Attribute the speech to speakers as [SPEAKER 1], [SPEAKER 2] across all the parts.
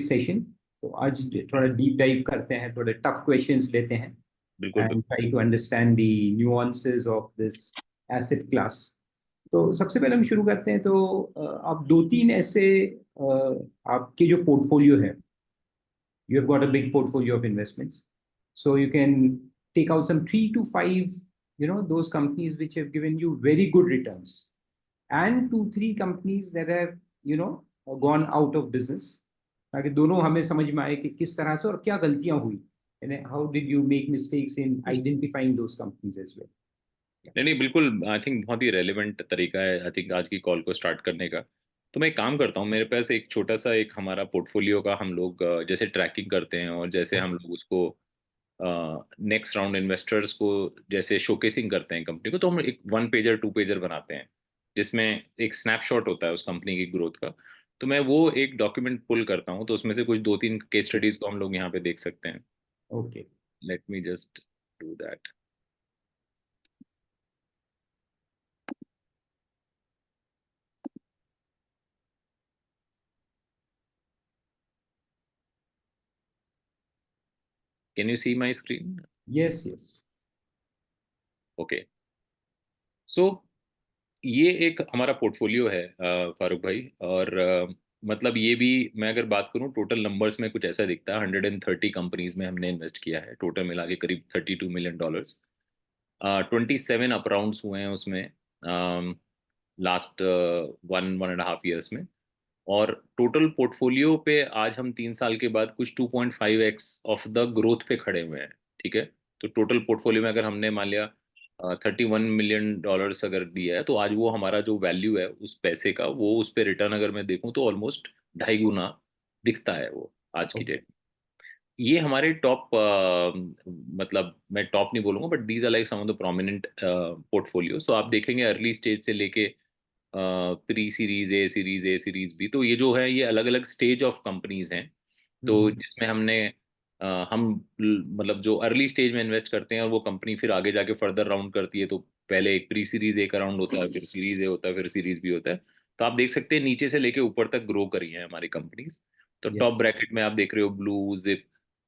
[SPEAKER 1] Session. तो आज थोड़ा डीप डाइव करते हैं, थोड़े टफ क्वेश्चंस लेते हैं
[SPEAKER 2] बिल्कुल
[SPEAKER 1] एंड
[SPEAKER 2] बिल्कुल।
[SPEAKER 1] Try to understand the nuances of this asset class. तो सबसे पहले हम शुरू करते हैं। तो आप दो तीन ऐसे आपके जो पोर्टफोलियो है, you have got a big portfolio of investments, so you can take out some 3 to 5, those companies which have given you very good returns, and 2 3 companies that have gone out of business, ताकि दोनों हमें समझ में आए कि किस तरह से और क्या गलतियां हुई, and how did you make mistakes in identifying those companies as well. Yeah.
[SPEAKER 2] नहीं नहीं, बिल्कुल आई थिंक बहुत ही रेलिवेंट तरीका है आई थिंक आज की कॉल को स्टार्ट करने का। तो मैं एक काम करता हूँ, मेरे पास एक छोटा सा एक हमारा पोर्टफोलियो का हम लोग जैसे ट्रैकिंग करते हैं और जैसे हम लोग उसको नेक्स्ट राउंड इन्वेस्टर्स को जैसे शोकेसिंग करते हैं कंपनी को, तो हम एक 1 पेजर 2 पेजर बनाते हैं जिसमें एक स्नैपशॉट होता है उस कंपनी की ग्रोथ का। तो मैं वो एक डॉक्यूमेंट पुल करता हूँ, तो उसमें से कुछ 2 3 केस स्टडीज को हम लोग यहाँ पे देख सकते हैं।
[SPEAKER 1] Okay.
[SPEAKER 2] Let me just do that. Can you see my screen?
[SPEAKER 1] Yes, yes.
[SPEAKER 2] Okay. So ये एक हमारा पोर्टफोलियो है फारूक भाई। और मतलब ये भी मैं अगर बात करूं टोटल नंबर्स में कुछ ऐसा दिखता है, 130 कंपनीज में हमने इन्वेस्ट किया है, टोटल मिला के करीब $32 million। 27 अप राउंड्स हुए हैं उसमें लास्ट 1.5 years में। और टोटल पोर्टफोलियो पे आज हम 3 साल के बाद कुछ 2.5x ऑफ द ग्रोथ पे खड़े हुए हैं। ठीक है। तो टोटल पोर्टफोलियो में अगर हमने मान लिया $31 million अगर दिया है, तो आज वो हमारा जो वैल्यू है उस पैसे का, वो उस पे रिटर्न अगर मैं देखूं तो ऑलमोस्ट 2.5 गुना दिखता है वो आज की
[SPEAKER 1] Okay.
[SPEAKER 2] डेट। ये हमारे टॉप मतलब मैं टॉप नहीं बोलूंगा, but these are like some of the prominent portfolio. तो आप देखेंगे अर्ली स्टेज से लेके pre series A, series A, series B, तो ये जो है ये अलग अलग स्टेज ऑफ कंपनीज हैं। तो
[SPEAKER 1] Mm-hmm.
[SPEAKER 2] जिसमें हमने हम मतलब जो अर्ली स्टेज में इन्वेस्ट करते हैं और वो कंपनी फिर आगे जाके फर्दर राउंड करती है, तो पहले एक प्री सीरीज ए का राउंड होता है, फिर सीरीज ए होता है, फिर सीरीज बी होता है। तो आप देख सकते हैं नीचे से लेके ऊपर तक ग्रो करी है हमारी कंपनीज। तो टॉप
[SPEAKER 1] Yes.
[SPEAKER 2] ब्रैकेट में आप देख रहे हो ब्लू जिप,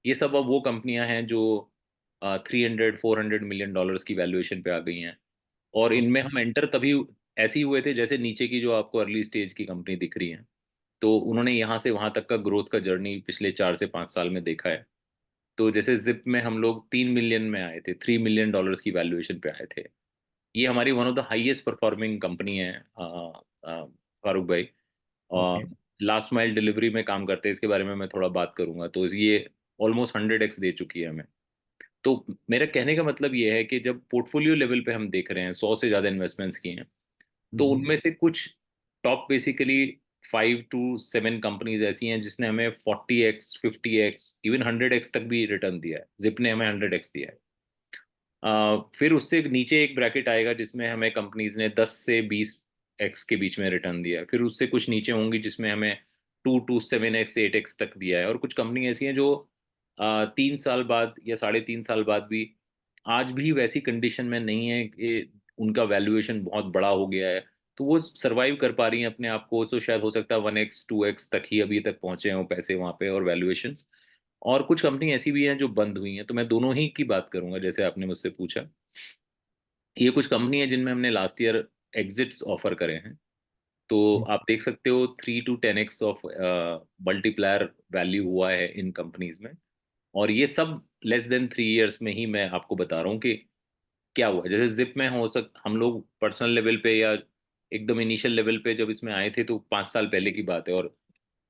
[SPEAKER 2] ये सब अब वो कंपनियां हैं जो 300 400 million डॉलर्स की वैल्यूएशन पे आ गई हैं। और इनमें
[SPEAKER 1] Okay.
[SPEAKER 2] हम एंटर तभी ऐसे ही हुए थे जैसे नीचे की जो आपको अर्ली स्टेज की कंपनी दिख रही है, तो उन्होंने यहाँ से वहां तक का ग्रोथ का जर्नी पिछले 4 से 5 साल में देखा है। तो जैसे जिप में हम लोग 3 मिलियन में आए थे, $3 million की वैल्यूएशन पे आए थे। ये हमारी one of the highest performing company है फारूक भाई।
[SPEAKER 1] Okay.
[SPEAKER 2] लास्ट माइल डिलीवरी में काम करते हैं, इसके बारे में मैं थोड़ा बात करूंगा। तो ये ऑलमोस्ट 100x दे चुकी है हमें। तो मेरा कहने का मतलब ये है कि जब पोर्टफोलियो लेवल पे हम देख रहे हैं 100 से ज़्यादा इन्वेस्टमेंट्स की हैं, तो
[SPEAKER 1] Mm-hmm.
[SPEAKER 2] उनमें से कुछ टॉप बेसिकली 5 to 7 कंपनीज ऐसी हैं जिसने हमें 40x 50x इवन 100x तक भी रिटर्न दिया है। जिप ने हमें 100x दिया है। फिर उससे नीचे एक ब्रैकेट आएगा जिसमें हमें कंपनीज ने 10 से 20x के बीच में रिटर्न दिया है। फिर उससे कुछ नीचे होंगी जिसमें हमें 2 to 7x 8x तक दिया है। और कुछ कंपनी ऐसी हैं जो 3 साल बाद या 3.5 साल बाद भी आज भी वैसी कंडीशन में नहीं है कि उनका वैल्यूएशन बहुत बड़ा हो गया है, तो वो सरवाइव कर पा रही हैं अपने आप को। तो शायद हो सकता है 1x 2x तक ही अभी तक पहुंचे हों पैसे वहां पे और वैल्यूएशन। और कुछ कंपनी ऐसी भी हैं जो बंद हुई हैं, तो मैं दोनों ही की बात करूंगा जैसे आपने मुझसे पूछा। ये कुछ कंपनी है जिनमें हमने लास्ट ईयर एग्जिट्स ऑफर करे हैं। तो आप देख सकते हो 3 to 10x of multiplier value हुआ है इन कंपनीज में। और ये सब लेस देन 3 years में ही मैं आपको बता रहा हूँ कि क्या हुआ है। जैसे जिप में हो हम लोग पर्सनल लेवल पे या एकदम इनिशियल लेवल पे जब इसमें आए थे तो 5 साल पहले की बात है। और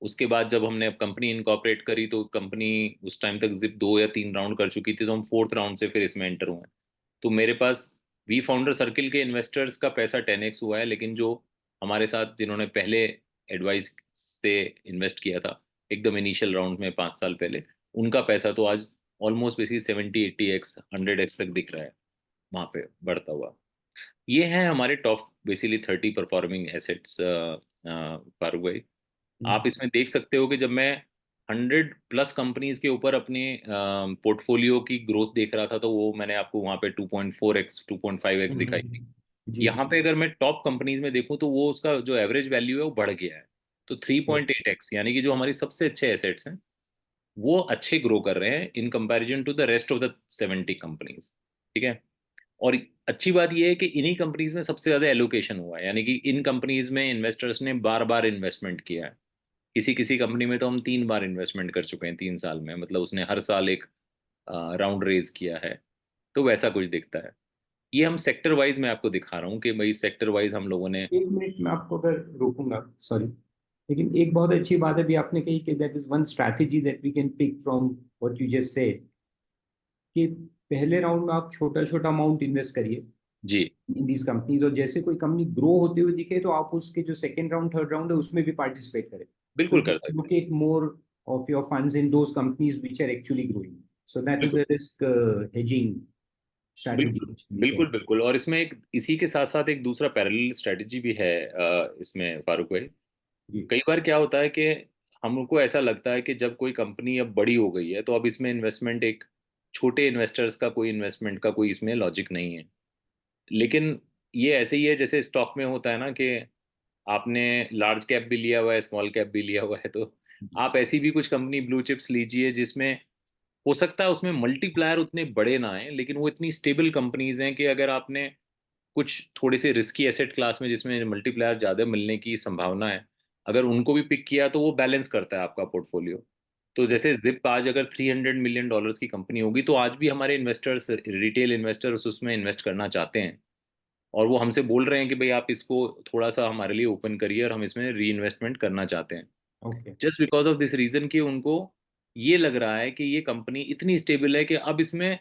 [SPEAKER 2] उसके बाद जब हमने अब कंपनी इनकॉर्पोरेट करी तो कंपनी उस टाइम तक जिप 2 या 3 राउंड कर चुकी थी, तो हम फोर्थ राउंड से फिर इसमें एंटर हुए। तो मेरे पास वी फाउंडर सर्किल के इन्वेस्टर्स का पैसा 10x हुआ है, लेकिन जो हमारे साथ जिन्होंने पहले एडवाइस से इन्वेस्ट किया था एकदम इनिशियल राउंड में 5 साल पहले, उनका पैसा तो आज ऑलमोस्ट बेसिकली 70 80x 100x तक दिख रहा है वहां पे बढ़ता हुआ। ये हैं हमारे top basically 30 performing assets Farooq भाई। आप
[SPEAKER 1] Mm-hmm.
[SPEAKER 2] इसमें देख सकते हो कि जब मैं 100+ कंपनीज के ऊपर अपने पोर्टफोलियो की ग्रोथ देख रहा था, तो वो मैंने आपको वहाँ पे 2.4x 2.5x दिखाई थी।
[SPEAKER 1] जी जी।
[SPEAKER 2] यहाँ पे अगर मैं टॉप कंपनीज में देखूँ तो वो उसका जो एवरेज वैल्यू है वो बढ़ गया है। तो 3.8x यानी कि जो हमारी सबसे अच्छे एसेट्स हैं वो अच्छे ग्रो कर रहे हैं in comparison to the rest of the 70 companies. ठीक है। और अच्छी बात यह है कि इन्हीं कंपनीज में सबसे ज्यादा एलोकेशन हुआ है, यानी कि इन कंपनीज में इन्वेस्टर्स ने बार बार इन्वेस्टमेंट किया है। किसी किसी कंपनी में तो हम 3 बार इन्वेस्टमेंट कर चुके हैं 3 साल में, मतलब उसने हर साल एक राउंड रेज किया है। तो वैसा कुछ दिखता है। ये हम सेक्टर वाइज मैं आपको दिखा रहा हूँ कि भाई सेक्टर वाइज हम लोगों ने।
[SPEAKER 1] 1 मिनट में आपको अगर रोकूंगा, सॉरी, लेकिन एक बहुत अच्छी बात है भी आपने कही कि that is one strategy that we can pick from what you just said, कि पहले राउंड में आप छोटा छोटा अमाउंट इन्वेस्ट करिए
[SPEAKER 2] जी
[SPEAKER 1] इन दीज कंपनीज, और जैसे कोई कंपनी ग्रो होते हुए दिखे तो आप उसके जो सेकंड राउंड थर्ड राउंड है उसमें भी पार्टिसिपेट करें, सो
[SPEAKER 2] बिल्कुल कर
[SPEAKER 1] यू
[SPEAKER 2] सकते हैं।
[SPEAKER 1] Locate more of your funds in those companies which are actually growing, so that is
[SPEAKER 2] बिल्कुल
[SPEAKER 1] अ रिस्क हेजिंग
[SPEAKER 2] बिल्कुल
[SPEAKER 1] स्ट्रैटेजी।
[SPEAKER 2] बिल्कुल बिल्कुल। और इसमें एक इसी के साथ साथ एक दूसरा पैरेलल स्ट्रेटजी भी है इसमें फारूक भाई।
[SPEAKER 1] जी।
[SPEAKER 2] कई बार क्या होता है कि हमको ऐसा लगता है कि जब कोई कंपनी अब बड़ी हो गई है तो अब इसमें इन्वेस्टमेंट एक छोटे इन्वेस्टर्स का कोई इन्वेस्टमेंट का कोई इसमें लॉजिक नहीं है। लेकिन ये ऐसे ही है जैसे स्टॉक में होता है ना कि आपने लार्ज कैप भी लिया हुआ है स्मॉल कैप भी लिया हुआ है, तो आप ऐसी भी कुछ कंपनी ब्लू चिप्स लीजिए जिसमें हो सकता है उसमें मल्टीप्लायर उतने बड़े ना आए, लेकिन वो इतनी स्टेबल कंपनीज हैं कि अगर आपने कुछ थोड़े से रिस्की एसेट क्लास में जिसमें मल्टीप्लायर ज़्यादा मिलने की संभावना है, अगर उनको भी पिक किया तो वो बैलेंस करता है आपका पोर्टफोलियो। तो जैसे जिप आज अगर $300 मिलियन की कंपनी होगी तो आज भी हमारे इन्वेस्टर्स रिटेल इन्वेस्टर्स उसमें इन्वेस्ट करना चाहते हैं, और वो हमसे बोल रहे हैं कि भाई आप इसको थोड़ा सा हमारे लिए ओपन करिए और हम इसमें री इन्वेस्टमेंट करना चाहते हैं।
[SPEAKER 1] Okay.
[SPEAKER 2] Just because of this reason कि उनको ये लग रहा है कि ये कंपनी इतनी स्टेबल है कि अब इसमें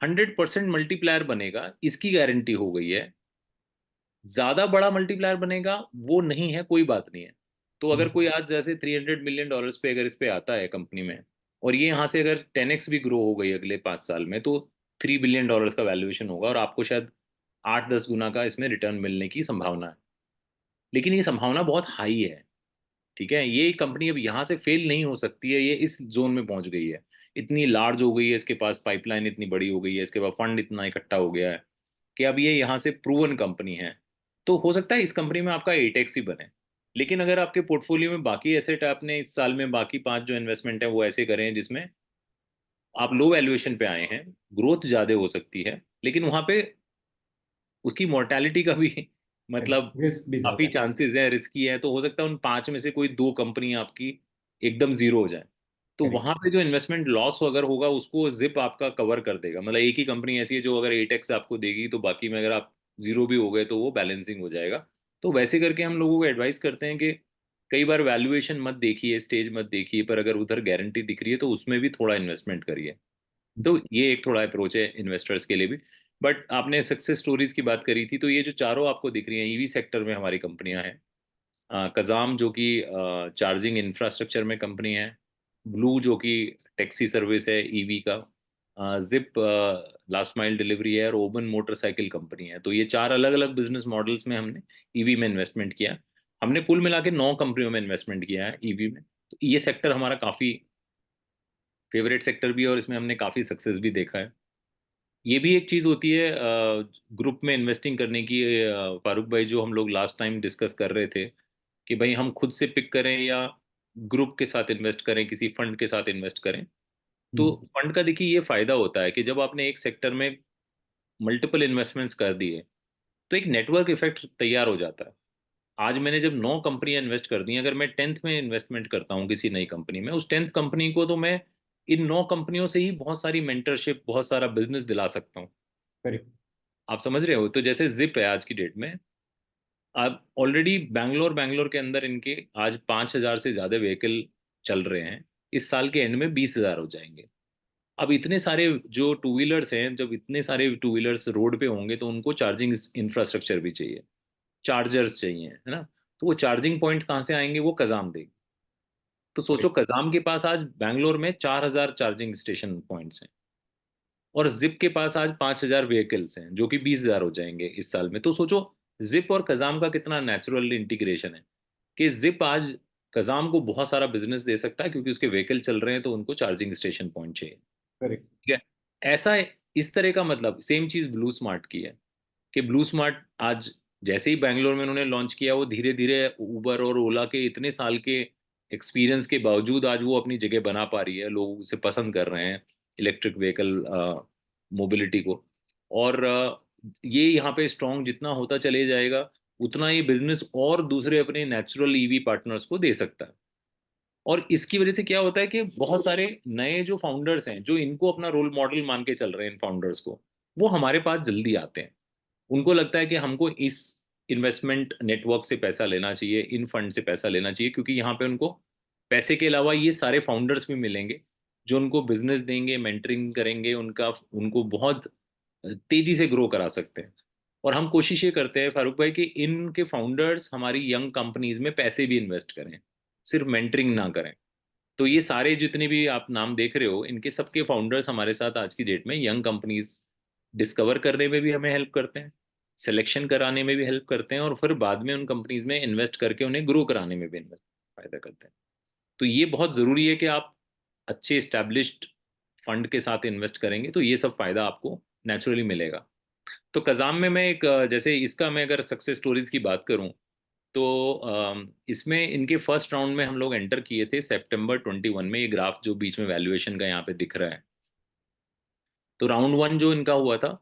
[SPEAKER 2] 100% मल्टीप्लायर बनेगा इसकी गारंटी हो गई है। ज्यादा बड़ा मल्टीप्लायर बनेगा वो नहीं है, कोई बात नहीं है। तो अगर कोई आज जैसे $300 मिलियन पे अगर इस पे आता है कंपनी में, और ये यहाँ से अगर 10x भी ग्रो हो गई अगले 5 साल में, तो $3 बिलियन का वैल्यूएशन होगा और आपको शायद 8-10 गुना का इसमें रिटर्न मिलने की संभावना है। लेकिन ये संभावना बहुत हाई है। ठीक है। ये कंपनी अब यहाँ से फेल नहीं हो सकती है, ये इस जोन में पहुंच गई है, इतनी लार्ज हो गई है, इसके पास पाइपलाइन इतनी बड़ी हो गई है, इसके पास फंड इतना इकट्ठा हो गया है कि अब ये यहाँ से प्रूवन कंपनी है। तो हो सकता है इस कंपनी में आपका 8x ही बने। लेकिन अगर आपके पोर्टफोलियो में बाकी एसेट आपने इस साल में बाकी 5 जो इन्वेस्टमेंट है वो ऐसे करें जिसमें आप लो वैल्यूएशन पे आए हैं, ग्रोथ ज्यादा हो सकती है, लेकिन वहां पे उसकी मोर्टेलिटी का भी मतलब
[SPEAKER 1] रिस्क भी ज्यादा
[SPEAKER 2] काफी
[SPEAKER 1] है।
[SPEAKER 2] चांसेस है, रिस्की है, तो हो सकता है उन 5 में से कोई 2 कंपनी आपकी एकदम जीरो हो जाए। तो
[SPEAKER 1] करेक्ट।
[SPEAKER 2] वहां पे जो इन्वेस्टमेंट लॉस अगर होगा उसको जिप आपका कवर कर देगा। मतलब एक ही कंपनी ऐसी है जो अगर 8x आपको देगी तो बाकी में अगर आप जीरो भी हो गए तो वो बैलेंसिंग हो जाएगा। तो वैसे करके हम लोगों को एडवाइस करते हैं कि कई बार वैल्यूएशन मत देखिए, स्टेज मत देखिए, पर अगर उधर गारंटी दिख रही है तो उसमें भी थोड़ा इन्वेस्टमेंट करिए। तो ये एक थोड़ा अप्रोच है इन्वेस्टर्स के लिए भी। बट आपने सक्सेस स्टोरीज की बात करी थी, तो ये जो चारों आपको दिख रही हैं ईवी सेक्टर में हमारी कंपनियां हैं। कजाम जो कि चार्जिंग इंफ्रास्ट्रक्चर में कंपनी है, ब्लू जो कि टैक्सी सर्विस है ईवी का, जिप लास्ट माइल डिलीवरी है, और ओबन मोटरसाइकिल कंपनी है। तो ये 4 अलग अलग बिजनेस मॉडल्स में हमने ईवी में इन्वेस्टमेंट किया। हमने कुल मिला के 9 कंपनियों में इन्वेस्टमेंट किया है ईवी में। तो ये सेक्टर हमारा काफ़ी फेवरेट सेक्टर भी है और इसमें हमने काफ़ी सक्सेस भी देखा है। ये भी एक चीज़ होती है ग्रुप में इन्वेस्टिंग करने की, फारूक भाई, जो हम लोग लास्ट टाइम डिस्कस कर रहे थे कि भाई हम खुद से पिक करें या ग्रुप के साथ इन्वेस्ट करें, किसी फंड के साथ इन्वेस्ट करें। तो फंड का देखिए ये फायदा होता है कि जब आपने एक सेक्टर में मल्टीपल इन्वेस्टमेंट्स कर दिए तो एक नेटवर्क इफेक्ट तैयार हो जाता है। आज मैंने जब 9 कंपनियां इन्वेस्ट कर दी, अगर मैं 10th में इन्वेस्टमेंट करता हूँ किसी नई कंपनी में, उस 10th कंपनी को तो मैं इन 9 कंपनियों से ही बहुत सारी मेंटरशिप, बहुत सारा बिजनेस दिला सकता हूँ।
[SPEAKER 1] करेक्ट।
[SPEAKER 2] आप समझ रहे हो? तो जैसे जिप है आज की डेट में, आप ऑलरेडी बैंगलोर बैंगलोर के अंदर इनके आज 5,000 से ज्यादा व्हीकल चल रहे हैं। इस साल के एंड में 20,000 हो जाएंगे। अब इतने सारे जो टू व्हीलर्स हैं, जब इतने सारे टू व्हीलर्स रोड पे होंगे तो उनको चार्जिंग इंफ्रास्ट्रक्चर भी चाहिए, चार्जर्स चाहिए, है ना? तो वो चार्जिंग पॉइंट कहाँ से आएंगे? वो कजाम देगी। तो सोचो
[SPEAKER 1] करेक्ट।
[SPEAKER 2] कजाम के पास आज बैंगलोर में 4,000 चार्जिंग स्टेशन पॉइंट्स हैं, और जिप के पास आज 5,000 व्हीकल्स हैं जो कि 20,000 हो जाएंगे इस साल में। तो सोचो जिप और कजाम का कितना नेचुरल इंटीग्रेशन है कि जिप आज कजाम को बहुत सारा बिजनेस दे सकता है क्योंकि उसके व्हीकल चल रहे हैं तो उनको चार्जिंग स्टेशन पॉइंट चाहिए।
[SPEAKER 1] करेक्ट।
[SPEAKER 2] ठीक है। ऐसा इस तरह का मतलब सेम चीज ब्लू स्मार्ट की है कि ब्लू स्मार्ट आज जैसे ही बैंगलोर में उन्होंने लॉन्च किया, वो धीरे धीरे उबर और ओला के इतने साल के एक्सपीरियंस के बावजूद आज वो अपनी जगह बना पा रही है, लोग उसे पसंद कर रहे हैं इलेक्ट्रिक व्हीकल मोबिलिटी को। और ये यहाँ पे स्ट्रॉन्ग जितना होता चले जाएगा, उतना ये बिजनेस और दूसरे अपने नेचुरल ईवी पार्टनर्स को दे सकता है। और इसकी वजह से क्या होता है कि बहुत सारे नए जो फाउंडर्स हैं, जो इनको अपना रोल मॉडल मान के चल रहे हैं इन फाउंडर्स को, वो हमारे पास जल्दी आते हैं। उनको लगता है कि हमको इस इन्वेस्टमेंट नेटवर्क से पैसा लेना चाहिए, इन फंड से पैसा लेना चाहिए, क्योंकि यहाँ पे उनको पैसे के अलावा ये सारे फाउंडर्स भी मिलेंगे जो उनको बिजनेस देंगे, मेंटरिंग करेंगे, उनका उनको बहुत तेजी से ग्रो करा सकते हैं। और हम कोशिश ये करते हैं फारूक भाई कि इनके फाउंडर्स हमारी यंग कंपनीज में पैसे भी इन्वेस्ट करें, सिर्फ मेंटरिंग ना करें। तो ये सारे जितने भी आप नाम देख रहे हो, इनके सबके फाउंडर्स हमारे साथ आज की डेट में यंग कंपनीज डिस्कवर करने में भी हमें हेल्प करते हैं, सिलेक्शन कराने में भी हेल्प करते हैं, और फिर बाद में उन कंपनीज में इन्वेस्ट करके उन्हें ग्रो कराने में भी इन्वेस्ट फायदा करते हैं। तो ये बहुत ज़रूरी है कि आप अच्छे इस्टेब्लिश्ड फंड के साथ इन्वेस्ट करेंगे तो ये सब फायदा आपको नेचुरली मिलेगा। तो कज़ाम में मैं एक जैसे इसका मैं अगर सक्सेस स्टोरीज की बात करूं, तो इसमें इनके फर्स्ट राउंड में हम लोग एंटर किए थे सितंबर 21 में। ये ग्राफ जो बीच में वैल्यूएशन का यहाँ पे दिख रहा है, तो राउंड वन जो इनका हुआ था,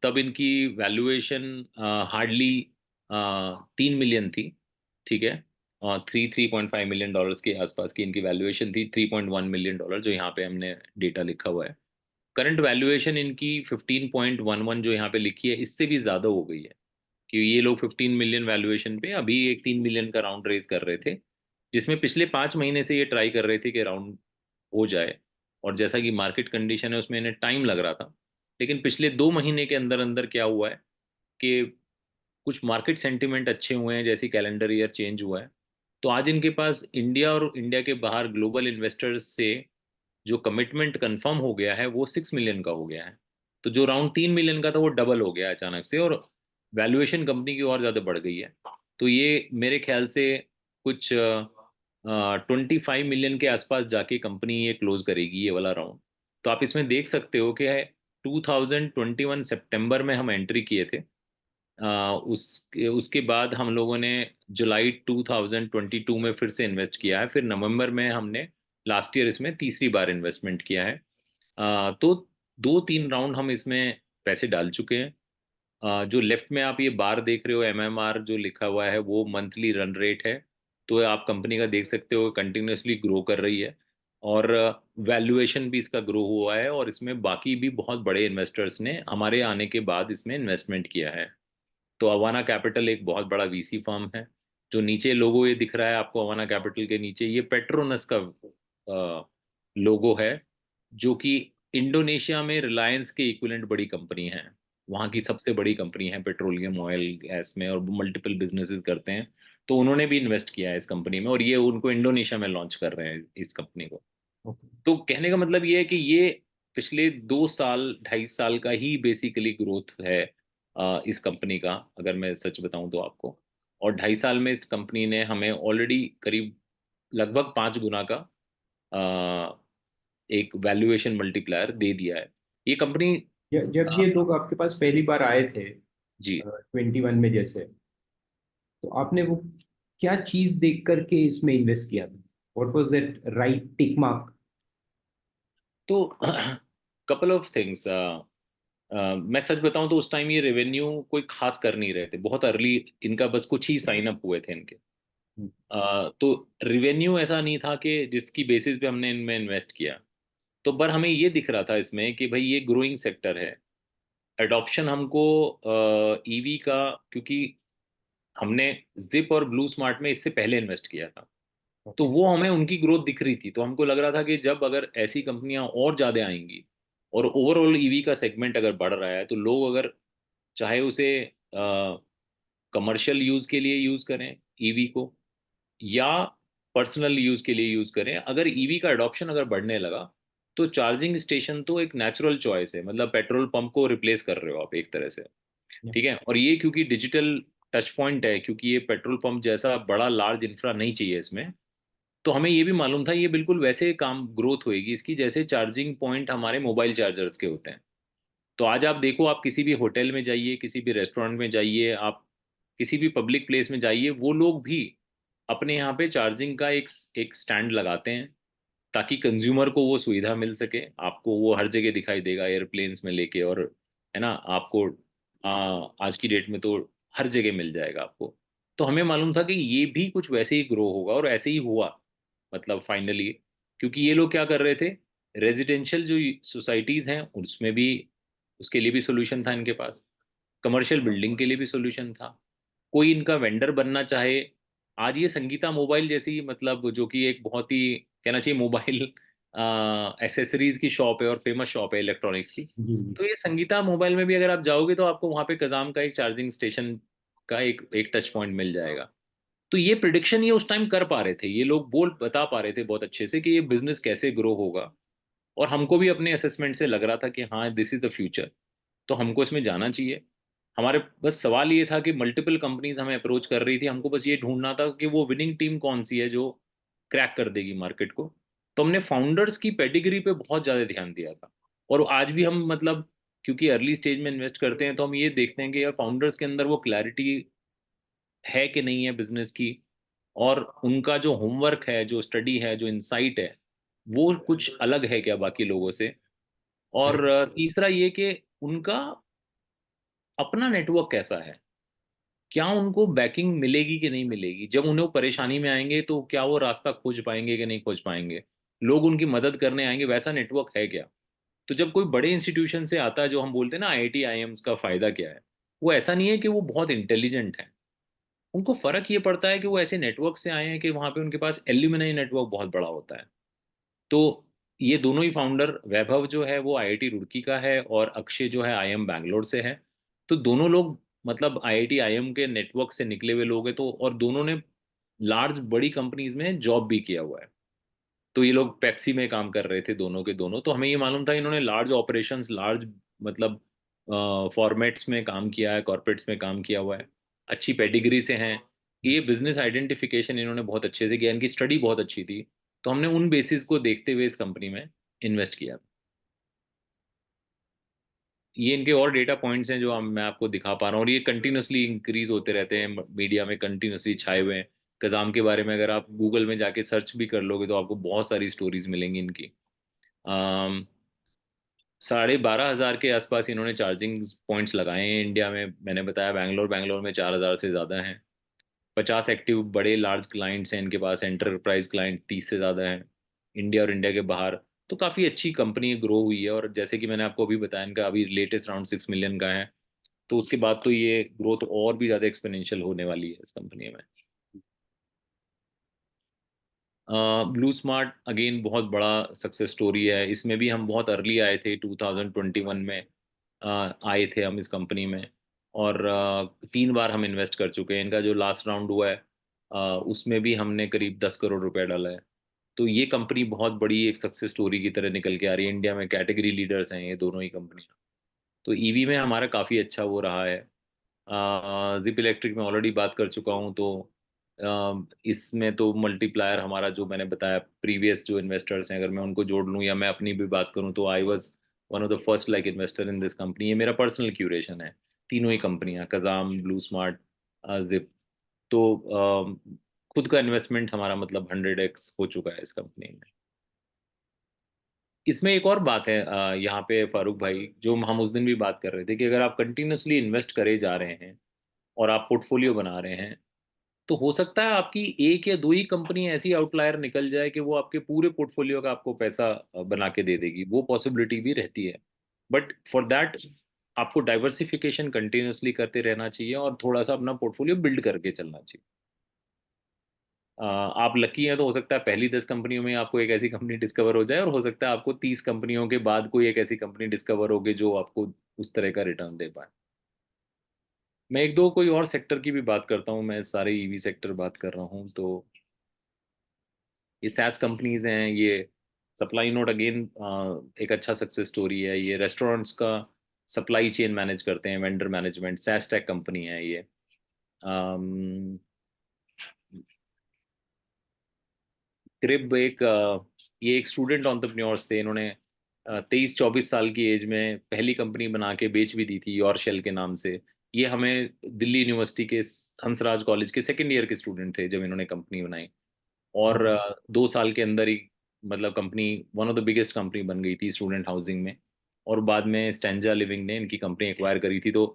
[SPEAKER 2] तब इनकी वैल्यूएशन हार्डली 3 मिलियन थी, ठीक है। 3.5 मिलियन डॉलर्स के आसपास की इनकी वैल्यूएशन थी, 3.1 मिलियन डॉलर जो यहाँ पे हमने डेटा लिखा हुआ है। करंट वैल्यूएशन इनकी 15.11 जो यहाँ पे लिखी है, इससे भी ज़्यादा हो गई है, कि ये लोग 15 मिलियन वैल्यूएशन पे अभी एक 3 मिलियन का राउंड रेज कर रहे थे, जिसमें पिछले 5 महीने से ये ट्राई कर रहे थे कि राउंड हो जाए। और जैसा कि मार्केट कंडीशन है उसमें इन्हें टाइम लग रहा था, लेकिन पिछले 2 महीने के अंदर अंदर क्या हुआ है कि कुछ मार्केट सेंटिमेंट अच्छे हुए हैं, जैसे कैलेंडर ईयर चेंज हुआ है। तो आज इनके पास इंडिया और इंडिया के बाहर ग्लोबल इन्वेस्टर्स से जो कमिटमेंट कंफर्म हो गया है वो 6 मिलियन का हो गया है। तो जो राउंड 3 मिलियन का था वो डबल हो गया अचानक से, और वैल्यूएशन कंपनी की और ज़्यादा बढ़ गई है। तो ये मेरे ख्याल से कुछ 25 मिलियन के आसपास जाके कंपनी ये क्लोज करेगी ये वाला राउंड। तो आप इसमें देख सकते हो कि 2021 सितंबर में हम एंट्री किए थे। उसके उसके बाद हम लोगों ने जुलाई 2022 में फिर से इन्वेस्ट किया है, फिर नवंबर में हमने लास्ट ईयर इसमें तीसरी बार इन्वेस्टमेंट किया है। तो 2-3 राउंड हम इसमें पैसे डाल चुके हैं। जो लेफ्ट में आप ये बार देख रहे हो, एमएमआर जो लिखा हुआ है, वो मंथली रन रेट है। तो आप कंपनी का देख सकते हो कंटिन्यूसली ग्रो कर रही है, और वैल्यूएशन भी इसका ग्रो हुआ है, और इसमें बाकी भी बहुत बड़े इन्वेस्टर्स ने हमारे आने के बाद इसमें इन्वेस्टमेंट किया है। तो अवाना कैपिटल एक बहुत बड़ा वीसी फर्म है। जो नीचे लोगो ये दिख रहा है आपको अवाना कैपिटल के नीचे, ये पेट्रोनस का लोगो है, जो कि इंडोनेशिया में रिलायंस के इक्विवेलेंट बड़ी कंपनी है। वहाँ की सबसे बड़ी कंपनी है पेट्रोलियम ऑयल गैस में, और मल्टीपल बिजनेसेस करते हैं। तो उन्होंने भी इन्वेस्ट किया है इस कंपनी में, और ये उनको इंडोनेशिया में लॉन्च कर रहे हैं इस कंपनी को।
[SPEAKER 1] ओके।
[SPEAKER 2] तो कहने का मतलब ये है कि ये पिछले 2 साल 2.5 साल का ही बेसिकली ग्रोथ है इस कंपनी का, अगर मैं सच बताऊं तो आपको। और 2.5 साल में इस कंपनी ने हमें ऑलरेडी करीब लगभग 5 गुना का अ, एक वैल्यूएशन मल्टीप्लायर दे दिया है ये कंपनी।
[SPEAKER 1] जब ये लोग आपके पास पहली बार आए थे
[SPEAKER 2] जी।
[SPEAKER 1] 21 में जैसे, तो आपने वो क्या चीज देख करके इसमें इन्वेस्ट किया था? What was that right tick mark?
[SPEAKER 2] तो कपल ऑफ थिंग्स। मैं सच बताऊं तो उस टाइम ये रेवेन्यू कोई खास कर नहीं रहे थे, बहुत अर्ली इनका बस कुछ ही साइन अप हुए थे इनके। तो रेवेन्यू ऐसा नहीं था कि जिसकी बेसिस पे हमने इनमें इन्वेस्ट किया। तो पर हमें ये दिख रहा था इसमें कि भाई ये ग्रोइंग सेक्टर है, एडॉप्शन हमको ईवी का, क्योंकि हमने जिप और ब्लू स्मार्ट में इससे पहले इन्वेस्ट किया था। तो
[SPEAKER 1] ओके।
[SPEAKER 2] वो हमें उनकी ग्रोथ दिख रही थी, तो हमको लग रहा था कि जब अगर ऐसी कंपनियां और ज़्यादा आएंगी और ओवरऑल ईवी का सेगमेंट अगर बढ़ रहा है, तो लोग अगर चाहे उसे कमर्शियल यूज़ के लिए यूज़ करें ईवी को, या पर्सनल यूज़ के लिए यूज़ करें, अगर ईवी का अडॉप्शन अगर बढ़ने लगा, तो चार्जिंग स्टेशन तो एक नेचुरल चॉइस है। मतलब पेट्रोल पंप को रिप्लेस कर रहे हो आप एक तरह से, ठीक है। और ये क्योंकि डिजिटल टच पॉइंट है, क्योंकि ये पेट्रोल पंप जैसा बड़ा लार्ज इंफ्रा नहीं चाहिए इसमें। तो हमें ये भी मालूम था ये बिल्कुल वैसे काम ग्रोथ होएगी इसकी जैसे चार्जिंग पॉइंट हमारे मोबाइल चार्जर्स के होते हैं। तो आज आप देखो, आप किसी भी होटल में जाइए, किसी भी रेस्टोरेंट में जाइए, आप किसी भी पब्लिक प्लेस में जाइए, वो लोग भी अपने यहाँ पे चार्जिंग का एक स्टैंड लगाते हैं, ताकि कंज्यूमर को वो सुविधा मिल सके। आपको वो हर जगह दिखाई देगा, एयरप्लेन्स में लेके, और है ना, आपको आज की डेट में तो हर जगह मिल जाएगा आपको। तो हमें मालूम था कि ये भी कुछ वैसे ही ग्रो होगा, और ऐसे ही हुआ, मतलब फाइनली। क्योंकि ये लोग क्या कर रहे थे, रेजिडेंशियल जो सोसाइटीज़ हैं उसमें भी, उसके लिए भी सोल्यूशन था इनके पास, कमर्शियल बिल्डिंग के लिए भी सोल्यूशन था। कोई इनका वेंडर बनना चाहे, आज ये संगीता मोबाइल जैसी, मतलब जो कि एक बहुत ही कहना चाहिए मोबाइल एसेसरीज की शॉप है और फेमस शॉप है इलेक्ट्रॉनिक्स की।
[SPEAKER 1] जी जी।
[SPEAKER 2] तो ये संगीता मोबाइल में भी अगर आप जाओगे तो आपको वहाँ पे कजाम का एक चार्जिंग स्टेशन का एक एक टच पॉइंट मिल जाएगा। तो ये प्रिडिक्शन ये उस टाइम कर पा रहे थे, ये लोग बता पा रहे थे बहुत अच्छे से कि ये बिजनेस कैसे ग्रो होगा। और हमको भी अपने असेसमेंट से लग रहा था कि हाँ, दिस इज द फ्यूचर, तो हमको इसमें जाना चाहिए। हमारे बस सवाल ये था कि मल्टीपल कंपनीज हमें अप्रोच कर रही थी, हमको बस ये ढूंढना था कि वो विनिंग टीम कौन सी है जो क्रैक कर देगी मार्केट को। तो हमने फाउंडर्स की पेडिग्री पे बहुत ज़्यादा ध्यान दिया था। और आज भी हम, मतलब क्योंकि अर्ली स्टेज में इन्वेस्ट करते हैं, तो हम ये देखते हैं कि यार फाउंडर्स के अंदर वो क्लैरिटी है कि नहीं है बिजनेस की, और उनका जो होमवर्क है, जो स्टडी है, जो इंसाइट है, वो कुछ अलग है क्या बाकी लोगों से। और तीसरा ये कि उनका अपना नेटवर्क कैसा है, क्या उनको बैकिंग मिलेगी कि नहीं मिलेगी, जब उन्हें वो परेशानी में आएंगे तो क्या वो रास्ता खोज पाएंगे कि नहीं खोज पाएंगे, लोग उनकी मदद करने आएंगे, वैसा नेटवर्क है क्या। तो जब कोई बड़े इंस्टीट्यूशन से आता है, जो हम बोलते हैं ना आईआईटी आईएम्स का फायदा क्या है, वो ऐसा नहीं है कि वो बहुत इंटेलिजेंट है, उनको फर्क ये पड़ता है कि वो ऐसे नेटवर्क से आए हैं कि वहाँ पे उनके पास एल्यूमिनाई नेटवर्क बहुत बड़ा होता है। तो ये दोनों ही फाउंडर, वैभव जो है वो आईआईटी रुड़की का है, और अक्षय जो है आईएम बैंगलोर से है। तो दोनों लोग मतलब आईआईटी आईएम के नेटवर्क से निकले हुए लोग हैं, तो और दोनों ने लार्ज बड़ी कंपनीज में जॉब भी किया हुआ है। तो ये लोग पेप्सी में काम कर रहे थे दोनों के दोनों, तो हमें ये मालूम था इन्होंने लार्ज ऑपरेशंस, लार्ज मतलब फॉर्मेट्स में काम किया है, कॉर्पोरेट्स में काम किया हुआ है, अच्छी पेडिग्री से हैं। ये बिजनेस आइडेंटिफिकेशन इन्होंने बहुत अच्छे से किया, इनकी स्टडी बहुत अच्छी थी। तो हमने उन बेसिस को देखते हुए इस कंपनी में इन्वेस्ट किया। ये इनके और डेटा पॉइंट्स हैं जो मैं आपको दिखा पा रहा हूँ, और ये कंटिन्यूसली इंक्रीज होते रहते हैं, मीडिया में कंटिन्यूसली छाए हुए हैं। कदम के बारे में अगर आप गूगल में जाके सर्च भी कर लोगे तो आपको बहुत सारी स्टोरीज मिलेंगी इनकी। 12,500 के आसपास इन्होंने चार्जिंग पॉइंट्स लगाए हैं इंडिया में। मैंने बताया बैंगलोर बैंगलोर में 4,000 से ज़्यादा हैं। 50 एक्टिव बड़े लार्ज क्लाइंट्स हैं इनके पास, एंटरप्राइज क्लाइंट 30 से ज़्यादा हैं इंडिया और इंडिया के बाहर। तो काफ़ी अच्छी कंपनी ग्रो हुई है, और जैसे कि मैंने आपको अभी बताया, इनका अभी लेटेस्ट राउंड 6 मिलियन का है। तो उसके बाद तो ये ग्रोथ और भी ज़्यादा एक्सपोनेंशियल होने वाली है इस कंपनी में। ब्लू स्मार्ट अगेन बहुत बड़ा सक्सेस स्टोरी है, इसमें भी हम बहुत अर्ली आए थे, 2021 में आए थे हम इस कंपनी में। और 3 बार हम इन्वेस्ट कर चुके हैं, इनका जो लास्ट राउंड हुआ है उसमें भी हमने करीब 10 करोड़ रुपए डाला है। तो ये कंपनी बहुत बड़ी एक सक्सेस स्टोरी की तरह निकल के आ रही है, इंडिया में कैटेगरी लीडर्स हैं ये दोनों ही कंपनियां। तो ईवी में हमारा काफ़ी अच्छा वो रहा है। जिप इलेक्ट्रिक में ऑलरेडी बात कर चुका हूँ, तो इसमें तो मल्टीप्लायर हमारा जो मैंने बताया, प्रीवियस जो इन्वेस्टर्स हैं अगर मैं उनको जोड़ लूँ या मैं अपनी भी बात करूँ, तो I was one of the first like investor in this company. ये मेरा पर्सनल क्यूरेशन है, तीनों ही कंपनियां, कजाम, ब्लू स्मार्ट, जिप। तो खुद का इन्वेस्टमेंट हमारा मतलब 100x हो चुका है इस कंपनी में। इसमें एक और बात है यहाँ पे फारूक भाई, जो हम उस दिन भी बात कर रहे थे, कि अगर आप कंटिन्यूसली इन्वेस्ट करे जा रहे हैं और आप पोर्टफोलियो बना रहे हैं, तो हो सकता है आपकी एक या दो ही कंपनी ऐसी आउटलायर निकल जाए कि वो आपके पूरे पोर्टफोलियो का आपको पैसा बना के दे देगी, वो पॉसिबिलिटी भी रहती है। बट फॉर दैट आपको डाइवर्सिफिकेशन कंटिन्यूसली करते रहना चाहिए, और थोड़ा सा अपना पोर्टफोलियो बिल्ड करके चलना चाहिए। आप लकी हैं तो हो सकता है पहली 10 कंपनियों में आपको एक ऐसी कंपनी डिस्कवर हो जाए, और हो सकता है आपको 30 कंपनियों के बाद कोई एक ऐसी कंपनी डिस्कवर होगी जो आपको उस तरह का रिटर्न दे पाए। मैं एक दो कोई और सेक्टर की भी बात करता हूँ, मैं सारे ईवी सेक्टर बात कर रहा हूँ। तो ये सैस कंपनीज हैं, ये सप्लाई नोट अगेन एक अच्छा सक्सेस स्टोरी है। ये रेस्टोरेंट्स का सप्लाई चेन मैनेज करते हैं, vendor management, SaaS tech company है ये। क्रिब एक ये एक स्टूडेंट एंटरप्रेन्योर्स थे, इन्होंने 23-24 साल की एज में पहली कंपनी बना के बेच भी दी थी, योर शेल के नाम से। ये हमें दिल्ली यूनिवर्सिटी के हंसराज कॉलेज के सेकेंड ईयर के स्टूडेंट थे जब इन्होंने कंपनी बनाई। और 2 साल के अंदर ही मतलब company one of the biggest company बन गई थी स्टूडेंट हाउसिंग में। और बाद में स्टैंजा लिविंग ने इनकी कंपनी एक्वायर करी थी। तो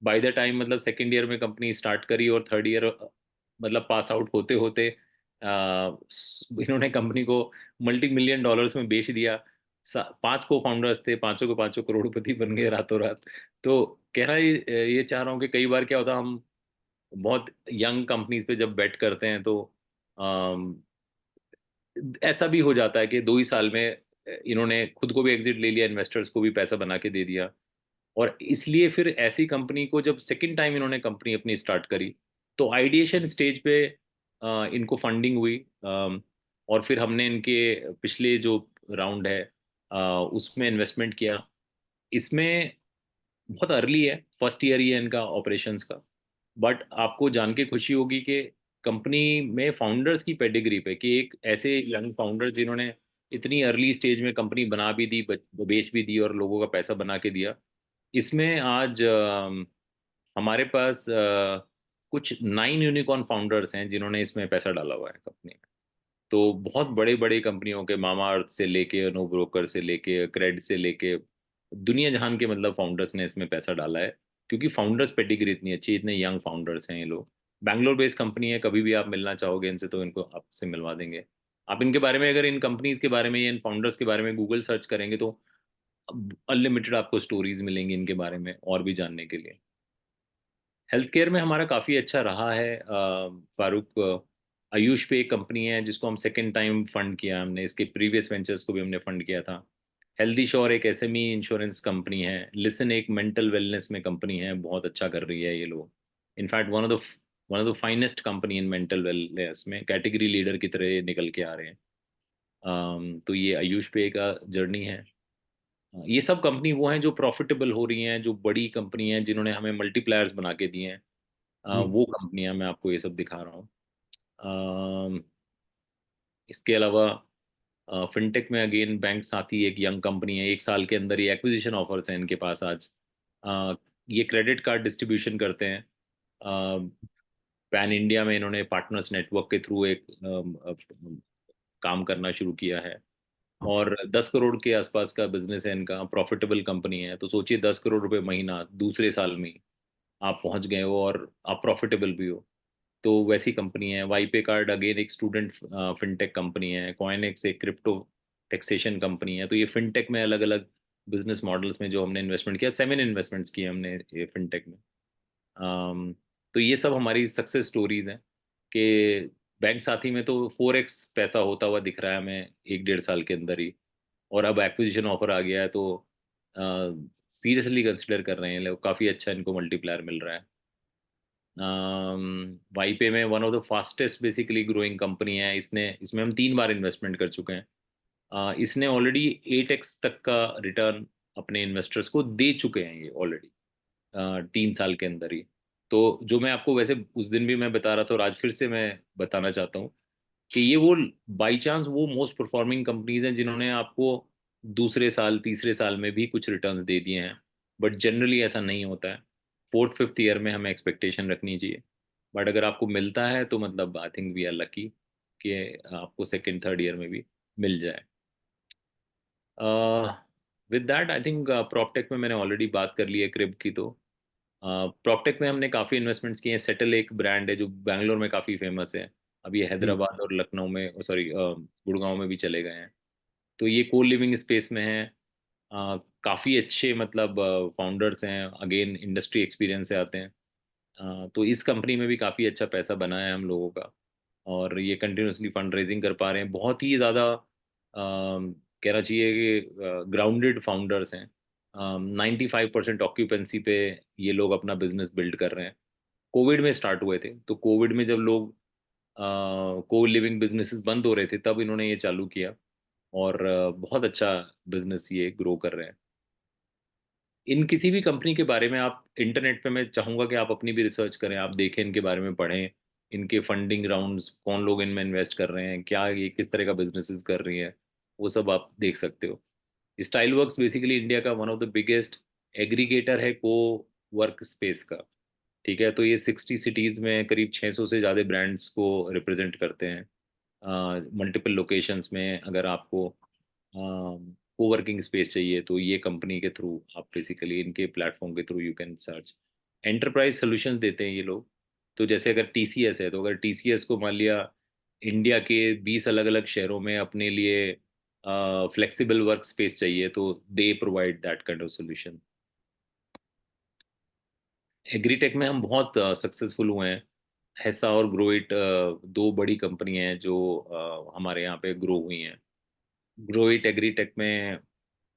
[SPEAKER 2] बाय द टाइम मतलब सेकेंड ईयर में कंपनी स्टार्ट करी और थर्ड ईयर मतलब पास आउट होते होते इन्होंने कंपनी को मल्टी मिलियन डॉलर्स में बेच दिया। 5 को फाउंडर्स थे, पांचों के पांचों करोड़पति बन गए रातों रात। तो कहना ये चाह रहा हूँ कि कई बार क्या होता है, हम बहुत यंग कंपनीज पे जब बेट करते हैं तो ऐसा भी हो जाता है कि 2 ही साल में इन्होंने खुद को भी एग्जिट ले लिया, इन्वेस्टर्स को भी पैसा बना के दे दिया। और इसलिए फिर ऐसी कंपनी को जब सेकंड टाइम इन्होंने कंपनी अपनी स्टार्ट करी तो आइडिएशन स्टेज पे इनको फंडिंग हुई। और फिर हमने इनके पिछले जो राउंड है उसमें इन्वेस्टमेंट किया। इसमें बहुत अर्ली है, फर्स्ट ईयर ही है इनका ऑपरेशंस का। बट आपको जान के खुशी होगी कि कंपनी में फाउंडर्स की पेडिग्री पे, कि एक ऐसे यंग फाउंडर जिन्होंने इतनी अर्ली स्टेज में कंपनी बना भी दी, बेच भी दी और लोगों का पैसा बना के दिया। इसमें आज हमारे पास कुछ 9 यूनिकॉर्न फाउंडर्स हैं जिन्होंने इसमें पैसा डाला हुआ है कंपनी में। तो बहुत बड़े बड़े कंपनियों के, मामा अर्थ से लेके, नो ब्रोकर से लेके, क्रेड से लेके, दुनिया जहान के मतलब फाउंडर्स ने इसमें पैसा डाला है। क्योंकि फाउंडर्स पेडिग्री इतनी अच्छी, इतने यंग फाउंडर्स हैं ये लोग। बैंगलोर बेस्ड कंपनी है, कभी भी आप मिलना चाहोगे इनसे तो इनको आपसे मिलवा देंगे। आप इनके बारे में, अगर इन कंपनीज के बारे में या इन फाउंडर्स के बारे में गूगल सर्च करेंगे तो अनलिमिटेड आपको स्टोरीज मिलेंगी इनके बारे में और भी जानने के लिए। हेल्थ केयर में हमारा काफ़ी अच्छा रहा है फारूक। आयुष पे एक कंपनी है जिसको हम सेकेंड टाइम फंड किया हमने, इसके प्रीवियस वेंचर्स को भी हमने फंड किया था। हेल्दी श्योर एक एसएमई इंश्योरेंस कंपनी है। लिसन एक मेंटल वेलनेस में कंपनी है, बहुत अच्छा कर रही है ये लोग। In fact one of the finest company in mental wellness में कैटेगरी लीडर की तरह ये निकल के आ रहे हैं। तो ये आयुष पे का जर्नी है। ये सब कंपनी वो हैं जो प्रॉफिटेबल हो रही हैं, जो बड़ी कंपनी हैं जिन्होंने हमें मल्टीप्लायर्स बना के दिए हैं।
[SPEAKER 1] जी।
[SPEAKER 2] वो कंपनियां मैं आपको ये सब दिखा रहा हूँ। इसके अलावा फिनटेक में अगेन बैंक साथी एक यंग कंपनी है। 1 साल के अंदर ये एक्विजिशन ऑफर्स हैं इनके पास आज। ये क्रेडिट कार्ड डिस्ट्रीब्यूशन करते हैं। पैन इंडिया में इन्होंने पार्टनर्स नेटवर्क के थ्रू एक काम करना शुरू किया है। और 10 करोड़ के आसपास का बिजनेस है इनका, प्रॉफिटेबल कंपनी है। तो सोचिए 10 करोड़ रुपए महीना दूसरे साल में ही आप पहुंच गए हो और आप प्रॉफिटेबल भी हो। तो वैसी कंपनी है। वाईपे कार्ड अगेन एक स्टूडेंट फिनटेक कंपनी है। कॉइनएक्स एक क्रिप्टो टैक्सेशन कंपनी है। तो ये फिनटेक में अलग अलग बिजनेस मॉडल्स में जो हमने इन्वेस्टमेंट किया, 7 इन्वेस्टमेंट्स किए हमने ये फिनटेक में। तो ये सब हमारी सक्सेस स्टोरीज हैं कि बैंक साथी में तो 4x पैसा होता हुआ दिख रहा है हमें 1-1.5 साल के अंदर ही। और अब एक्विजिशन ऑफर आ गया है तो सीरियसली कंसिडर कर रहे हैं लोग, काफ़ी अच्छा इनको मल्टीप्लायर मिल रहा है। वाईपे में one of the fastest basically growing company है। इसमें हम 3 बार इन्वेस्टमेंट कर चुके हैं। इसने ऑलरेडी 8x तक का रिटर्न अपने इन्वेस्टर्स को दे चुके हैं ये ऑलरेडी 3 साल के अंदर ही। तो जो मैं आपको वैसे उस दिन भी मैं बता रहा था और आज फिर से मैं बताना चाहता हूँ कि ये वो बाई चांस वो मोस्ट परफॉर्मिंग कंपनीज हैं जिन्होंने आपको दूसरे साल तीसरे साल में भी कुछ रिटर्न दे दिए हैं। बट जनरली ऐसा नहीं होता है। फोर्थ फिफ्थ ईयर में हमें एक्सपेक्टेशन रखनी चाहिए। बट अगर आपको मिलता है तो मतलब I think we are lucky कि आपको सेकेंड थर्ड ईयर में भी मिल जाए। With that I think proptech में मैंने ऑलरेडी बात कर ली है क्रिब की। तो प्रॉपटेक में हमने काफ़ी इन्वेस्टमेंट्स किए हैं। सेटल एक ब्रांड है जो बैंगलोर में काफ़ी फेमस है। अब ये
[SPEAKER 1] जी।
[SPEAKER 2] हैदराबाद और लखनऊ में, सॉरी गुड़गांव में भी चले गए हैं। तो ये को लिविंग स्पेस में है। काफ़ी अच्छे मतलब फाउंडर्स हैं, अगेन इंडस्ट्री एक्सपीरियंस से आते हैं। तो इस कंपनी में भी काफ़ी अच्छा पैसा बना है हम लोगों का। और ये कंटिन्यूसली फंड रेजिंग कर पा रहे हैं। बहुत ही ज़्यादा कहना चाहिए कि ग्राउंडेड फाउंडर्स हैं। 95% ऑक्यूपेंसी पे ये लोग अपना बिजनेस बिल्ड कर रहे हैं। कोविड में स्टार्ट हुए थे, तो कोविड में जब लोग को लिविंग बिजनेसेस बंद हो रहे थे तब इन्होंने ये चालू किया। और बहुत अच्छा बिजनेस ये ग्रो कर रहे हैं। इन किसी भी कंपनी के बारे में आप इंटरनेट पे, मैं चाहूँगा कि आप अपनी भी रिसर्च करें, आप देखें इनके बारे में, पढ़ें इनके फंडिंग राउंड्स, कौन लोग इनमें इन्वेस्ट कर रहे हैं, क्या ये किस तरह का बिजनेसेस कर रही हैं, वो सब आप देख सकते हो। स्टाइल वर्क्स बेसिकली इंडिया का one of the biggest aggregator है को वर्क स्पेस का। ठीक है, तो ये 60 सिटीज में करीब 600 से ज़्यादा ब्रांड्स को रिप्रेजेंट करते हैं। मल्टीपल लोकेशंस में अगर आपको कोवर्किंग स्पेस चाहिए तो ये कंपनी के थ्रू आप बेसिकली इनके प्लेटफॉर्म के through you can search. Enterprise solutions देते हैं ये लोग। तो जैसे अगर टीसीएस है, तो अगर टीसीएस को मान लिया इंडिया के 20 अलग अलग शहरों में अपने लिए फ्लेक्सिबल वर्क स्पेस चाहिए, तो they provide that kind of solution. Agritech में हम बहुत सक्सेसफुल हुए हैं। हैसा और ग्रोइट दो बड़ी कंपनी हैं जो हमारे यहाँ पे ग्रो हुई हैं। ग्रोइट एग्रीटेक में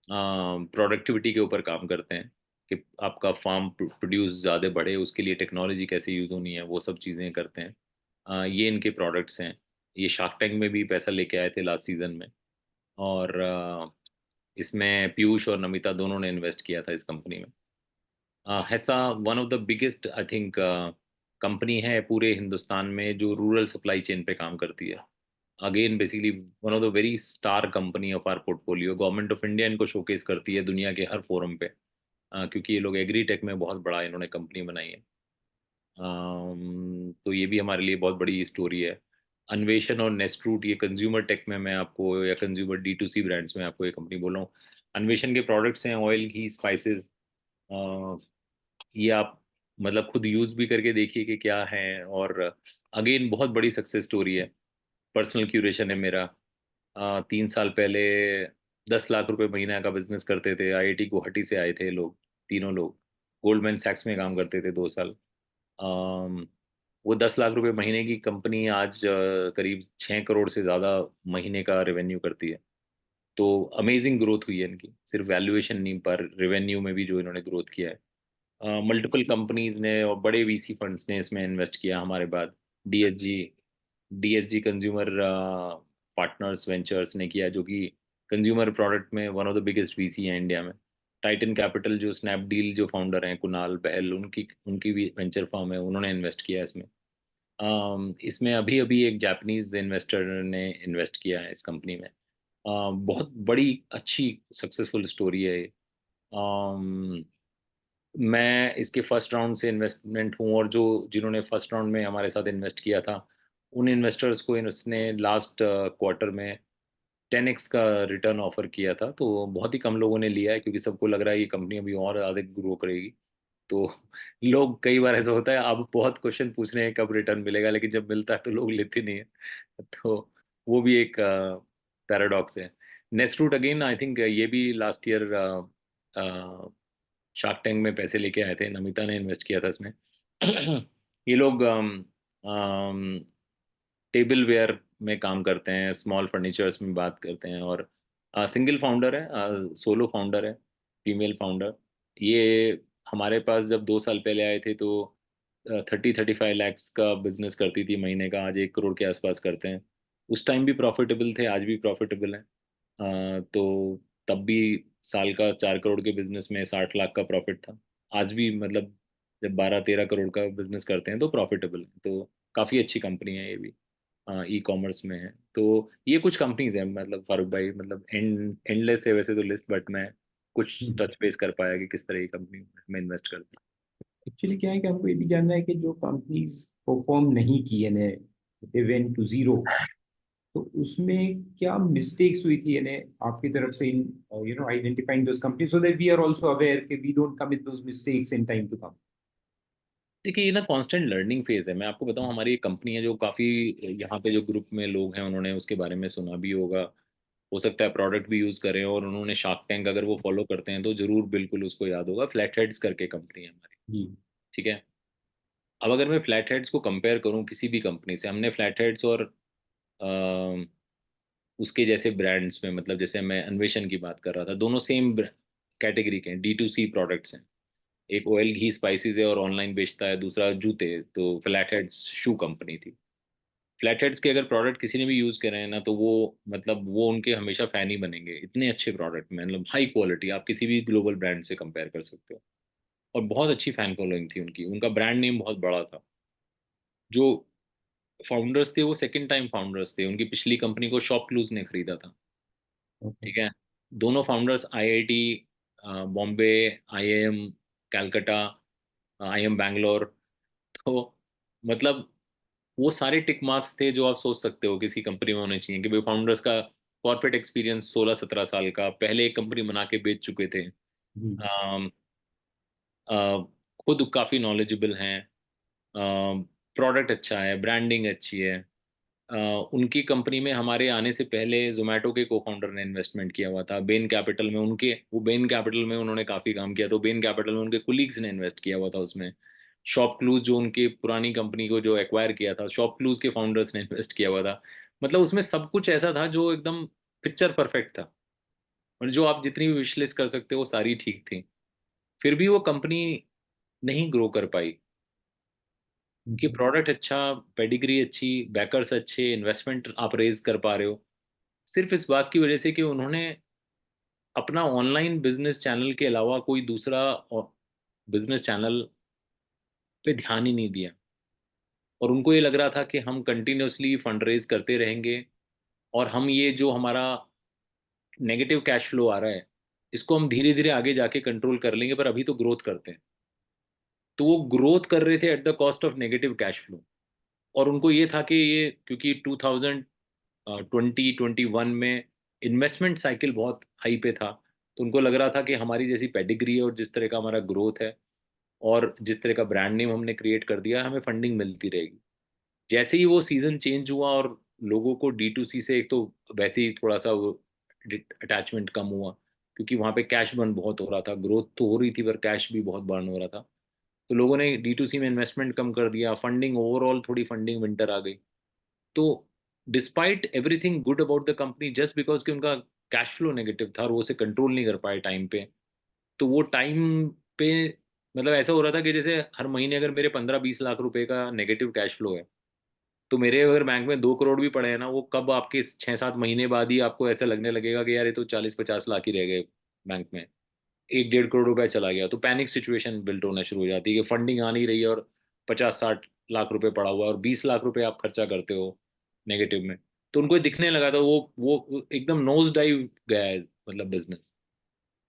[SPEAKER 2] प्रोडक्टिविटी के ऊपर काम करते हैं कि आपका फार्म प्रोड्यूस ज़्यादा बढ़े, उसके लिए टेक्नोलॉजी कैसे यूज़ होनी है, वो सब चीज़ें करते हैं। ये इनके प्रोडक्ट्स हैं। ये शार्क टैंक में भी पैसा लेके आए थे लास्ट सीजन में। और इसमें पीयूष और नमिता दोनों ने इन्वेस्ट किया था इस कंपनी में। हैसा one of the biggest I think company है पूरे हिंदुस्तान में जो रूरल सप्लाई चेन पे काम करती है। Again basically one of the very star company of our portfolio. Government of India इनको शोकेस करती है दुनिया के हर फोरम पे, क्योंकि ये लोग एग्री टेक में बहुत बड़ा इन्होंने कंपनी बनाई है। तो ये भी हमारे लिए बहुत बड़ी स्टोरी है। अन्वेषण और नेस्ट्रूट ये कंज्यूमर टेक में मैं आपको, या consumer D to C brands में आपको ये कंपनी बोल रहा हूँ। अन्वेषण के प्रोडक्ट्स हैं ऑयल, घी, स्पाइसेस। ये आप मतलब खुद यूज भी करके देखिए कि क्या है। और अगेन बहुत बड़ी सक्सेस स्टोरी है। पर्सनल क्यूरेशन है मेरा। 3 साल पहले 10 लाख रुपए महीना का बिजनेस करते थे। आईआईटी गुवाहाटी से आए थे लोग, तीनों लोग। गोल्डमैन सैक्स में काम करते थे 2 साल। अम, वो 10 लाख रुपए महीने की कंपनी आज करीब 6 करोड़ से ज़्यादा महीने का रेवेन्यू करती है। तो अमेजिंग ग्रोथ हुई है इनकी, सिर्फ वैल्यूएशन नहीं पर रेवेन्यू में भी जो इन्होंने ग्रोथ किया है। मल्टीपल कंपनीज ने और बड़े वीसी फंड्स ने इसमें इन्वेस्ट किया हमारे बाद। DSG DSG consumer partners ventures ने किया, जो कि कंज्यूमर प्रोडक्ट में one of the biggest VC है इंडिया में। टाइटन कैपिटल जो स्नैपडील जो फाउंडर हैं कुणाल बहल, उनकी उनकी भी वेंचर फर्म है, उन्होंने इन्वेस्ट किया है इसमें। इसमें अभी अभी एक जापानीज इन्वेस्टर ने इन्वेस्ट किया है इस कंपनी में। बहुत बड़ी अच्छी सक्सेसफुल स्टोरी है ये। अम, मैं इसके फर्स्ट राउंड से इन्वेस्टमेंट हूँ, और जो जिन्होंने फर्स्ट राउंड में हमारे साथ इन्वेस्ट किया था उन इन्वेस्टर्स को इसने लास्ट क्वार्टर में 10x का रिटर्न ऑफर किया था। तो बहुत ही कम लोगों ने लिया है, क्योंकि सबको लग रहा है ये कंपनी अभी और ज़्यादा ग्रो करेगी। तो लोग, कई बार ऐसा होता है, आप बहुत क्वेश्चन पूछ रहे हैं कब रिटर्न मिलेगा, लेकिन जब मिलता है तो लोग लेते नहीं है। तो वो भी एक पैराडॉक्स है। नेस्टरूट अगेन आई थिंक ये भी लास्ट ईयर शार्क टैंक में पैसे लेके आए थे, नमिता ने इन्वेस्ट किया था इसमें। ये लोग टेबल वेयर में काम करते हैं, स्मॉल फर्नीचर्स में बात करते हैं। और सिंगल फाउंडर है, सोलो फाउंडर है, फीमेल फाउंडर। ये हमारे पास जब 2 साल पहले आए थे तो 30-35 लैक्स का बिजनेस करती थी महीने का, आज 1 करोड़ के आसपास करते हैं। उस टाइम भी प्रॉफिटेबल थे, आज भी प्रॉफिटेबल है। तो तब भी साल का 4 करोड़ के बिजनेस में 60 लाख का प्रॉफिट था। आज भी मतलब जब 12-13 करोड़ का बिजनेस करते हैं तो प्रॉफिटेबल है। तो काफ़ी अच्छी कंपनी है ये भी, ई कॉमर्स में है। तो ये कुछ कंपनीज हैं, मतलब फारूक भाई, मतलब एंडलेस है वैसे तो लिस्ट, बट मैं कुछ टच बेस कर पाया कि किस तरह की कंपनी में इन्वेस्ट करते
[SPEAKER 1] एक्चुअली क्या है कि हमको ये भी जानना है कि जो कंपनीज परफॉर्म नहीं की यानी दे वेंट टू जीरो, तो उसमें क्या मिस्टेक्स हुई थी यानी आपकी तरफ से in identifying those companies so that we are also aware कि we don't commit those mistakes in time to come.
[SPEAKER 2] देखिए, ये ना कांस्टेंट लर्निंग फेज है। मैं आपको बताऊं, हमारी एक कंपनी है जो काफ़ी, यहाँ पे जो ग्रुप में लोग हैं उन्होंने उसके बारे में सुना भी होगा, हो सकता है प्रोडक्ट भी यूज़ करें, और उन्होंने शार्क टैंक अगर वो फॉलो करते हैं तो जरूर बिल्कुल उसको याद होगा। फ्लैट हेड्स करके कंपनी है हमारी।
[SPEAKER 1] जी।
[SPEAKER 2] ठीक है। अब अगर मैं फ्लैट हेड्स को कंपेयर करूं किसी भी कंपनी से, हमने फ्लैट हेड्स और उसके जैसे ब्रांड्स में, मतलब जैसे मैं अन्वेषण की बात कर रहा था, दोनों सेम कैटेगरी के हैं, डी टू सी प्रोडक्ट्स हैं। एक ऑयल घी स्पाइसेस है और ऑनलाइन बेचता है, दूसरा जूते। तो फ्लैट हेड्स शू कंपनी थी। फ्लैट हेड्स के अगर प्रोडक्ट किसी ने भी यूज़ करे हैं ना, तो वो मतलब वो उनके हमेशा फैन ही बनेंगे। इतने अच्छे प्रोडक्ट में, मतलब हाई क्वालिटी, आप किसी भी ग्लोबल ब्रांड से कंपेयर कर सकते हो। और बहुत अच्छी फैन फॉलोइंग थी उनकी, उनका ब्रांड नेम बहुत बड़ा था। जो फाउंडर्स थे वो सेकंड टाइम फाउंडर्स थे, उनकी पिछली कंपनी को शॉप क्लूज ने खरीदा था।
[SPEAKER 1] ओके।
[SPEAKER 2] ठीक है। दोनों founders IIT Bombay, IIM Calcutta, IIM Bangalore. तो मतलब वो सारे टिक मार्क्स थे जो आप सोच सकते हो किसी कंपनी में होने चाहिए, कि भाई फाउंडर्स का कॉर्पोरेट एक्सपीरियंस 16-17 साल का, पहले एक कंपनी बना के बेच चुके थे,
[SPEAKER 1] हम्म,
[SPEAKER 2] अम, अ, खुद काफ़ी नॉलेजेबल हैं, प्रोडक्ट अच्छा है, ब्रांडिंग अच्छी है। अ, उनकी कंपनी में हमारे आने से पहले जोमेटो के को फाउंडर ने इन्वेस्टमेंट किया हुआ था, बेन कैपिटल में उनके, वो बेन कैपिटल में उन्होंने काफ़ी काम किया, तो बेन कैपिटल में उनके कुलीग्स ने इन्वेस्ट किया हुआ था उसमें। शॉप क्लूज जो उनकी पुरानी कंपनी को जो एक्वायर किया था, शॉप क्लूज के फाउंडर्स ने इन्वेस्ट किया हुआ था। मतलब उसमें सब कुछ ऐसा था जो एकदम पिक्चर परफेक्ट था, और जो आप जितनी भी विश लिस्ट कर सकते हो वो सारी ठीक थी। फिर भी वो कंपनी नहीं ग्रो कर पाई। उनकी
[SPEAKER 1] हम्म,
[SPEAKER 2] प्रोडक्ट अच्छा, पेडिग्री अच्छी, बैकर्स अच्छे, इन्वेस्टमेंट आप रेज कर पा रहे हो, सिर्फ इस बात की वजह से कि उन्होंने अपना ऑनलाइन बिजनेस चैनल के अलावा कोई दूसरा बिजनेस चैनल पे ध्यान ही नहीं दिया। और उनको ये लग रहा था कि हम कंटिन्यूअसली फंड रेज करते रहेंगे, और हम ये जो हमारा नेगेटिव कैश फ्लो आ रहा है, इसको हम धीरे धीरे आगे जाके कंट्रोल कर लेंगे, पर अभी तो ग्रोथ करते हैं। तो वो ग्रोथ कर रहे थे at the cost of negative cash flow. और उनको ये था कि ये क्योंकि 2021 में इन्वेस्टमेंट साइकिल बहुत हाई पे था, तो उनको लग रहा था कि हमारी जैसी पेडिग्री है और जिस तरह का हमारा ग्रोथ है और जिस तरह का ब्रांड नेम हमने क्रिएट कर दिया, हमें फंडिंग मिलती रहेगी। जैसे ही वो सीजन चेंज हुआ और लोगों को D2C से, एक तो वैसे ही थोड़ा सा वो अटैचमेंट कम हुआ, क्योंकि वहाँ पे कैश बर्न बहुत हो रहा था, ग्रोथ तो हो रही थी पर कैश भी बहुत बर्न हो रहा था। तो लोगों ने D2C में इन्वेस्टमेंट कम कर दिया, फंडिंग ओवरऑल थोड़ी फंडिंग विंटर आ गई। तो despite everything good about the company, just because कि उनका कैश फ्लो नेगेटिव था और वो उसे कंट्रोल नहीं कर पाए टाइम पे। तो वो टाइम पे मतलब ऐसा हो रहा था कि जैसे हर महीने अगर मेरे 15-20 लाख रुपए का नेगेटिव कैश फ्लो है, तो मेरे अगर बैंक में 2 करोड़ भी पड़े हैं ना, वो कब आपके 6-7 महीने बाद ही आपको ऐसा लगने लगेगा कि यार ये तो 40-50 लाख ही रह गए बैंक में, 1-1.5 करोड़ रुपए चला गया। तो पैनिक सिचुएशन बिल्ट होना शुरू हो जाती है कि फंडिंग आ नहीं रही है और 50-60 लाख रुपए पड़ा हुआ है और 20 लाख रुपए आप खर्चा करते हो नेगेटिव में। तो उनको दिखने लगा था वो एकदम नोज डाइव गया है मतलब बिजनेस।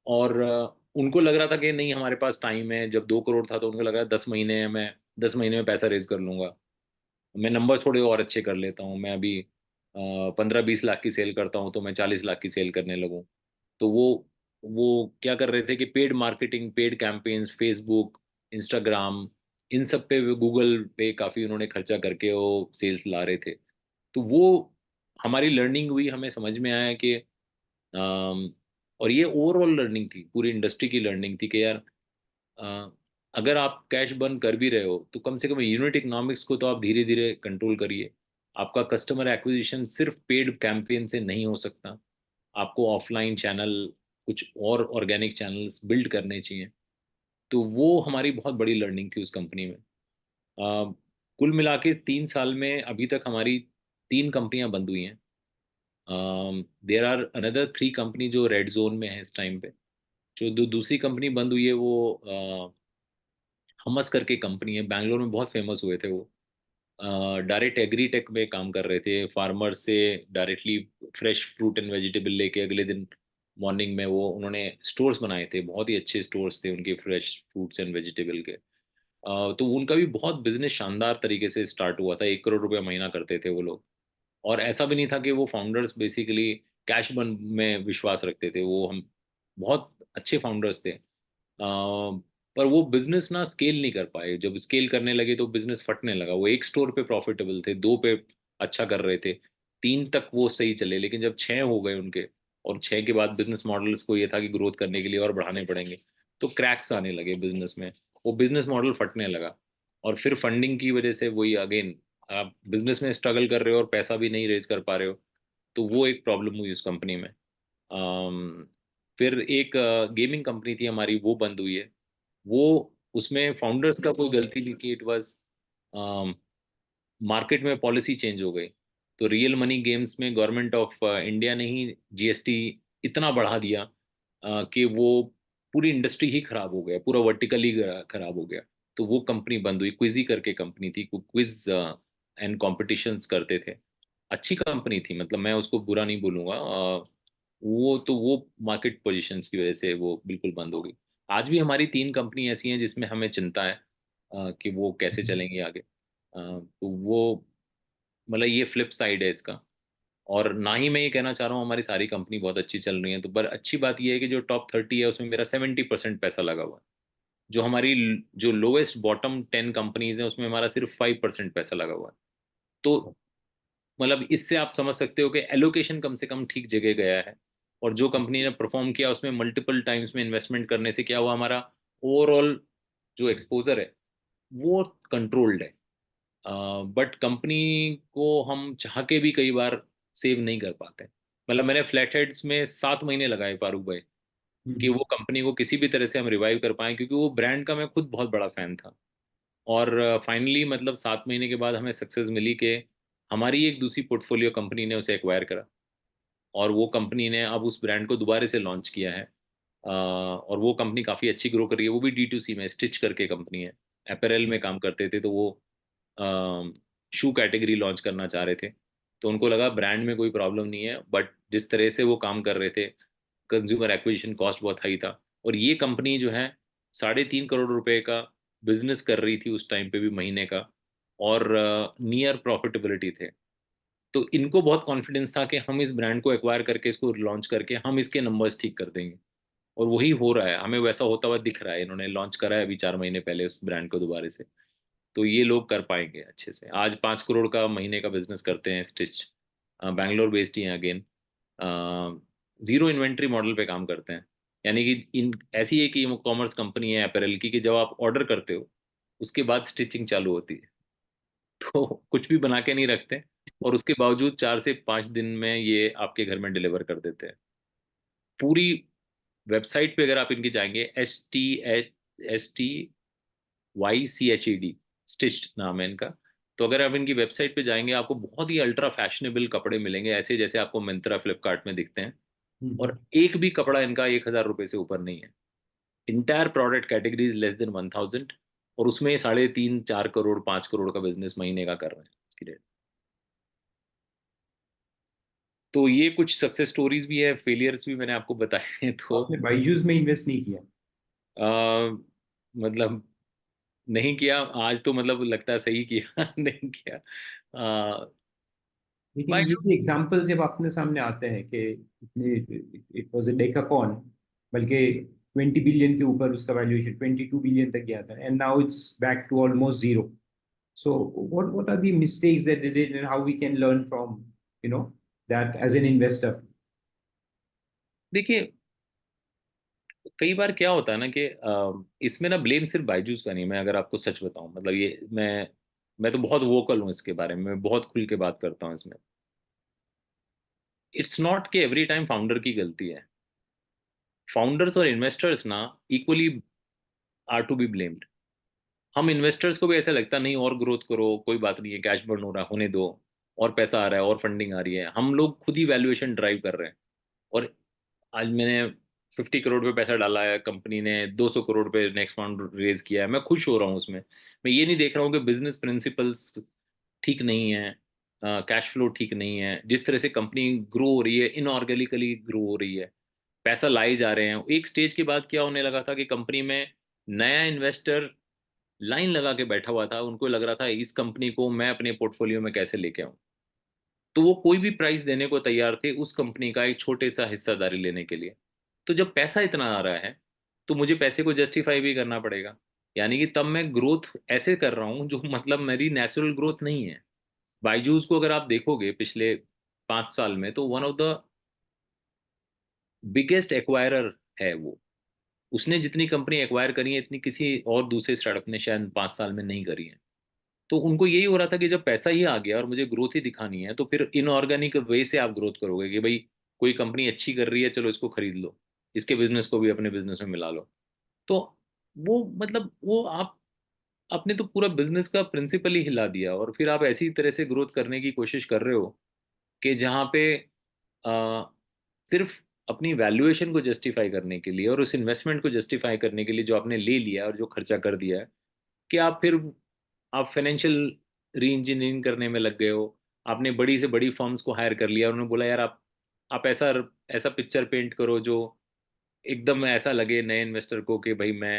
[SPEAKER 2] और उनको लग रहा था कि नहीं हमारे पास टाइम है, जब 2 करोड़ था तो उनको लगा 10 महीने है, मैं 10 महीने में पैसा रेज कर लूंगा, मैं नंबर थोड़े और अच्छे कर लेता हूँ, मैं अभी 15-20 लाख की सेल करता हूँ तो मैं 40 लाख की सेल करने लगूँ। तो वो क्या कर रहे थे कि paid marketing, paid campaigns, Facebook, Instagram, इन सब पे, गूगल पे काफ़ी उन्होंने खर्चा करके वो सेल्स ला रहे थे। तो वो हमारी लर्निंग हुई, हमें समझ में आया कि और ये ओवरऑल लर्निंग थी, पूरी इंडस्ट्री की लर्निंग थी कि यार अ, अगर आप कैश बर्न कर भी रहे हो तो कम से कम यूनिट इकोनॉमिक्स को तो आप धीरे धीरे कंट्रोल करिए। आपका कस्टमर एक्विजिशन सिर्फ पेड कैंपेन से नहीं हो सकता, आपको ऑफलाइन चैनल, कुछ और ऑर्गेनिक चैनल्स बिल्ड करने चाहिए। तो वो हमारी बहुत बड़ी लर्निंग थी उस कंपनी में। कुल मिला के 3 साल में अभी तक हमारी 3 कंपनियां बंद हुई हैं। देर आर अनदर 3 कंपनी जो रेड जोन में है इस टाइम पे। जो दूसरी कंपनी बंद हुई है वो हमस करके कंपनी है, बैंगलोर में बहुत फेमस हुए थे वो। डायरेक्ट एग्री टेक में काम कर रहे थे, फार्मर से directly fresh fruit and vegetable लेके अगले दिन मॉर्निंग में वो उन्होंने स्टोर्स बनाए थे, बहुत ही अच्छे स्टोर्स थे उनके फ्रेश फ्रूट्स एंड वेजिटेबल के। तो उनका भी बहुत बिजनेस शानदार तरीके से स्टार्ट हुआ था, 1 करोड़ रुपया महीना करते थे वो लोग। और ऐसा भी नहीं था कि वो फाउंडर्स बेसिकली कैश बर्न में विश्वास रखते थे, वो हम बहुत अच्छे फाउंडर्स थे। पर वो बिजनेस ना स्केल नहीं कर पाए, जब स्केल करने लगे तो बिजनेस फटने लगा। वो 1 स्टोर पे प्रॉफिटेबल थे, 2 पे अच्छा कर रहे थे, 3 तक वो सही चले, लेकिन जब 6 हो गए उनके, और 6 के बाद बिजनेस मॉडल्स को ये था कि ग्रोथ करने के लिए और बढ़ाने पड़ेंगे, तो क्रैक्स आने लगे बिजनेस में, वो बिजनेस मॉडल फटने लगा। और फिर फंडिंग की वजह से वही अगेन, आप बिजनेस में स्ट्रगल कर रहे हो और पैसा भी नहीं रेज कर पा रहे हो, तो वो एक प्रॉब्लम हुई उस कंपनी में। अम, फिर एक गेमिंग कंपनी थी हमारी, वो बंद हुई है। वो उसमें फाउंडर्स का कोई गलती नहीं की, इट वाज मार्केट में पॉलिसी चेंज हो गई। तो रियल मनी गेम्स में गवर्नमेंट ऑफ इंडिया ने ही जीएसटी इतना बढ़ा दिया कि वो पूरी इंडस्ट्री ही खराब हो गया, पूरा वर्टिकली खराब हो गया। तो वो कंपनी बंद हुई। क्विजी करके कंपनी थी, क्विज एंड कॉम्पिटिशन्स करते थे, अच्छी कंपनी थी, मतलब मैं उसको बुरा नहीं बोलूंगा। वो मार्केट पोजीशंस की वजह से वो बिल्कुल बंद हो गई। आज भी हमारी 3 कंपनी ऐसी हैं जिसमें हमें चिंता है कि वो कैसे चलेंगी आगे। तो वो मतलब ये फ्लिप साइड है इसका। और ना ही मैं ये कहना चाह रहा हूँ हमारी सारी कंपनी बहुत अच्छी चल रही है, तो पर अच्छी बात ये है कि जो टॉप 30 है उसमें मेरा 70% पैसा लगा हुआ है। जो हमारी जो लोएस्ट बॉटम 10 कंपनीज है उसमें हमारा सिर्फ 5% पैसा लगा हुआ है। तो मतलब इससे आप समझ सकते हो कि एलोकेशन कम से कम ठीक जगह गया है। और जो कंपनी ने परफॉर्म किया उसमें मल्टीपल टाइम्स में इन्वेस्टमेंट करने से क्या हुआ, हमारा ओवरऑल जो एक्सपोजर है वो कंट्रोल्ड है। बट कंपनी को हम चाह के भी कई बार सेव नहीं कर पाते। मतलब मैंने फ्लैट हेड्स में 7 महीने लगाए फारूक भाई, कि वो कंपनी को किसी भी तरह से हम रिवाइव कर पाए, क्योंकि वो ब्रांड का मैं खुद बहुत बड़ा फैन था। और फाइनली मतलब 7 महीने के बाद हमें सक्सेस मिली कि हमारी एक दूसरी पोर्टफोलियो कंपनी ने उसे एक्वायर करा। और वो कंपनी ने अब उस ब्रांड को दोबारा से लॉन्च किया है। और वो कंपनी काफ़ी अच्छी ग्रो कर रही है। वो भी D2C में, स्टिच करके कंपनी है। अपैरल में काम करते थे, तो वो शू कैटेगरी लॉन्च करना चाह रहे थे। तो उनको लगा ब्रांड में कोई प्रॉब्लम नहीं है, बट जिस तरह से वो काम कर रहे थे कंज्यूमर एक्विजिशन कॉस्ट बहुत हाई था। और ये कंपनी जो है 3.5 करोड़ रुपए का बिजनेस कर रही थी उस टाइम पे भी महीने का, और नियर प्रॉफिटेबिलिटी थे। तो इनको बहुत कॉन्फिडेंस था कि हम इस ब्रांड को एक्वायर करके इसको लॉन्च करके हम इसके नंबर्स ठीक कर देंगे। और वही हो रहा है, हमें वैसा होता हुआ दिख रहा है। इन्होंने लॉन्च करा है अभी 4 महीने पहले उस ब्रांड को दोबारा से। तो ये लोग कर पाएंगे अच्छे से। आज 5 करोड़ का महीने का बिजनेस करते हैं स्टिच। बैंगलोर बेस्ड ही हैं अगेन। जीरो इन्वेंट्री मॉडल पे काम करते हैं। यानी कि इन ऐसी एक ई कॉमर्स कंपनी है अपैरल की कि जब आप ऑर्डर करते हो उसके बाद स्टिचिंग चालू होती है। तो कुछ भी बना के नहीं रखते, और उसके बावजूद 4 से 5 दिन में ये आपके घर में डिलीवर कर देते हैं। पूरी वेबसाइट पे अगर आप इनकी जाएंगे, STYCHED, स्टिच्ड नाम है इनका। तो अगर आप इनकी वेबसाइट पे जाएंगे आपको बहुत ही अल्ट्रा फैशनेबल कपड़े मिलेंगे, ऐसे जैसे आपको मिंत्रा फ्लिपकार्ट में दिखते हैं। और एक भी कपड़ा इनका 1,000 रुपये से ऊपर नहीं है। Entire product category less than 1,000। और उसमें 3.5 4 करोड़ 5 करोड़ का बिजनेस महीने का कर रहे हैं इसकी रेट। तो ये कुछ सक्सेस स्टोरीज भी है, फेलियर्स भी मैंने आपको बताए हैं। तो
[SPEAKER 1] आपने बाइजूस में इन्वेस्ट नहीं किया?
[SPEAKER 2] आ, मतलब नहीं किया आज तो, मतलब लगता है सही किया नहीं किया।
[SPEAKER 1] लेकिन ये भी
[SPEAKER 2] बायजूस।
[SPEAKER 1] एग्जांपल जब अपने सामने आते हैं कि इतने, इट वाज अ डेकाकॉन, बल्कि 20 बिलियन के ऊपर उसका वैल्यूएशन 22 बिलियन तक गया था, and now it's back to almost zero. So what are the mistakes that they did and how we can learn from, you know, that as an investor?
[SPEAKER 2] देखिए, कई बार क्या होता है ना कि इसमें ना ब्लेम सिर्फ बायजूस का नहीं। मैं अगर आपको सच बताऊं, मतलब ये मैं तो बहुत वोकल हूँ इसके बारे में, मैं बहुत खुल के बात करता हूँ इसमें। इट्स नॉट कि एवरी टाइम फाउंडर की गलती है। फाउंडर्स और इन्वेस्टर्स ना equally are to be blamed. हम इन्वेस्टर्स को भी ऐसा लगता नहीं, और ग्रोथ करो, कोई बात नहीं है, कैश बर्न हो रहा है, होने दो, और पैसा आ रहा है और फंडिंग आ रही है। हम लोग खुद ही वैल्यूएशन ड्राइव कर रहे हैं। और आज मैंने 50 करोड़ पे पैसा डाला है, कंपनी ने 200 करोड़ पे नेक्स्ट फाउंड रेज किया है, मैं खुश हो रहा हूँ उसमें। मैं ये नहीं देख रहा हूँ कि बिजनेस प्रिंसिपल्स ठीक नहीं है, कैश फ्लो ठीक नहीं है, जिस तरह से कंपनी ग्रो हो रही है, इनऑर्गेनिकली ग्रो हो रही है, पैसा लाए जा रहे हैं। एक स्टेज के बाद क्या होने लगा था कि कंपनी में नया इन्वेस्टर लाइन लगा के बैठा हुआ था। उनको लग रहा था इस कंपनी को मैं अपने पोर्टफोलियो में कैसे लेके आऊं। तो वो कोई भी प्राइस देने को तैयार थे उस कंपनी का एक छोटे सा हिस्सेदारी लेने के लिए। तो जब पैसा इतना आ रहा है तो मुझे पैसे को जस्टिफाई भी करना पड़ेगा। यानी कि तब मैं ग्रोथ ऐसे कर रहा हूँ जो मतलब मेरी नेचुरल ग्रोथ नहीं है। बायजूस को अगर आप देखोगे पिछले 5 साल में, तो one of the biggest acquirer है वो। उसने जितनी कंपनी एक्वायर करी है इतनी किसी और दूसरे स्टार्टअप ने शायद 5 साल में नहीं करी है। तो उनको यही हो रहा था कि जब पैसा ही आ गया और मुझे ग्रोथ ही दिखानी है, तो फिर इनऑर्गेनिक वे से आप ग्रोथ करोगे कि भाई कोई कंपनी अच्छी कर रही है, चलो इसको खरीद लो, इसके बिजनेस को भी अपने बिजनेस में मिला लो। तो वो मतलब वो आप अपने तो पूरा बिजनेस का प्रिंसिपल ही हिला दिया, और फिर आप ऐसी तरह से ग्रोथ करने की कोशिश कर रहे हो कि जहाँ पे आ, सिर्फ अपनी वैल्यूएशन को जस्टिफाई करने के लिए और उस इन्वेस्टमेंट को जस्टिफाई करने के लिए जो आपने ले लिया और जो खर्चा कर दिया है, कि आप फाइनेंशियल री इंजीनियरिंग करने में लग गए हो। आपने बड़ी से बड़ी फर्म्स को हायर कर लिया, उन्होंने बोला यार आप आप ऐसा ऐसा पिक्चर पेंट करो जो एकदम ऐसा लगे नए इन्वेस्टर को कि भाई मैं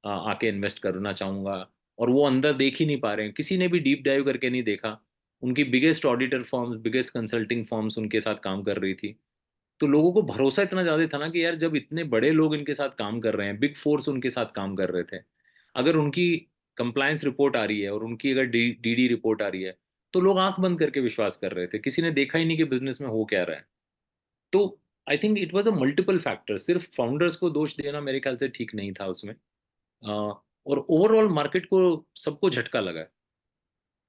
[SPEAKER 2] आके इन्वेस्ट करना चाहूंगा, और वो अंदर देख ही नहीं पा रहे हैं, किसी ने भी डीप डाइव करके नहीं देखा। उनकी biggest auditor firms, biggest consulting firms उनके साथ काम कर रही थी। तो लोगों को भरोसा इतना ज्यादा था ना कि यार जब इतने बड़े लोग इनके साथ काम कर रहे हैं, बिग फोर्स उनके साथ काम कर रहे थे, अगर उनकी कंप्लायंस रिपोर्ट आ रही है और उनकी अगर डीडी रिपोर्ट आ रही है, तो लोग आंख बंद करके विश्वास कर रहे थे। किसी ने देखा ही नहीं कि बिजनेस में हो क्या रहा है। तो I think it was a multiple factor, सिर्फ फाउंडर्स को दोष देना मेरे ख्याल से ठीक नहीं था उसमें। और ओवरऑल मार्केट को सबको झटका लगा है।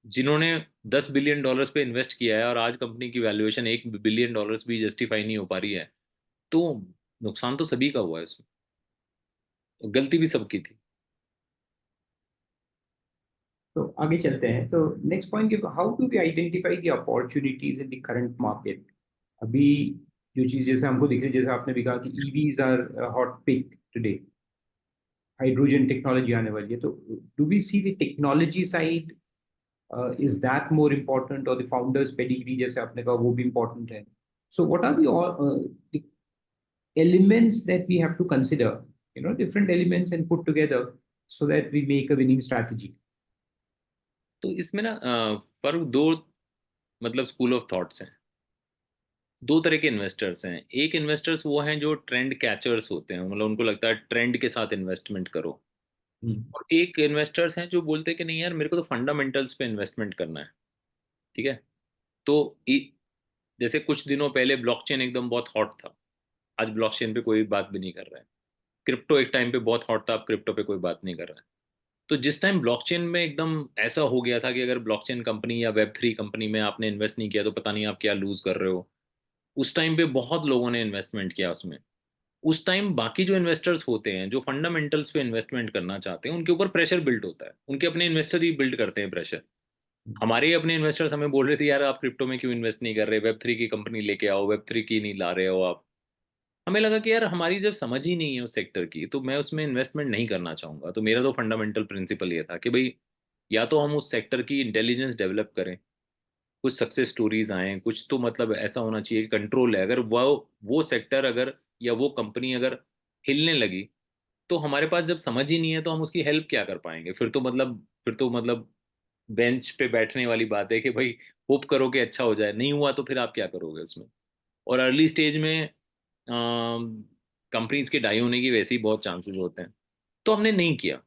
[SPEAKER 2] जिन्होंने $10 बिलियन पे इन्वेस्ट किया है और आज कंपनी की वैल्यूएशन $1 बिलियन भी जस्टिफाई नहीं हो पा रही है, तो नुकसान तो सभी का हुआ है इसमें, गलती भी सबकी थी।
[SPEAKER 1] तो आगे चलते हैं। तो next point, how do we identify the opportunities in the current market? अभी जो चीज जैसे हमको दिख रही है, जैसे आपने भी कहा कि EVs are hot pick today, hydrogen technology आने वाली है, तो do we see the technology side, is that more important, और द फाउंडर्स पेडिग्री जैसे आपने कहा वो भी इम्पोर्टेंट है? So what are the elements that we have to consider, different elements and put together so that we make a winning strategy?
[SPEAKER 2] तो इसमें ना पर दो मतलब स्कूल ऑफ थॉट्स हैं। दो तरह के इन्वेस्टर्स हैं। एक इन्वेस्टर्स वो हैं जो ट्रेंड कैचर्स होते हैं, मतलब उनको लगता है ट्रेंड के साथ इन्वेस्टमेंट करो।
[SPEAKER 1] हम्म।
[SPEAKER 2] और एक इन्वेस्टर्स हैं जो बोलते हैं कि नहीं यार, मेरे को तो फंडामेंटल्स पे इन्वेस्टमेंट करना है। ठीक है। तो जैसे कुछ दिनों पहले ब्लॉकचेन एकदम बहुत हॉट था, आज ब्लॉकचेन पे कोई बात भी नहीं कर रहा है। क्रिप्टो एक टाइम पे बहुत हॉट था, अब क्रिप्टो पे कोई बात नहीं कर रहा है। तो जिस टाइम ब्लॉकचेन में एकदम ऐसा हो गया था कि अगर ब्लॉकचेन कंपनी या वेब 3 कंपनी में आपने इन्वेस्ट नहीं किया तो पता नहीं आप क्या लूज कर रहे हो, उस टाइम पे बहुत लोगों ने इन्वेस्टमेंट किया उसमें। उस टाइम बाकी जो इन्वेस्टर्स होते हैं जो फंडामेंटल्स पे इन्वेस्टमेंट करना चाहते हैं, उनके ऊपर प्रेशर बिल्ड होता है, उनके अपने इन्वेस्टर ही बिल्ड करते हैं प्रेशर। हमारे ही अपने इन्वेस्टर्स हमें बोल रहे थे यार आप क्रिप्टो में क्यों इन्वेस्ट नहीं कर रहे, वेब 3 की कंपनी लेके आओ, वेब 3 की नहीं ला रहे हो आप। हमें लगा कि यार हमारी जब समझ ही नहीं है उस सेक्टर की, तो मैं उसमें इन्वेस्टमेंट नहीं करना चाहूंगा। तो मेरा तो फंडामेंटल प्रिंसिपल ये था कि भाई या तो हम उस सेक्टर की इंटेलिजेंस डेवलप करें, कुछ सक्सेस स्टोरीज आए, कुछ तो मतलब ऐसा होना चाहिए कि कंट्रोल है। अगर वो सेक्टर अगर या वो कंपनी अगर हिलने लगी, तो हमारे पास जब समझ ही नहीं है तो हम उसकी हेल्प क्या कर पाएंगे? फिर तो मतलब बेंच पे बैठने वाली बात है कि भाई होप करो कि अच्छा हो जाए, नहीं हुआ तो फिर आप क्या करोगे उसमें। और अर्ली स्टेज में कंपनीज के डाई होने की वैसे ही बहुत चांसेस होते हैं। तो हमने नहीं किया।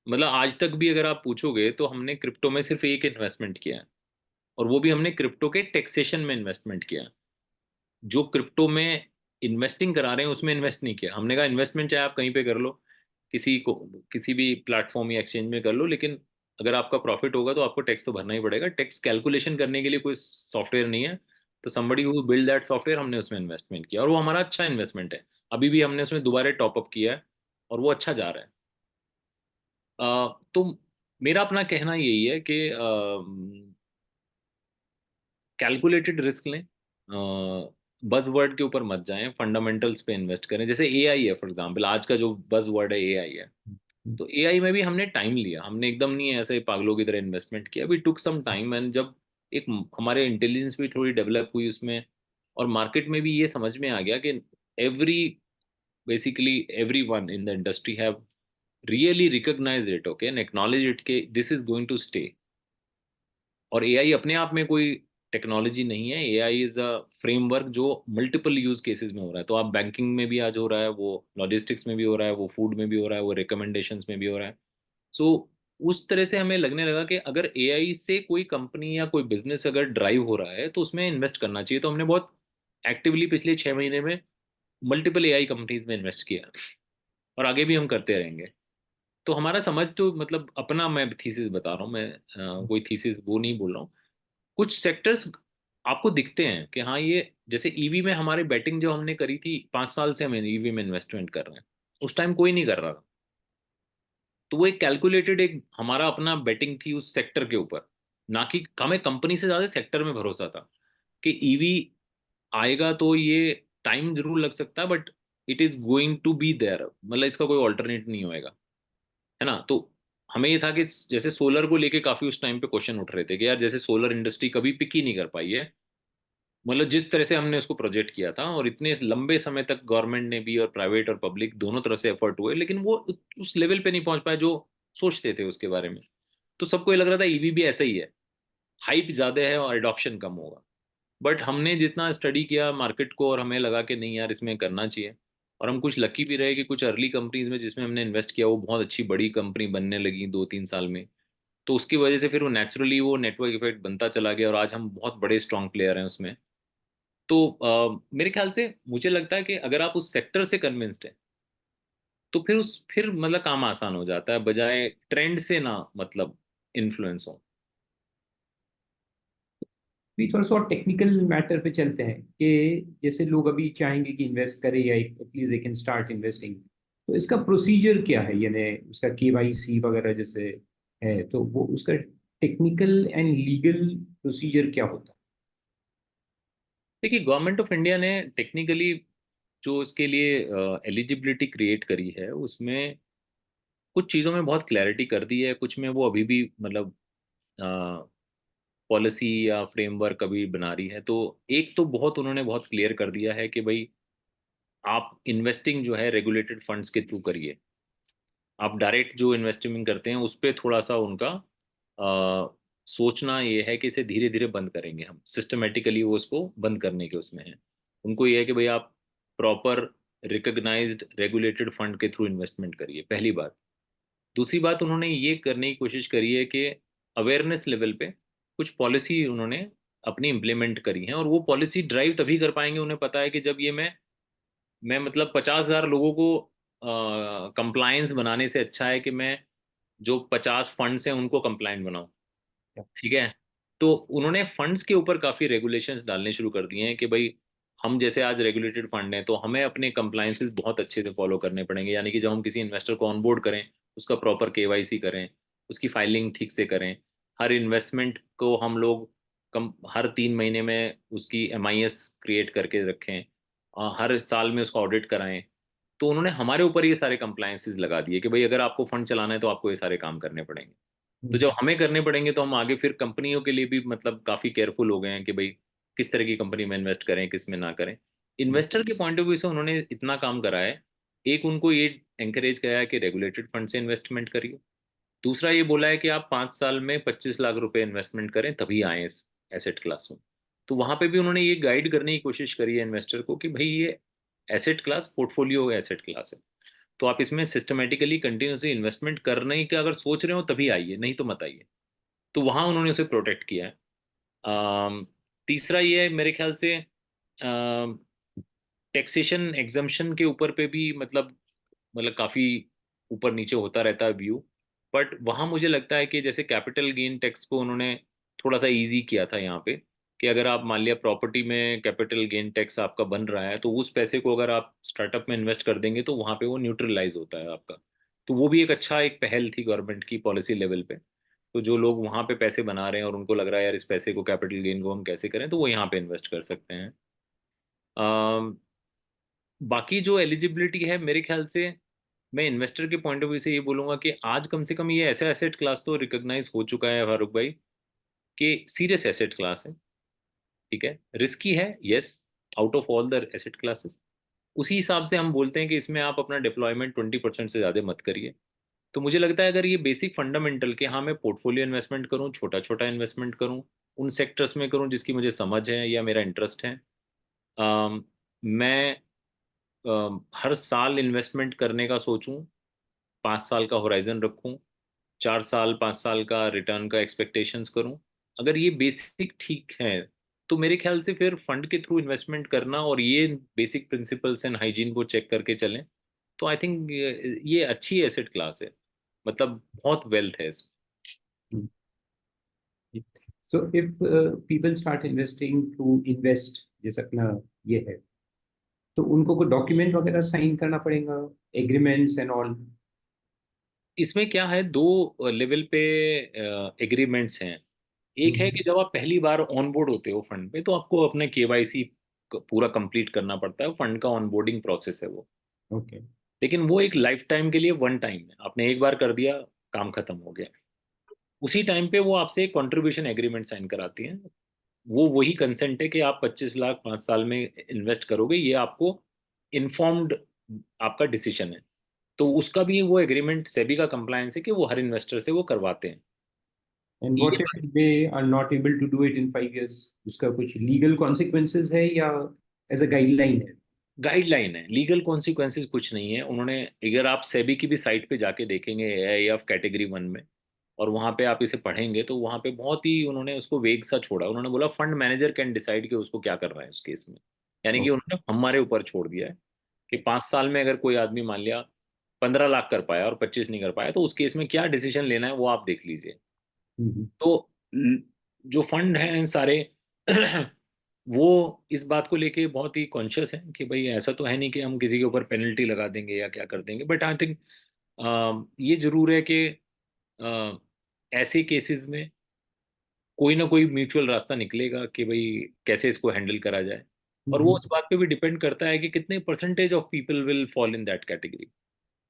[SPEAKER 2] मतलब आज तक भी अगर आप पूछोगे तो हमने क्रिप्टो में सिर्फ एक इन्वेस्टमेंट किया है, और वो भी हमने क्रिप्टो के टैक्सेशन में इन्वेस्टमेंट किया है। जो क्रिप्टो में इन्वेस्टिंग करा रहे हैं उसमें इन्वेस्ट नहीं किया। हमने कहा इन्वेस्टमेंट चाहे आप कहीं पे कर लो, किसी को किसी भी प्लेटफॉर्म या एक्सचेंज में कर लो, लेकिन अगर आपका प्रॉफिट होगा तो आपको टैक्स तो भरना ही पड़ेगा। टैक्स कैलकुलेशन करने के लिए कोई सॉफ्टवेयर नहीं है। तो somebody who build that software, हमने उसमें इन्वेस्टमेंट किया और वो हमारा अच्छा इन्वेस्टमेंट है। अभी भी हमने उसमें दोबारा टॉपअप किया है और वो अच्छा जा रहा है। तो मेरा अपना कहना यही है कि कैलकुलेटेड रिस्क लें, बज वर्ड के ऊपर मत जाएं, फंडामेंटल्स पे इन्वेस्ट करें। जैसे एआई है फॉर एग्जांपल, आज का जो बज वर्ड है एआई है। तो एआई में भी हमने टाइम लिया, हमने एकदम नहीं ऐसे पागलों की तरह इन्वेस्टमेंट किया, we took some time. And जब एक हमारे इंटेलिजेंस भी थोड़ी डेवलप हुई उसमें, और मार्केट में भी ये समझ में आ गया कि every basically every one in the industry have really recognize it, okay, and acknowledge it के this is going to stay. और एआई अपने आप में कोई टेक्नोलॉजी नहीं है, एआई इज अ फ्रेमवर्क जो मल्टीपल यूज केसेस में हो रहा है। तो आप बैंकिंग में भी आज हो रहा है वो, लॉजिस्टिक्स में भी हो रहा है वो, फूड में भी हो रहा है वो, रिकमेंडेशंस में भी हो रहा है। सो उस तरह से हमें लगने लगा कि अगर एआई से कोई कंपनी या कोई बिजनेस अगर ड्राइव हो रहा है तो उसमें इन्वेस्ट करना चाहिए। तो हमने बहुत एक्टिवली पिछले 6 महीने में मल्टीपल एआई कंपनीज में इन्वेस्ट किया, और आगे भी हम करते रहेंगे। तो हमारा समझ तो मतलब अपना मैं थीसिस बता रहा हूँ मैं, कोई थीसिस वो नहीं बोल रहा हूँ। कुछ सेक्टर्स आपको दिखते हैं कि हाँ ये, जैसे ईवी में हमारी बेटिंग जो हमने करी थी, 5 साल से हम ईवी में इन्वेस्टमेंट कर रहे हैं, उस टाइम कोई नहीं कर रहा था। तो वो एक कैलकुलेटेड एक हमारा अपना बेटिंग थी उस सेक्टर के ऊपर, ना कि हमें कंपनी से ज्यादा सेक्टर में भरोसा था कि ईवी आएगा तो ये टाइम जरूर लग सकता है, but it is going to be there, मतलब इसका कोई ऑल्टरनेट नहीं होएगा, है ना। तो हमें ये था कि जैसे सोलर को लेके काफी उस टाइम पे क्वेश्चन उठ रहे थे कि यार जैसे सोलर इंडस्ट्री कभी पिक ही नहीं कर पाई है, मतलब जिस तरह से हमने उसको प्रोजेक्ट किया था, और इतने लंबे समय तक गवर्नमेंट ने भी और प्राइवेट और पब्लिक दोनों तरफ से एफर्ट हुए, लेकिन वो उस लेवल पे नहीं पहुंच पाए जो सोचते थे उसके बारे में। तो सबको ये लग रहा था ईवी भी ऐसा ही है, हाइप ज्यादा है और एडॉप्शन कम होगा। बट हमने जितना स्टडी किया मार्केट को, और हमें लगा कि नहीं यार इसमें करना चाहिए। और हम कुछ लकी भी रहे कि कुछ अर्ली कंपनीज में जिसमें हमने इन्वेस्ट किया वो बहुत अच्छी बड़ी कंपनी बनने लगी 2-3 साल में। तो उसकी वजह से फिर वो नेचुरली वो नेटवर्क इफेक्ट बनता चला गया, और आज हम बहुत बड़े स्ट्रॉन्ग प्लेयर हैं उसमें। तो मेरे ख्याल से मुझे लगता है कि अगर आप उस सेक्टर से कन्विंस्ड हैं तो फिर मतलब काम आसान हो जाता है, बजाय ट्रेंड से ना मतलब इन्फ्लुएंस हो।
[SPEAKER 1] भी थोड़ा सा टेक्निकल मैटर पे चलते हैं कि जैसे लोग अभी चाहेंगे कि इन्वेस्ट करें या at least they can start investing, तो इसका प्रोसीजर क्या है, यानी उसका केवाईसी वगैरह जैसे है, तो वो उसका टेक्निकल एंड लीगल प्रोसीजर क्या होता
[SPEAKER 2] देखिए, गवर्नमेंट ऑफ इंडिया ने टेक्निकली जो इसके लिए एलिजिबिलिटी क्रिएट करी है उसमें कुछ चीज़ों में बहुत क्लैरिटी कर दी है, कुछ में वो अभी भी मतलब पॉलिसी या फ्रेमवर्क अभी बना रही है। तो एक तो बहुत उन्होंने बहुत क्लियर कर दिया है कि भाई आप इन्वेस्टिंग जो है रेगुलेटेड फंड्स के थ्रू करिए। आप डायरेक्ट जो इन्वेस्टमेंट करते हैं उस पर थोड़ा सा उनका सोचना ये है कि इसे धीरे धीरे बंद करेंगे हम, सिस्टमेटिकली वो उसको बंद करने के उसमें है। उनको ये है कि भाई आप प्रॉपर रिकग्नाइज्ड रेगुलेटेड फंड के थ्रू इन्वेस्टमेंट करिए, पहली बात। दूसरी बात उन्होंने ये करने की कोशिश करी है कि अवेयरनेस लेवल पे कुछ पॉलिसी उन्होंने अपनी इम्प्लीमेंट करी है, और वो पॉलिसी ड्राइव तभी कर पाएंगे, उन्हें पता है कि जब ये मैं मतलब 50,000 लोगों को कंप्लायंस बनाने से अच्छा है कि मैं जो 50 फंड्स हैं उनको कंप्लायंट बनाऊं।
[SPEAKER 1] है?
[SPEAKER 2] ठीक है। तो उन्होंने फंड्स के ऊपर काफी रेगुलेशंस डालने शुरू कर दिए हैं कि भाई हम जैसे आज रेगुलेटेड फंड हैं तो हमें अपने कंप्लायंसेस बहुत अच्छे से फॉलो करने पड़ेंगे, यानी कि जब हम किसी इन्वेस्टर को ऑनबोर्ड करें उसका प्रॉपर केवाईसी करें, उसकी फाइलिंग ठीक से करें, हर इन्वेस्टमेंट को हम लोग हर 3 महीने में उसकी एमआईएस क्रिएट करके रखें, हर साल में उसका ऑडिट कराएं। तो उन्होंने हमारे ऊपर ये सारे कंप्लायंसेस लगा दिए कि भाई अगर आपको फंड चलाना है तो आपको ये सारे काम करने पड़ेंगे। तो
[SPEAKER 1] हम्म,
[SPEAKER 2] जब हमें करने पड़ेंगे तो हम आगे फिर कंपनियों के लिए भी मतलब काफी केयरफुल हो गए हैं कि भाई किस तरह की कंपनी में इन्वेस्ट करें किस में ना करें।
[SPEAKER 1] हम्म,
[SPEAKER 2] इन्वेस्टर के पॉइंट ऑफ व्यू से उन्होंने इतना काम करा है। एक, उनको ये एंकरेज किया है कि रेगुलेटेड फंड से इन्वेस्टमेंट करिए। दूसरा ये बोला है कि आप 5 साल में 25 लाख रुपए इन्वेस्टमेंट करें तभी आए इस एसेट क्लास में। तो वहां पे भी उन्होंने ये गाइड करने की कोशिश करी है इन्वेस्टर को कि भाई ये asset class portfolio asset class है, तो आप इसमें सिस्टमेटिकली कंटिन्यूसली इन्वेस्टमेंट करने की अगर सोच रहे हो तभी आइए, नहीं तो मत आइए। तो वहां उन्होंने उसे प्रोटेक्ट किया है। तीसरा ये है मेरे ख्याल से टैक्सेशन एग्जम्पशन के ऊपर पे भी मतलब काफी ऊपर नीचे होता रहता है व्यू। बट वहां मुझे लगता है कि जैसे कैपिटल गेन टैक्स को उन्होंने थोड़ा सा इजी किया था यहाँ पे, कि अगर आप मान लिया प्रॉपर्टी में कैपिटल गेन टैक्स आपका बन रहा है तो उस पैसे को अगर आप स्टार्टअप में इन्वेस्ट कर देंगे तो वहां पे वो न्यूट्रलाइज होता है आपका। तो वो भी एक अच्छा एक पहल थी गवर्नमेंट की पॉलिसी लेवल पे। तो जो लोग वहां पे पैसे बना रहे हैं और उनको लग रहा है यार इस पैसे को कैपिटल गेन को हम कैसे करें, तो वो यहाँ पे इन्वेस्ट कर सकते हैं। बाकी जो एलिजिबिलिटी है मेरे ख्याल से, मैं इन्वेस्टर के पॉइंट ऑफ व्यू से ये बोलूंगा कि आज कम से कम ये ऐसा एसेट क्लास तो रिकॉग्नाइज हो चुका है फारूक भाई कि सीरियस एसेट क्लास है। ठीक है, रिस्की है yes, out of all the asset classes. उसी हिसाब से हम बोलते हैं कि इसमें आप अपना डिप्लॉयमेंट 20% से ज़्यादा मत करिए। तो मुझे लगता है अगर ये बेसिक फंडामेंटल के हाँ मैं पोर्टफोलियो इन्वेस्टमेंट करूँ, छोटा छोटा इन्वेस्टमेंट करूँ, उन सेक्टर्स में करूँ जिसकी मुझे समझ है या मेरा इंटरेस्ट है, मैं हर साल इन्वेस्टमेंट करने का सोचूं, 5 साल का होराइजन रखूं, 4 साल 5 साल का रिटर्न का एक्सपेक्टेशंस करूं, अगर ये बेसिक ठीक है तो मेरे ख्याल से फिर फंड के थ्रू इन्वेस्टमेंट करना और ये बेसिक प्रिंसिपल्स एंड हाइजीन को चेक करके चलें तो आई थिंक ये अच्छी एसेट क्लास है, मतलब बहुत वेल्थ है इसमें।
[SPEAKER 1] Hmm. So if people start investing to invest, जैसे अपना ये है, तो उनको कोई डॉक्यूमेंट वगैरह साइन करना पड़ेगा, एग्रीमेंट्स एंड ऑल?
[SPEAKER 2] इसमें क्या है, दो लेवल पे एग्रीमेंट्स हैं। एक है कि जब आप पहली बार ऑनबोर्ड होते हो फंड पे तो आपको अपने केवाईसी पूरा कंप्लीट करना पड़ता है, फंड का ऑनबोर्डिंग प्रोसेस है वो।
[SPEAKER 1] ओके।
[SPEAKER 2] लेकिन वो एक लाइफ टाइम के लिए वन टाइम है, आपने एक बार कर दिया काम खत्म हो गया। उसी टाइम पे वो आपसे एक कंट्रीब्यूशन एग्रीमेंट साइन कराती है वो वही कंसेंट है कि आप 25 लाख 5 साल में इन्वेस्ट करोगे, ये आपको इन्फॉर्म्ड आपका डिसीजन है। तो उसका भी वो एग्रीमेंट सेबी का कंप्लायंस है कि वो हर इन्वेस्टर से वो करवाते हैं।
[SPEAKER 1] एंड
[SPEAKER 2] ये
[SPEAKER 1] what if they are not able to do it in 5 years? उसका कुछ लीगल कॉन्सिक्वेंसेस है या एज अ गाइडलाइन है?
[SPEAKER 2] गाइडलाइन है, लीगल कॉन्सिक्वेंसेस कुछ नहीं है। उन्होंने, अगर आप सेबी की भी साइट पे जाके देखेंगे एआईएफ कैटेगरी 1 में, और वहां पे आप इसे पढ़ेंगे, तो वहां पे बहुत ही उन्होंने उसको वेग सा छोड़ा। उन्होंने बोला फंड मैनेजर कैन डिसाइड कि उसको क्या करना है उस केस में। यानी कि
[SPEAKER 1] ओके।
[SPEAKER 2] उन्होंने हमारे ऊपर छोड़ दिया है कि 5 साल में अगर कोई आदमी मान लिया 15 लाख कर पाया और 25 नहीं कर पाया, तो उस केस में क्या डिसीजन लेना है वो आप देख लीजिए।
[SPEAKER 1] हम्म।
[SPEAKER 2] तो जो फंड हैं सारे वो इस बात को लेके बहुत ही कॉन्शियस हैं कि भाई ऐसा तो है नहीं कि हम किसी के ऊपर पेनल्टी लगा देंगे या क्या कर देंगे। बट आई थिंक ये जरूर है कि अ, ऐसे केसेस में कोई ना कोई म्यूचुअल रास्ता निकलेगा कि भाई कैसे इसको हैंडल करा जाए। और वो
[SPEAKER 1] हम्म।
[SPEAKER 2] उस बात पे भी डिपेंड करता है कि कितने percentage of people will fall in that category.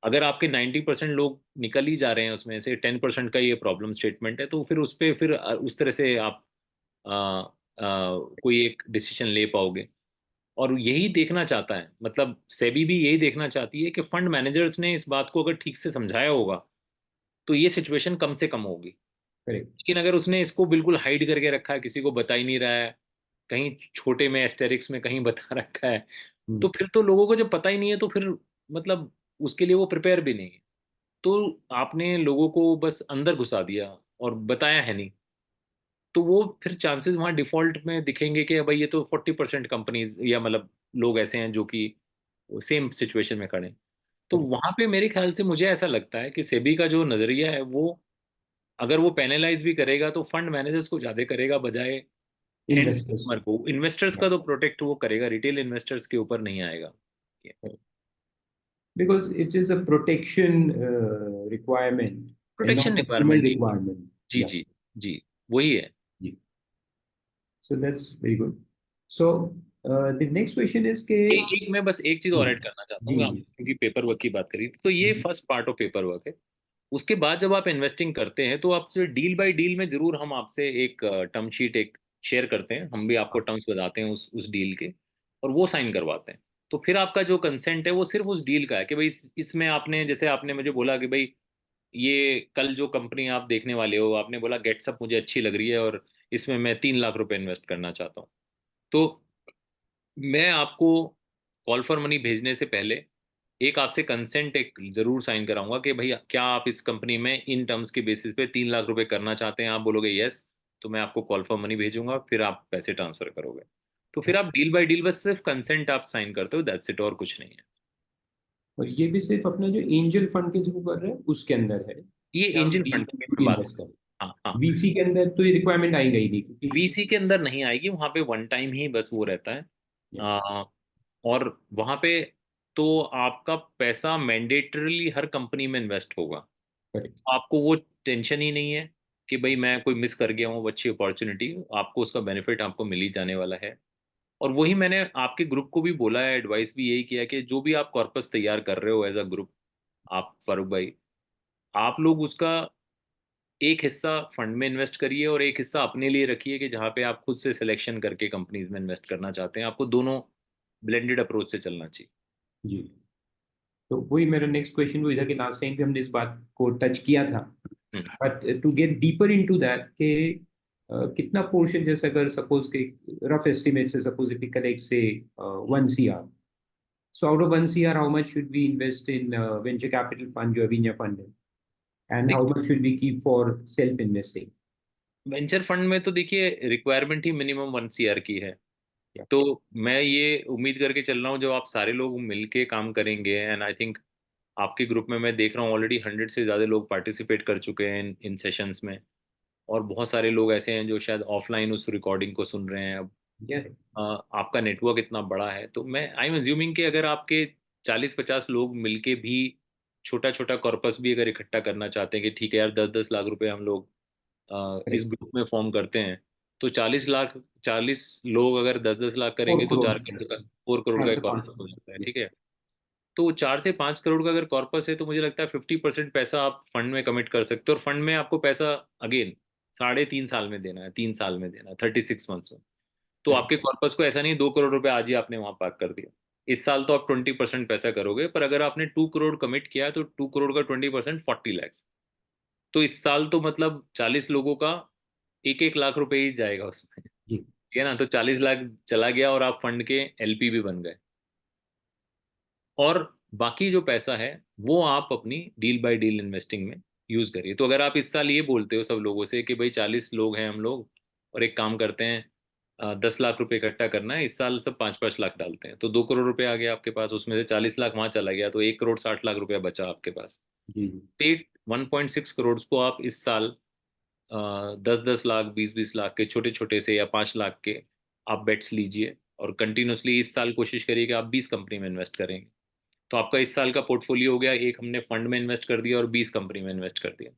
[SPEAKER 2] अगर आपके 90% लोग निकल ही जा रहे हैं उसमें से, 10% का ये प्रॉब्लम स्टेटमेंट है, तो फिर उस पे फिर उस तरह से आप कोई एक डिसीजन ले पाओगे। और यही देखना चाहता है, मतलब सेबी भी यही देखना चाहती है कि फंड मैनेजर्स ने इस बात को अगर ठीक से समझाया होगा तो ये सिचुएशन कम से कम होगी।
[SPEAKER 1] करेक्ट।
[SPEAKER 2] लेकिन अगर उसने इसको बिल्कुल हाइड करके रखा है, किसी को बता ही नहीं रहा है, कहीं छोटे में एस्टेरिक्स में कहीं बता रखा है, तो फिर तो लोगों को जब पता ही नहीं है तो फिर मतलब उसके लिए वो प्रिपेयर भी नहीं है। तो आपने लोगों को बस अंदर घुसा दिया और बताया है नहीं, तो वो फिर चांसेस वहाँ डिफॉल्ट में दिखेंगे कि भाई ये तो 40% कंपनीज या मतलब लोग ऐसे हैं जो कि सेम सिचुएशन में खड़े हैं। तो
[SPEAKER 1] करेक्ट।
[SPEAKER 2] वहां पे मेरे ख्याल से मुझे ऐसा लगता है कि सेबी का जो नजरिया है वो, अगर वो पेनलाइज भी करेगा तो फंड मैनेजर्स को ज्यादा करेगा बजाय एंड
[SPEAKER 1] इन्वेस्टर्स
[SPEAKER 2] कस्टमर को। इन्वेस्टर्स
[SPEAKER 1] को।
[SPEAKER 2] का तो प्रोटेक्ट वो करेगा, रिटेल इन्वेस्टर्स के ऊपर नहीं आएगा।
[SPEAKER 1] Because it is a protection requirement and
[SPEAKER 2] protection
[SPEAKER 1] not a legal
[SPEAKER 2] requirement,
[SPEAKER 1] requirement.
[SPEAKER 2] जी
[SPEAKER 1] Yeah.
[SPEAKER 2] जी जी, वही है।
[SPEAKER 1] Yeah. So that's very good. So the next question is के
[SPEAKER 2] एक मैं बस एक चीज और ऐड करना चाहता
[SPEAKER 1] जी
[SPEAKER 2] हूँ, आप
[SPEAKER 1] जी
[SPEAKER 2] क्योंकि पेपर वर्क की बात करी थी, तो ये first part of paper work है। उसके बाद जब आप इन्वेस्टिंग करते हैं तो आपसे डील बाय डील में जरूर हम आपसे एक टर्म शीट एक शेयर करते हैं, हम भी आपको टर्म्स बताते हैं उस डील के, और वो साइन करवाते हैं। तो फिर आपका जो कंसेंट है वो सिर्फ उस डील का है कि भाई इसमें आपने, जैसे आपने मुझे बोला कि भाई ये कल जो कंपनी आप देखने वाले हो, आपने बोला गेट्सअप मुझे अच्छी लग रही है और इसमें मैं 3 लाख रुपए इन्वेस्ट करना चाहता हूँ। तो मैं आपको कॉल फॉर मनी भेजने से पहले एक आपसे कंसेंट एक जरूर साइन कराऊंगा कि भाई क्या आप इस कंपनी में इन टर्म्स के बेसिस पे 3 लाख रुपए करना चाहते हैं। आप बोलोगे यस, तो मैं आपको कॉल फॉर मनी भेजूंगा, फिर आप पैसे ट्रांसफर करोगे। तो फिर आप डील बाय डील बस सिर्फ कंसेंट आप साइन करते हो, दैट्स इट, और कुछ नहीं है।
[SPEAKER 1] और ये भी सिर्फ अपना जो एंजल फंड के थ्रू कर रहे हैं उसके अंदर है
[SPEAKER 2] ये
[SPEAKER 1] या
[SPEAKER 2] एंजल फंड की मैं
[SPEAKER 1] भी
[SPEAKER 2] बात,
[SPEAKER 1] इन्वेस्ट कर?
[SPEAKER 2] हाँ हाँ,
[SPEAKER 1] वीसी के अंदर तो ये रिक्वायरमेंट आई गई थी क्योंकि
[SPEAKER 2] वीसी के अंदर नहीं आएगी, वहां पे वन टाइम ही बस वो रहता है। आ, और वहां पे तो आपका पैसा मैंडेटरली हर कंपनी में इन्वेस्ट होगा।
[SPEAKER 1] करेक्ट।
[SPEAKER 2] आपको वो टेंशन ही नहीं है कि भाई मैं कोई मिस कर गया हूँ अच्छी अपॉर्चुनिटी, आपको उसका बेनिफिट आपको मिल ही जाने वाला है। और वही मैंने आपके ग्रुप को भी बोला है, एडवाइस भी यही किया है कि जो भी आप कॉर्पस तैयार कर रहे हो एज अ ग्रुप, आप फारूक भाई, आप लोग उसका एक हिस्सा फंड में इन्वेस्ट करिए और एक हिस्सा अपने लिए रखिए कि जहाँ पे आप खुद से सिलेक्शन करके कंपनीज में इन्वेस्ट करना चाहते हैं। आपको दोनों ब्लेंडेड अप्रोच से चलना चाहिए।
[SPEAKER 1] जी। तो वही मेरा नेक्स्ट क्वेश्चन वही था कि लास्ट टाइम भी हमने इस बात को टच किया था,
[SPEAKER 2] hmm.
[SPEAKER 1] But to get deeper into that कि कितना पोर्शन, जैसे अगर सपोज के रफ एस्टिमेट से suppose if we collect say 1 CR, so out of 1 CR how much should we invest in venture capital fund जो अभी फंड है, and how much should we keep for self investing?
[SPEAKER 2] Venture fund में तो देखिए requirement ही minimum 1 CR की है।
[SPEAKER 1] Yeah.
[SPEAKER 2] तो मैं ये उम्मीद करके चल रहा हूँ जब आप सारे लोग मिलके काम करेंगे, एंड आई थिंक आपके ग्रुप में मैं देख रहा हूँ ऑलरेडी 100 से ज़्यादा लोग पार्टिसिपेट कर चुके हैं इन सेशंस में। और बहुत सारे लोग ऐसे हैं जो शायद ऑफलाइन उस रिकॉर्डिंग को सुन रहे हैं अब।
[SPEAKER 1] Yeah.
[SPEAKER 2] आपका नेटवर्क इतना बड़ा है, तो मैं आई एम अज्यूमिंग कि अगर आपके 40-50 लोग मिलके भी छोटा छोटा कॉर्पस भी अगर इकट्ठा करना चाहते हैं कि ठीक है यार 10-10 लाख रुपए हम लोग इस
[SPEAKER 1] Correct.
[SPEAKER 2] ग्रुप में फॉर्म करते हैं, तो 40 लाख, 40 लोग अगर 10-10 लाख करेंगे
[SPEAKER 1] फोर
[SPEAKER 2] तो
[SPEAKER 1] करोड़
[SPEAKER 2] 4 करोड़ का, 4 करोड़
[SPEAKER 1] चार
[SPEAKER 2] का
[SPEAKER 1] से
[SPEAKER 2] एक
[SPEAKER 1] पांच
[SPEAKER 2] कॉर्पस हो जाता है, ठीक है। तो 4 से 5 करोड़ का अगर कॉर्पस है तो मुझे लगता है 50% पैसा आप फंड में कमिट कर सकते हो, और फंड में आपको पैसा अगेन 3.5 साल में देना है, 3 साल में देना है, 36 मंथ्स में। तो
[SPEAKER 1] Correct.
[SPEAKER 2] आपके कॉर्पस को ऐसा नहीं 2 करोड़ रुपए आज ही आपने वहां पार्क कर दिया। इस साल तो आप 20% पैसा करोगे, पर अगर आपने 2 करोड़ कमिट किया है तो 2 करोड़ का 20% 40 लैक्स। तो इस साल तो मतलब 40 लोगों का 1-1 लाख रुपए ही जाएगा उसमें,
[SPEAKER 1] जी
[SPEAKER 2] ठीक है ना। तो 40 लाख चला गया और आप फंड के एलपी भी बन गए। और बाकी जो पैसा है वो आप अपनी डील बाय डील इन्वेस्टिंग में यूज करिए। तो अगर आप इस साल ये बोलते हो सब लोगों से कि भाई 40 लोग हैं हम लोग, और एक काम करते हैं 10 लाख रुपए इकट्ठा करना है, इस साल सब 5-5 लाख डालते हैं, तो 2 करोड़ रुपए आ गया आपके पास, उसमें से 40 लाख वहां चला गया, तो 1 करोड़ 60 लाख रुपया बचा आपके पास।
[SPEAKER 1] जी जी।
[SPEAKER 2] स्टेट 1.6 करोड़ को आप इस साल 10-10 लाख 20-20 लाख के छोटे छोटे से या 5 लाख के आप बेट्स लीजिए, और कंटिन्यूसली इस साल कोशिश करिए कि आप 20 कंपनी में इन्वेस्ट करेंगे। तो आपका इस साल का पोर्टफोलियो हो गया, एक हमने फंड में इन्वेस्ट कर दिया और 20 कंपनी में इन्वेस्ट कर दिया।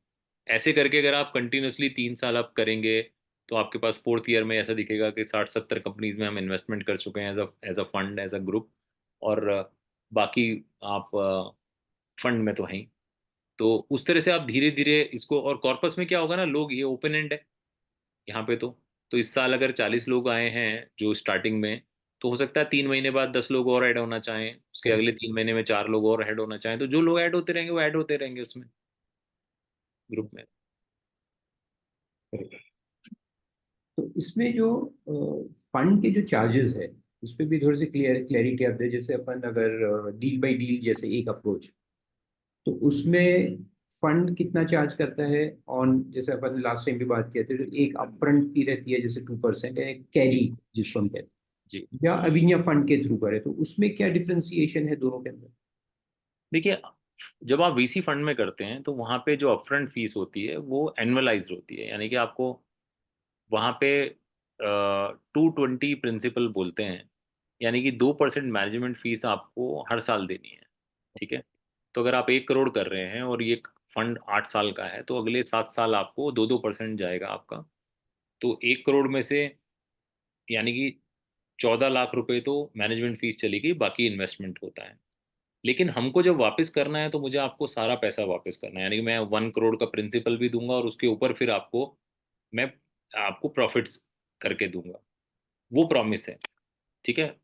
[SPEAKER 2] ऐसे करके अगर आप कंटिन्यूसली 3 साल आप करेंगे तो आपके पास फोर्थ ईयर में ऐसा दिखेगा कि 60-70 कंपनीज में हम इन्वेस्टमेंट कर चुके हैं as a fund, as a group. और बाकी आप फंड में तो हैं ही। तो उस तरह से आप धीरे धीरे इसको, और कॉर्पस में क्या होगा ना, लोग ये ओपन एंड है यहाँ पे। तो इस साल अगर 40 लोग आए हैं जो स्टार्टिंग में, तो हो सकता है 3 महीने बाद 10 लोग और ऐड होना चाहें, उसके
[SPEAKER 1] करेक्ट
[SPEAKER 2] अगले 3 महीने में 4 लोग और ऐड होना चाहें, तो जो लोग ऐड होते रहेंगे वो ऐड होते रहेंगे उसमें, ग्रुप में।
[SPEAKER 1] करेक्ट। तो इसमें जो फंड के जो चार्जेस है उस पर भी थोड़ी सी क्लैरिटी आप दे। जैसे अपन अगर डील बाय डील जैसे एक अप्रोच, तो उसमें फंड कितना चार्ज करता है ऑन, जैसे अपन लास्ट टाइम भी बात किए थे, तो एक अपफ्रंट फी रहती है जैसे 2% है,
[SPEAKER 2] जी
[SPEAKER 1] कैरी जिसको हम कहते
[SPEAKER 2] जी।
[SPEAKER 1] हैं, या अविनिया फंड के थ्रू करे, तो उसमें क्या डिफरेंशिएशन है दोनों के अंदर?
[SPEAKER 2] देखिए, जब आप वीसी फंड में करते हैं तो वहाँ पे जो अपफ्रंट फीस होती है वो एनुअलाइज्ड होती है, यानी कि आपको वहाँ पे 220 प्रिंसिपल बोलते हैं, यानी कि 2% मैनेजमेंट फीस आपको हर साल देनी है, ठीक है। तो अगर आप 1 करोड़ कर रहे हैं और ये फंड 8 साल का है, तो अगले 7 साल आपको 2-2% जाएगा आपका। तो 1 करोड़ में से यानी कि 14 लाख रुपए तो मैनेजमेंट फीस चली गई, बाकी इन्वेस्टमेंट होता है। लेकिन हमको जब वापस करना है तो मुझे आपको सारा पैसा वापस करना है, यानी कि मैं 1 करोड़ का प्रिंसिपल भी दूंगा और उसके ऊपर फिर आपको मैं आपको प्रॉफिट्स करके दूंगा, वो प्रॉमिस है, ठीक है।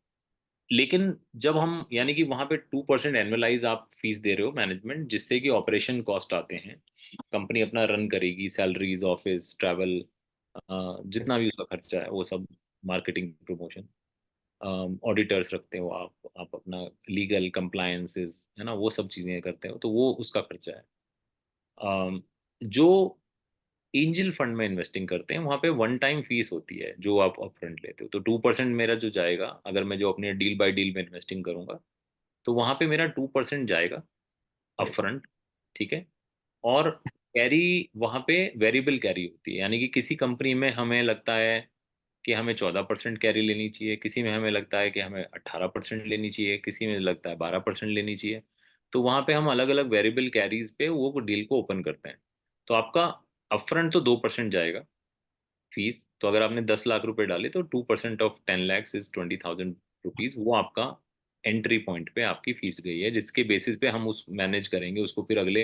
[SPEAKER 2] लेकिन जब हम, यानी कि वहां पे 2% एनुअलाइज आप फीस दे रहे हो मैनेजमेंट, जिससे कि ऑपरेशन कॉस्ट आते हैं, कंपनी अपना रन करेगी, सैलरीज, ऑफिस, ट्रैवल, जितना भी उसका खर्चा है वो सब, मार्केटिंग, प्रमोशन, ऑडिटर्स रखते हो आप अपना लीगल कंप्लायंसेस है ना, वो सब चीज़ें करते हो, तो वो उसका खर्चा है। जो एंजल फंड में इन्वेस्टिंग करते हैं वहाँ पे वन टाइम फीस होती है जो आप अपफ्रंट लेते हो। तो 2% मेरा जो जाएगा, अगर मैं जो अपने डील बाय डील में इन्वेस्टिंग करूंगा, तो वहाँ पे मेरा 2% जाएगा अपफ्रंट, ठीक है। और कैरी वहाँ पे वेरिएबल कैरी होती है, यानी कि किसी कंपनी में हमें लगता है कि हमें 14% कैरी लेनी चाहिए, किसी में हमें लगता है कि हमें 18% लेनी चाहिए, किसी में लगता है 12% लेनी चाहिए। तो वहाँ पे हम अलग अलग वेरिएबल कैरीज पे वो डील को ओपन करते हैं। तो आपका अपफ्रंट तो 2% जाएगा फीस। तो अगर आपने 10 लाख रुपए डाले तो 2% ऑफ 10 लैक्स इज 20,000 रुपीज, वो आपका एंट्री पॉइंट पे आपकी फीस गई है, जिसके बेसिस पे हम उस मैनेज करेंगे उसको, फिर अगले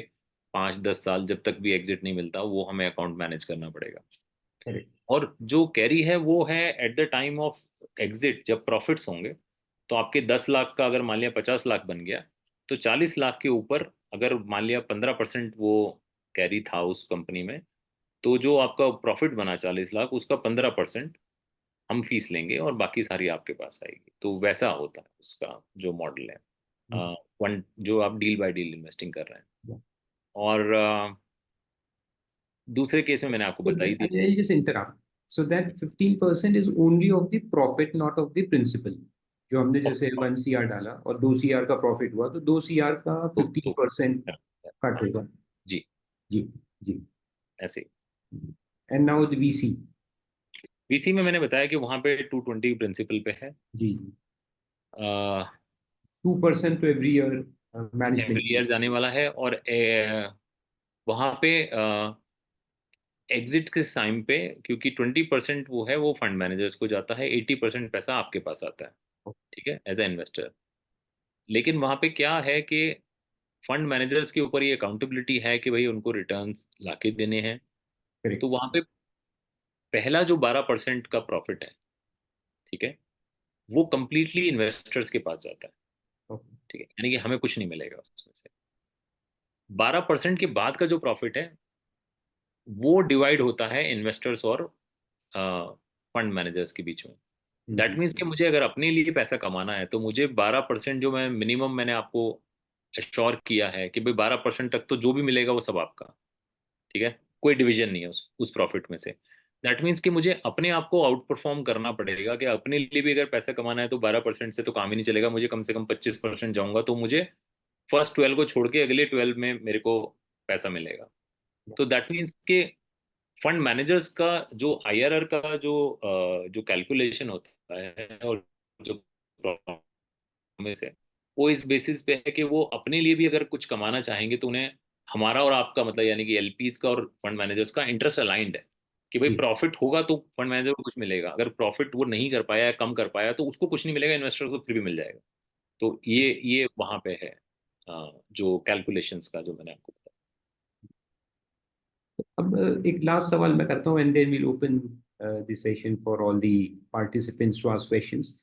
[SPEAKER 2] 5-10 साल जब तक भी एग्जिट नहीं मिलता वो हमें अकाउंट मैनेज करना पड़ेगा।
[SPEAKER 1] करेक्ट।
[SPEAKER 2] और जो कैरी है वो है at the time of exit, जब प्रॉफिट्स होंगे। तो आपके 10 लाख का अगर मान लिया 50 लाख बन गया, तो 40 लाख के ऊपर अगर मान लिया 15% वो कैरी था उस कंपनी में, तो जो आपका प्रॉफिट बना 40 लाख, उसका 15% हम फीस लेंगे और बाकी सारी आपके पास आएगी। तो वैसा होता है उसका जो मॉडल है, वन जो आप डील बाय डील इन्वेस्टिंग कर रहे हैं। और दूसरे केस में मैंने आपको
[SPEAKER 1] So
[SPEAKER 2] बताई दी।
[SPEAKER 1] I'll just interrupt. So that 15% is only of the profit, not of the principal. जो हमने जैसे 1 CR डाला और 2 CR का प्रॉफिट हुआ, तो 2 CR का
[SPEAKER 2] तो,
[SPEAKER 1] 15% कट होगा।
[SPEAKER 2] जी,
[SPEAKER 1] जी जी।
[SPEAKER 2] ऐसे।
[SPEAKER 1] And now the VC.
[SPEAKER 2] VC में मैंने बताया कि वहां पे 220 प्रिंसिपल पे है।
[SPEAKER 1] जी जी। 2% तो every year management
[SPEAKER 2] every year
[SPEAKER 1] fees.
[SPEAKER 2] जाने वाला है, और वहां पे एग्जिट के टाइम पे, क्योंकि 20% वो है वो फंड मैनेजर्स को जाता है, 80% पैसा आपके पास आता है, ठीक है, एज ए इन्वेस्टर। लेकिन वहां पे क्या है कि फंड मैनेजर्स के ऊपर ये अकाउंटेबिलिटी है कि भाई उनको रिटर्न्स लाके देने हैं। तो
[SPEAKER 1] करेक्ट।
[SPEAKER 2] वहां पे पहला जो 12% का प्रॉफिट है, ठीक है, वो कंप्लीटली इन्वेस्टर्स के पास जाता है,
[SPEAKER 1] ओके।
[SPEAKER 2] ठीक है, यानी कि हमें कुछ नहीं मिलेगा उसमें से। 12% के बाद का जो प्रॉफिट है वो डिवाइड होता है इन्वेस्टर्स और फंड मैनेजर्स के बीच में। दैट मीन्स कि मुझे अगर अपने लिए पैसा कमाना है तो मुझे 12% जो मैं मिनिमम मैंने आपको एश्योर किया है कि भाई 12% तक तो जो भी मिलेगा वो सब आपका, ठीक है, कोई डिवीजन नहीं है उस प्रॉफिट में से। दैट मीन्स कि मुझे अपने आप को आउट परफॉर्म करना पड़ेगा कि अपने लिए भी अगर पैसा कमाना है तो 12% से तो काम ही नहीं चलेगा, मुझे कम से कम 25% जाऊंगा तो मुझे फर्स्ट 12 को छोड़ के अगले 12 में मेरे को पैसा मिलेगा। तो दैट मीन्स कि फंड मैनेजर्स का जो आईआरआर का जो कैलकुलेशन होता है और जो प्रॉमिस है वो इस बेसिस पे है कि वो अपने लिए भी अगर कुछ कमाना चाहेंगे तो उन्हें हमारा और आपका मतलब यानी कि एलपीज का और फंड मैनेजर्स का इंटरेस्ट अलाइंड है कि भाई
[SPEAKER 1] जी।
[SPEAKER 2] प्रॉफिट होगा तो फंड मैनेजर को कुछ मिलेगा, अगर प्रॉफिट वो नहीं कर पाया या कम कर पाया तो उसको कुछ नहीं मिलेगा, इन्वेस्टर को फिर भी मिल जाएगा। तो ये वहां पे है जो कैलकुलेशंस का जो मैंने आपको बताया।
[SPEAKER 1] अब एक लास्ट सवाल मैं करता हूँ, and then we'll open the session for all the participants to ask questions.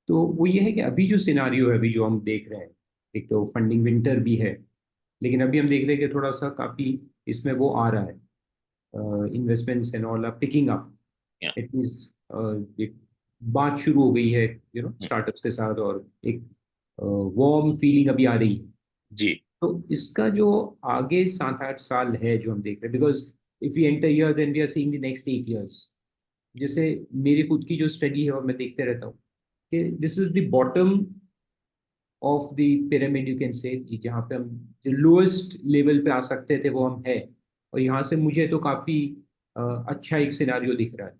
[SPEAKER 1] तो वो ये है कि अभी जो सिनारियो है, अभी जो हम देख रहे हैं, एक तो फंडिंग विंटर भी है, लेकिन अभी हम देख रहे हैं कि थोड़ा सा काफी इसमें वो आ रहा है, investments and all are picking up.
[SPEAKER 2] या
[SPEAKER 1] एटलीस्ट एक बात शुरू हो गई है स्टार्टअप्स के साथ, और एक वार्म फीलिंग अभी आ रही है।
[SPEAKER 2] जी।
[SPEAKER 1] तो इसका जो आगे 7-8 साल है जो हम देख रहे हैं, because if we enter year then we are seeing the next 8 years. जैसे मेरी खुद की जो स्टडी है और मैं देखते रहता हूँ कि this is the bottom of the pyramid, you can say, जहाँ पे हम जो लोएस्ट लेवल पे आ सकते थे वो हम है। और यहाँ से मुझे तो काफी अच्छा एक सिनारियो दिख रहा है।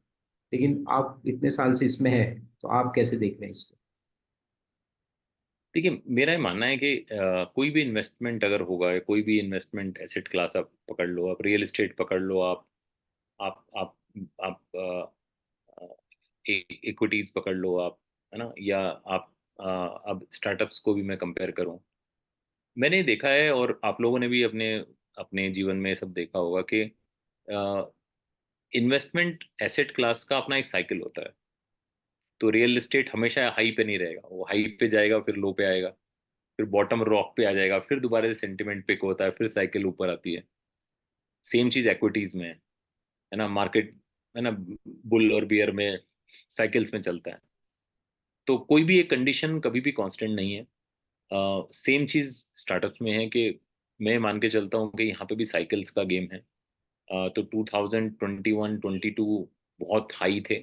[SPEAKER 1] लेकिन आप इतने साल से इसमें है, तो आप कैसे देख रहे हैं इसको?
[SPEAKER 2] देखिए मेरा ये मानना है कि कोई भी इन्वेस्टमेंट अगर होगा, या कोई भी इन्वेस्टमेंट एसेट क्लास आप पकड़ लो, आप रियल एस्टेट पकड़ लो, आप आप आप इक्विटीज पकड़ लो आप, है ना, या आप अब स्टार्टअप्स को भी मैं कंपेयर करूं, मैंने देखा है और आप लोगों ने भी अपने अपने जीवन में सब देखा होगा कि इन्वेस्टमेंट एसेट क्लास का अपना एक साइकिल होता है। तो रियल एस्टेट हमेशा हाई पे नहीं रहेगा, वो हाई पे जाएगा फिर लो पे आएगा, फिर बॉटम रॉक पे आ जाएगा, फिर दोबारा से सेंटिमेंट पिक होता है, फिर साइकिल ऊपर आती है। सेम चीज एक्विटीज में है ना, मार्केट है ना, बुल और बियर में साइकिल्स में चलता है। तो कोई भी एक कंडीशन कभी भी कांस्टेंट नहीं है। सेम चीज स्टार्टअप्स में है कि मैं मान के चलता हूँ कि यहाँ पे भी साइकिल्स का गेम है। तो 2021 22 बहुत हाई थे,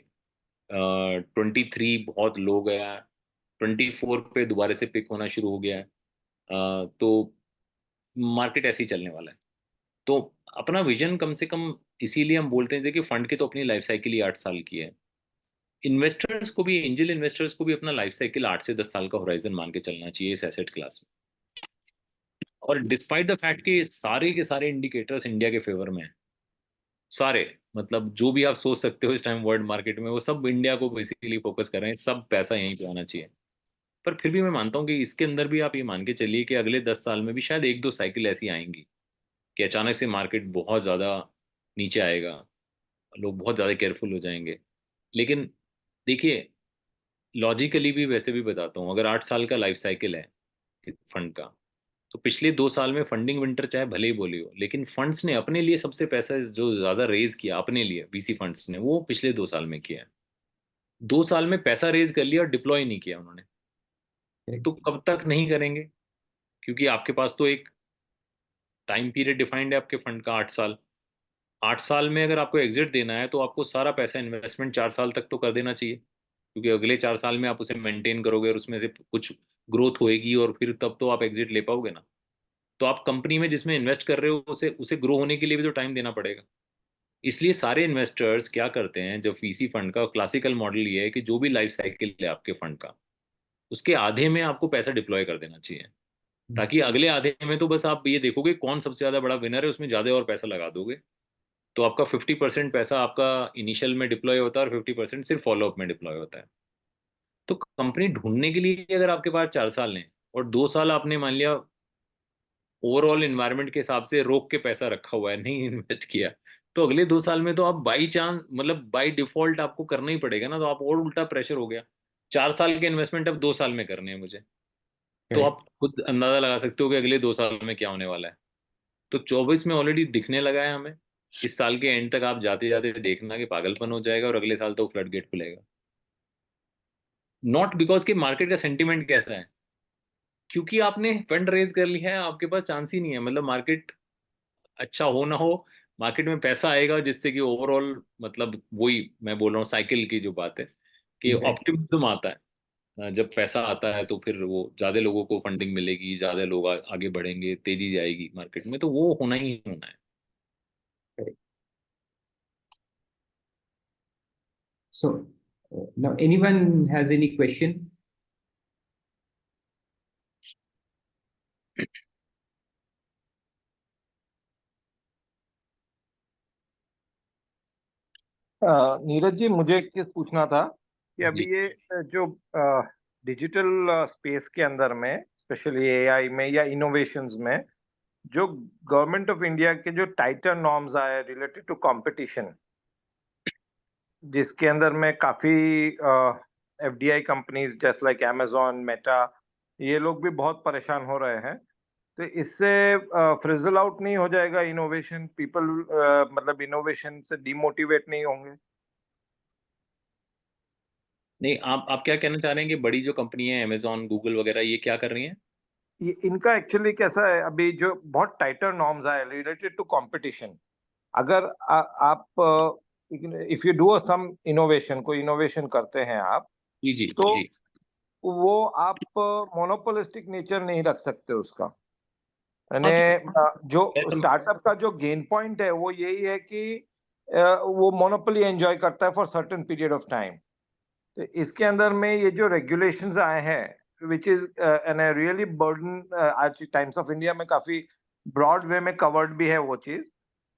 [SPEAKER 2] 23 बहुत लो गया, 24 पे दोबारा से पिक होना शुरू हो गया है। तो मार्केट ऐसे ही चलने वाला है। तो अपना विजन कम से कम, इसीलिए हम बोलते हैं देखिए फंड की तो अपनी लाइफ साइकिल ही 8 साल की है। इन्वेस्टर्स को भी, एंजल इन्वेस्टर्स को भी अपना लाइफ साइकिल 8 से 10 साल का होराइजन मान के चलना चाहिए इस एसेट क्लास में। और डिस्पाइट द फैक्ट कि सारे के सारे इंडिकेटर्स इंडिया के फेवर में हैं, सारे, मतलब जो भी आप सोच सकते हो इस टाइम वर्ल्ड मार्केट में वो सब इंडिया को बेसिकली फोकस कर रहे हैं, सब पैसा यहीं पे आना चाहिए। पर फिर भी मैं मानता हूँ कि इसके अंदर भी आप ये मान के चलिए कि अगले 10 साल में भी शायद एक दो साइकिल ऐसी आएंगी कि अचानक से मार्केट बहुत ज़्यादा नीचे आएगा, लोग बहुत ज़्यादा केयरफुल हो जाएंगे। लेकिन देखिए लॉजिकली भी वैसे भी बताता हूँ, अगर 8 साल का लाइफ साइकिल है फंड का, तो पिछले 2 साल में फंडिंग विंटर चाहे भले ही बोली हो, लेकिन फंड्स ने अपने लिए सबसे पैसा जो ज़्यादा रेज किया अपने लिए, वीसी फंड्स ने, वो पिछले 2 साल में किया है। 2 साल में पैसा रेज कर लिया और डिप्लॉय नहीं किया उन्होंने। तो कब तक नहीं करेंगे, क्योंकि आपके पास तो एक टाइम पीरियड डिफाइंड है आपके फंड का, 8 साल। 8 साल में अगर आपको एग्जिट देना है तो आपको सारा पैसा इन्वेस्टमेंट 4 साल तक तो कर देना चाहिए, क्योंकि अगले 4 साल में आप उसे मेंटेन करोगे और उसमें से कुछ ग्रोथ होएगी और फिर तब तो आप एग्जिट ले पाओगे ना। तो आप कंपनी में जिसमें इन्वेस्ट कर रहे हो उसे उसे ग्रो होने के लिए भी तो टाइम देना पड़ेगा। इसलिए सारे इन्वेस्टर्स क्या करते हैं, जब वीसी फंड का क्लासिकल मॉडल ये है कि जो भी लाइफ साइकिल है आपके फंड का, उसके आधे में आपको पैसा डिप्लॉय कर देना चाहिए, ताकि अगले आधे में तो बस आप ये देखोगे कौन सबसे ज्यादा बड़ा विनर है, उसमें ज्यादा और पैसा लगा दोगे। तो आपका 50% पैसा आपका इनिशियल में डिप्लॉय होता है और 50% सिर्फ फॉलोअप में डिप्लॉय होता है। तो कंपनी ढूंढने के लिए अगर आपके पास 4 साल हैं और 2 साल आपने मान लिया ओवरऑल इन्वायरमेंट के हिसाब से रोक के पैसा रखा हुआ है, नहीं इन्वेस्ट किया, तो अगले 2 साल में तो आप बाई चांस, मतलब बाई डिफॉल्ट आपको करना ही पड़ेगा ना, तो आप और उल्टा प्रेशर हो गया। 4 साल के इन्वेस्टमेंट अब 2 साल में करने हैं मुझे। तो
[SPEAKER 1] करेक्ट।
[SPEAKER 2] आप खुद अंदाजा लगा सकते हो कि अगले 2 साल में क्या होने वाला है। तो 24 में ऑलरेडी दिखने लगा है हमें। इस साल के एंड तक आप जाते जाते देखना कि पागलपन हो जाएगा, और अगले साल तो फ्लड गेट खुलेगा। नॉट बिकॉज कि मार्केट का सेंटीमेंट कैसा है, क्योंकि आपने फंड रेज कर लिया है, आपके पास चांस ही नहीं है। मतलब मार्केट अच्छा हो ना हो, मार्केट में पैसा आएगा जिससे कि ओवरऑल, मतलब वही मैं बोल रहा हूँ साइकिल की जो बात है, कि
[SPEAKER 1] एग्जैक्टली।
[SPEAKER 2] ऑप्टिमिज्म आता है। जब पैसा आता है तो फिर वो ज्यादा लोगों को फंडिंग मिलेगी, ज्यादा लोग आगे बढ़ेंगे, तेजी जाएगी मार्केट में, तो वो होना ही होना है।
[SPEAKER 1] Correct. So now anyone has any question?
[SPEAKER 3] Neeraj ji, मुझे एक चीज पूछना था कि अभी
[SPEAKER 2] जी
[SPEAKER 3] ये जो डिजिटल स्पेस के अंदर में, स्पेशली एआई में या इनोवेशंस में, जो गवर्नमेंट ऑफ इंडिया के जो टाइटर नॉर्म्स आए रिलेटेड टू कंपटीशन, जिसके अंदर में काफी एफडीआई कंपनीज जैसे लाइक amazon, मेटा, ये लोग भी बहुत परेशान हो रहे हैं। तो इससे फ्रिजल आउट नहीं हो जाएगा इनोवेशन? पीपल मतलब इनोवेशन से डिमोटिवेट नहीं होंगे?
[SPEAKER 2] नहीं, आप क्या कहना चाह रहे हैं कि बड़ी जो कंपनी है अमेजोन, गूगल वगैरह, ये क्या कर रही हैं?
[SPEAKER 3] ये इनका एक्चुअली कैसा है, अभी जो बहुत टाइटर नॉर्म्स आए रिलेटेड टू कंपटीशन, अगर आप if you do some innovation, कोई इनोवेशन करते हैं आप,
[SPEAKER 2] जी जी
[SPEAKER 3] तो
[SPEAKER 2] जी।
[SPEAKER 3] वो आप मोनोपोलिस्टिक नेचर नहीं रख सकते उसका। यानी
[SPEAKER 2] हाँ तो
[SPEAKER 3] जो स्टार्टअप का जो गेन पॉइंट है वो यही है कि वो मोनोपोली एंजॉय करता है for certain period of time. तो इसके अंदर में ये जो रेगुलेशंस आए हैं, which is an really burden, आज टाइम्स ऑफ इंडिया में काफी ब्रॉड वे में कवर्ड भी है वो चीज,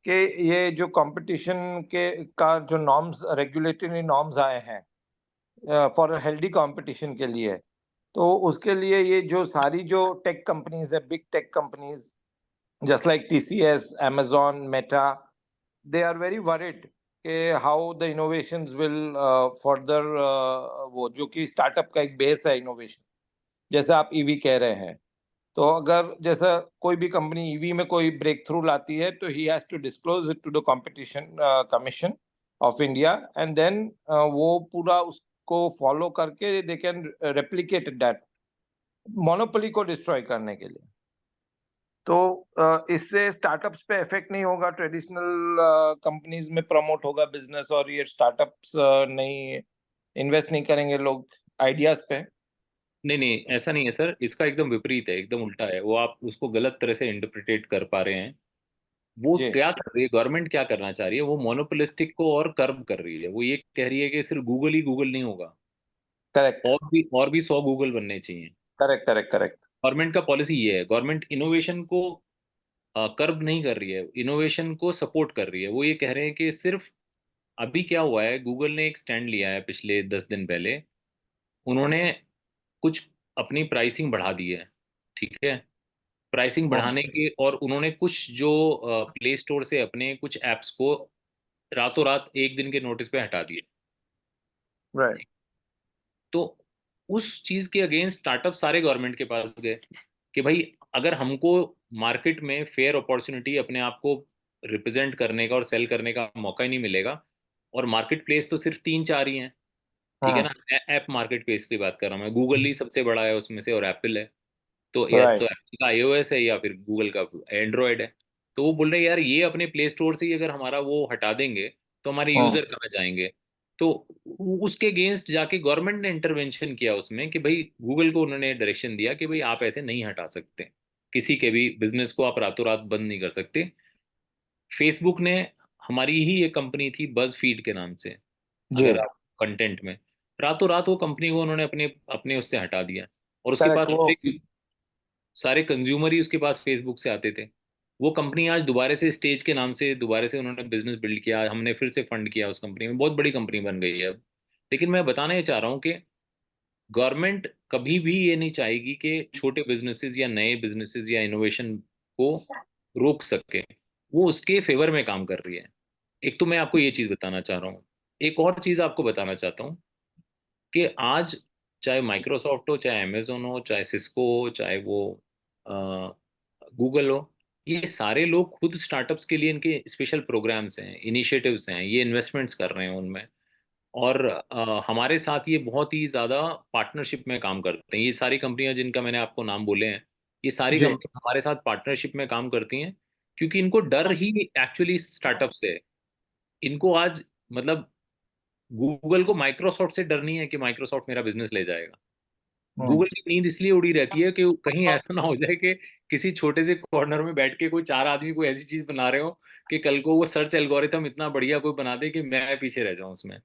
[SPEAKER 3] कि ये जो कंपटीशन के का जो नॉर्म्स, रेगुलेटरी नॉर्म्स आए हैं फॉर हेल्दी कंपटीशन के लिए, तो उसके लिए ये जो सारी जो टेक कंपनीज है, big tech companies just like TCS, amazon, Meta, they are very worried कि how the innovations will further, वो जो कि स्टार्टअप का एक बेस है इनोवेशन, जैसे आप ईवी कह रहे हैं। तो अगर जैसा कोई भी कंपनी ईवी में कोई ब्रेक थ्रू लाती है, तो he has to disclose it to the competition commission of India, and then वो पूरा उसको फॉलो करके they can replicate that monopoly को डिस्ट्रॉय करने के लिए। तो इससे स्टार्टअप्स पे इफेक्ट नहीं होगा, ट्रेडिशनल कंपनीज में प्रमोट होगा बिजनेस, और ये स्टार्टअप्स नहीं इन्वेस्ट नहीं करेंगे लोग आइडियाज पे?
[SPEAKER 2] नहीं नहीं, ऐसा नहीं है सर, इसका एकदम विपरीत है, एकदम उल्टा है। वो आप उसको गलत तरह से इंटरप्रिटेट कर पा रहे हैं। वो
[SPEAKER 3] जी।
[SPEAKER 2] क्या कर रही है, गवर्नमेंट क्या करना चाह रही है, वो मोनोपोलिस्टिक को और कर्ब कर रही है। वो ये कह रही है कि सिर्फ गूगल ही गूगल नहीं होगा,
[SPEAKER 3] करेक्ट
[SPEAKER 2] और भी 100 गूगल बनने चाहिए।
[SPEAKER 3] Correct correct correct.
[SPEAKER 2] गवर्नमेंट का पॉलिसी ये है, गवर्नमेंट इनोवेशन को कर्ब नहीं कर रही है, इनोवेशन को सपोर्ट कर रही है। वो ये कह रहे हैं कि सिर्फ, अभी क्या हुआ है, गूगल ने एक स्टैंड लिया है पिछले 10 दिन पहले। उन्होंने कुछ अपनी प्राइसिंग बढ़ा दी है, ठीक है। प्राइसिंग बढ़ाने के, और उन्होंने कुछ जो प्ले स्टोर से अपने कुछ एप्स को रातों रात एक दिन के नोटिस पे हटा दिए।
[SPEAKER 3] राइट।
[SPEAKER 2] तो उस चीज के अगेंस्ट स्टार्टअप सारे गवर्नमेंट के पास गए कि भाई, अगर हमको मार्केट में फेयर अपॉर्चुनिटी अपने आप को रिप्रेजेंट करने का और सेल करने का मौका ही नहीं मिलेगा, और मार्केट प्लेस तो सिर्फ 3-4 ही हैं, ठीक है
[SPEAKER 3] हाँ।
[SPEAKER 2] ना। ऐप मार्केट प्लेस की बात कर रहा हूँ मैं, गूगल ही सबसे बड़ा है उसमें से, और एप्पल है। तो या तो
[SPEAKER 3] राइट।
[SPEAKER 2] एप्पल का iOS है, या फिर गूगल का एंड्रॉयड है। तो वो बोल रहे हैं यार, ये अपने प्ले स्टोर से ही अगर हमारा वो हटा देंगे तो हमारे
[SPEAKER 3] हाँ।
[SPEAKER 2] यूजर कहाँ जाएंगे। तो उसके अगेंस्ट जाके गवर्नमेंट ने इंटरवेंशन किया उसमें, कि भाई गूगल को उन्होंने डायरेक्शन दिया कि भाई आप ऐसे नहीं हटा सकते, किसी के भी बिजनेस को आप रातों रात बंद नहीं कर सकते। फेसबुक ने, हमारी ही एक कंपनी थी बज फीड के नाम से,
[SPEAKER 3] जी।
[SPEAKER 2] अगर आप कंटेंट में, रातों रात वो कंपनी को उन्होंने अपने अपने उससे हटा दिया। और उसके पास
[SPEAKER 3] करेक्ट। वो
[SPEAKER 2] सारे सारे कंज्यूमर ही उसके पास फेसबुक से आते थे। वो कंपनी आज दोबारा से स्टेज के नाम से दोबारा से उन्होंने बिजनेस बिल्ड किया, हमने फिर से फंड किया उस कंपनी में, बहुत बड़ी कंपनी बन गई है अब। लेकिन मैं बताना ये चाह रहा हूँ कि गवर्नमेंट कभी भी ये नहीं चाहेगी कि छोटे बिजनेसेस या नए बिजनेसेस या इनोवेशन को रोक सके। वो उसके फेवर में काम कर रही है। एक तो मैं आपको ये चीज बताना चाह रहा हूँ, एक और चीज आपको बताना चाहता हूँ कि आज चाहे माइक्रोसॉफ्ट हो, चाहे अमेजोन हो, चाहे सिस्को हो, चाहे वो गूगल हो, ये सारे लोग खुद स्टार्टअप्स के लिए इनके स्पेशल प्रोग्राम्स हैं, इनिशिएटिव्स हैं, ये इन्वेस्टमेंट्स कर रहे हैं उनमें। और हमारे साथ ये बहुत ही ज़्यादा पार्टनरशिप में काम करते हैं। ये सारी कंपनियां जिनका मैंने आपको नाम बोले हैं, ये सारी
[SPEAKER 3] जी
[SPEAKER 2] कंपनी हमारे साथ पार्टनरशिप में काम करती हैं, क्योंकि इनको डर ही एक्चुअली स्टार्टअप से है। इनको आज मतलब गूगल को माइक्रोसॉफ्ट से डर नहीं है कि माइक्रोसॉफ्ट मेरा बिजनेस ले जाएगा।
[SPEAKER 3] हम्म
[SPEAKER 2] गूगल की नींद इसलिए उड़ी रहती है कि कहीं ऐसा ना हो जाए कि किसी छोटे से कॉर्नर में बैठ के कोई चार आदमी कोई ऐसी चीज बना रहे हो कि कल को वो सर्च एल्गोरिथम इतना बढ़िया कोई बना दे कि मैं पीछे रह जाऊं उसमें।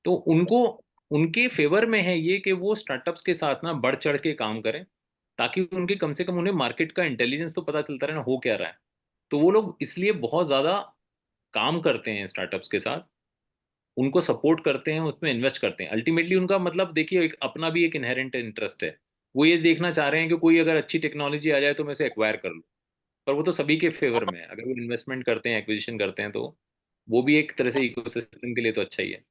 [SPEAKER 2] तो उनको, उनके फेवर में है ये कि वो स्टार्टअप्स के साथ ना बढ़ चढ़ के काम करें, ताकि उनके कम से कम उन्हें मार्केट का इंटेलिजेंस तो पता चलता रहे ना हो क्या रहा है। तो वो लोग इसलिए बहुत ज्यादा काम करते हैं स्टार्टअप्स के साथ, उनको सपोर्ट करते हैं, उसमें इन्वेस्ट करते हैं। अल्टीमेटली उनका मतलब देखिए एक अपना भी एक इनहेरेंट इंटरेस्ट है। वो ये देखना चाह रहे हैं कि कोई अगर अच्छी टेक्नोलॉजी आ जाए तो मैं उसे एक्वायर कर लूँ। पर वो तो सभी के फेवर में है, अगर वो इन्वेस्टमेंट करते हैं, एक्विजिशन करते हैं, तो वो भी एक तरह से इकोसिस्टम के लिए तो अच्छा ही है।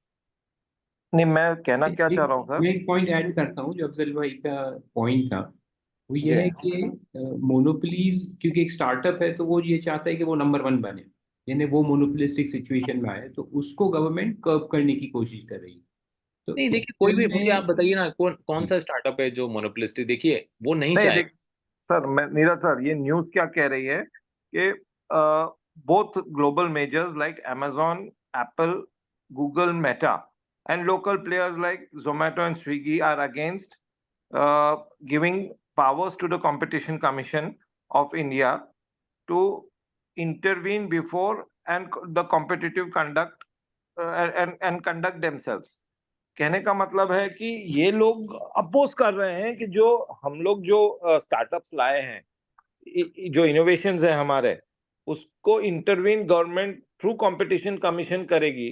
[SPEAKER 3] नहीं, मैं कहना क्या चाह
[SPEAKER 1] एक
[SPEAKER 3] रहा हूँ सर।
[SPEAKER 1] मैं एक पॉइंट ऐड करता हूँ, जो अफजल भाई का पॉइंट था वो ये
[SPEAKER 3] जी
[SPEAKER 1] है कि मोनोपोलीज, क्योंकि एक स्टार्टअप है तो वो ये चाहता है कि वो नंबर वन बने, यानी वो मोनोपोलिस्टिक सिचुएशन में आए, तो उसको गवर्नमेंट कर्ब करने की कोशिश कर रही है। तो
[SPEAKER 2] नहीं देखिए, कोई
[SPEAKER 1] एक्चुअल
[SPEAKER 2] भी मुझे आप
[SPEAKER 1] में
[SPEAKER 2] बताइए ना, कौन कौन सा स्टार्टअप है जो मोनोपोलिस्टिक, देखिए वो नहीं
[SPEAKER 3] नहीं,
[SPEAKER 2] चाहे।
[SPEAKER 3] देख सर, मैं नीरज सर, ये न्यूज़ क्या कह रही है कि both global measures like Amazon, Apple, Google, Meta and local players like Zomato and Swiggy are against giving powers to the Competition Commission of India to intervene before and the competitive conduct and conduct themselves. कहने का मतलब है कि ये लोग oppose कर रहे हैं कि जो हम लोग जो स्टार्टअप्स लाए हैं, जो इनोवेशंस है हमारे, उसको intervene government through competition commission करेगी,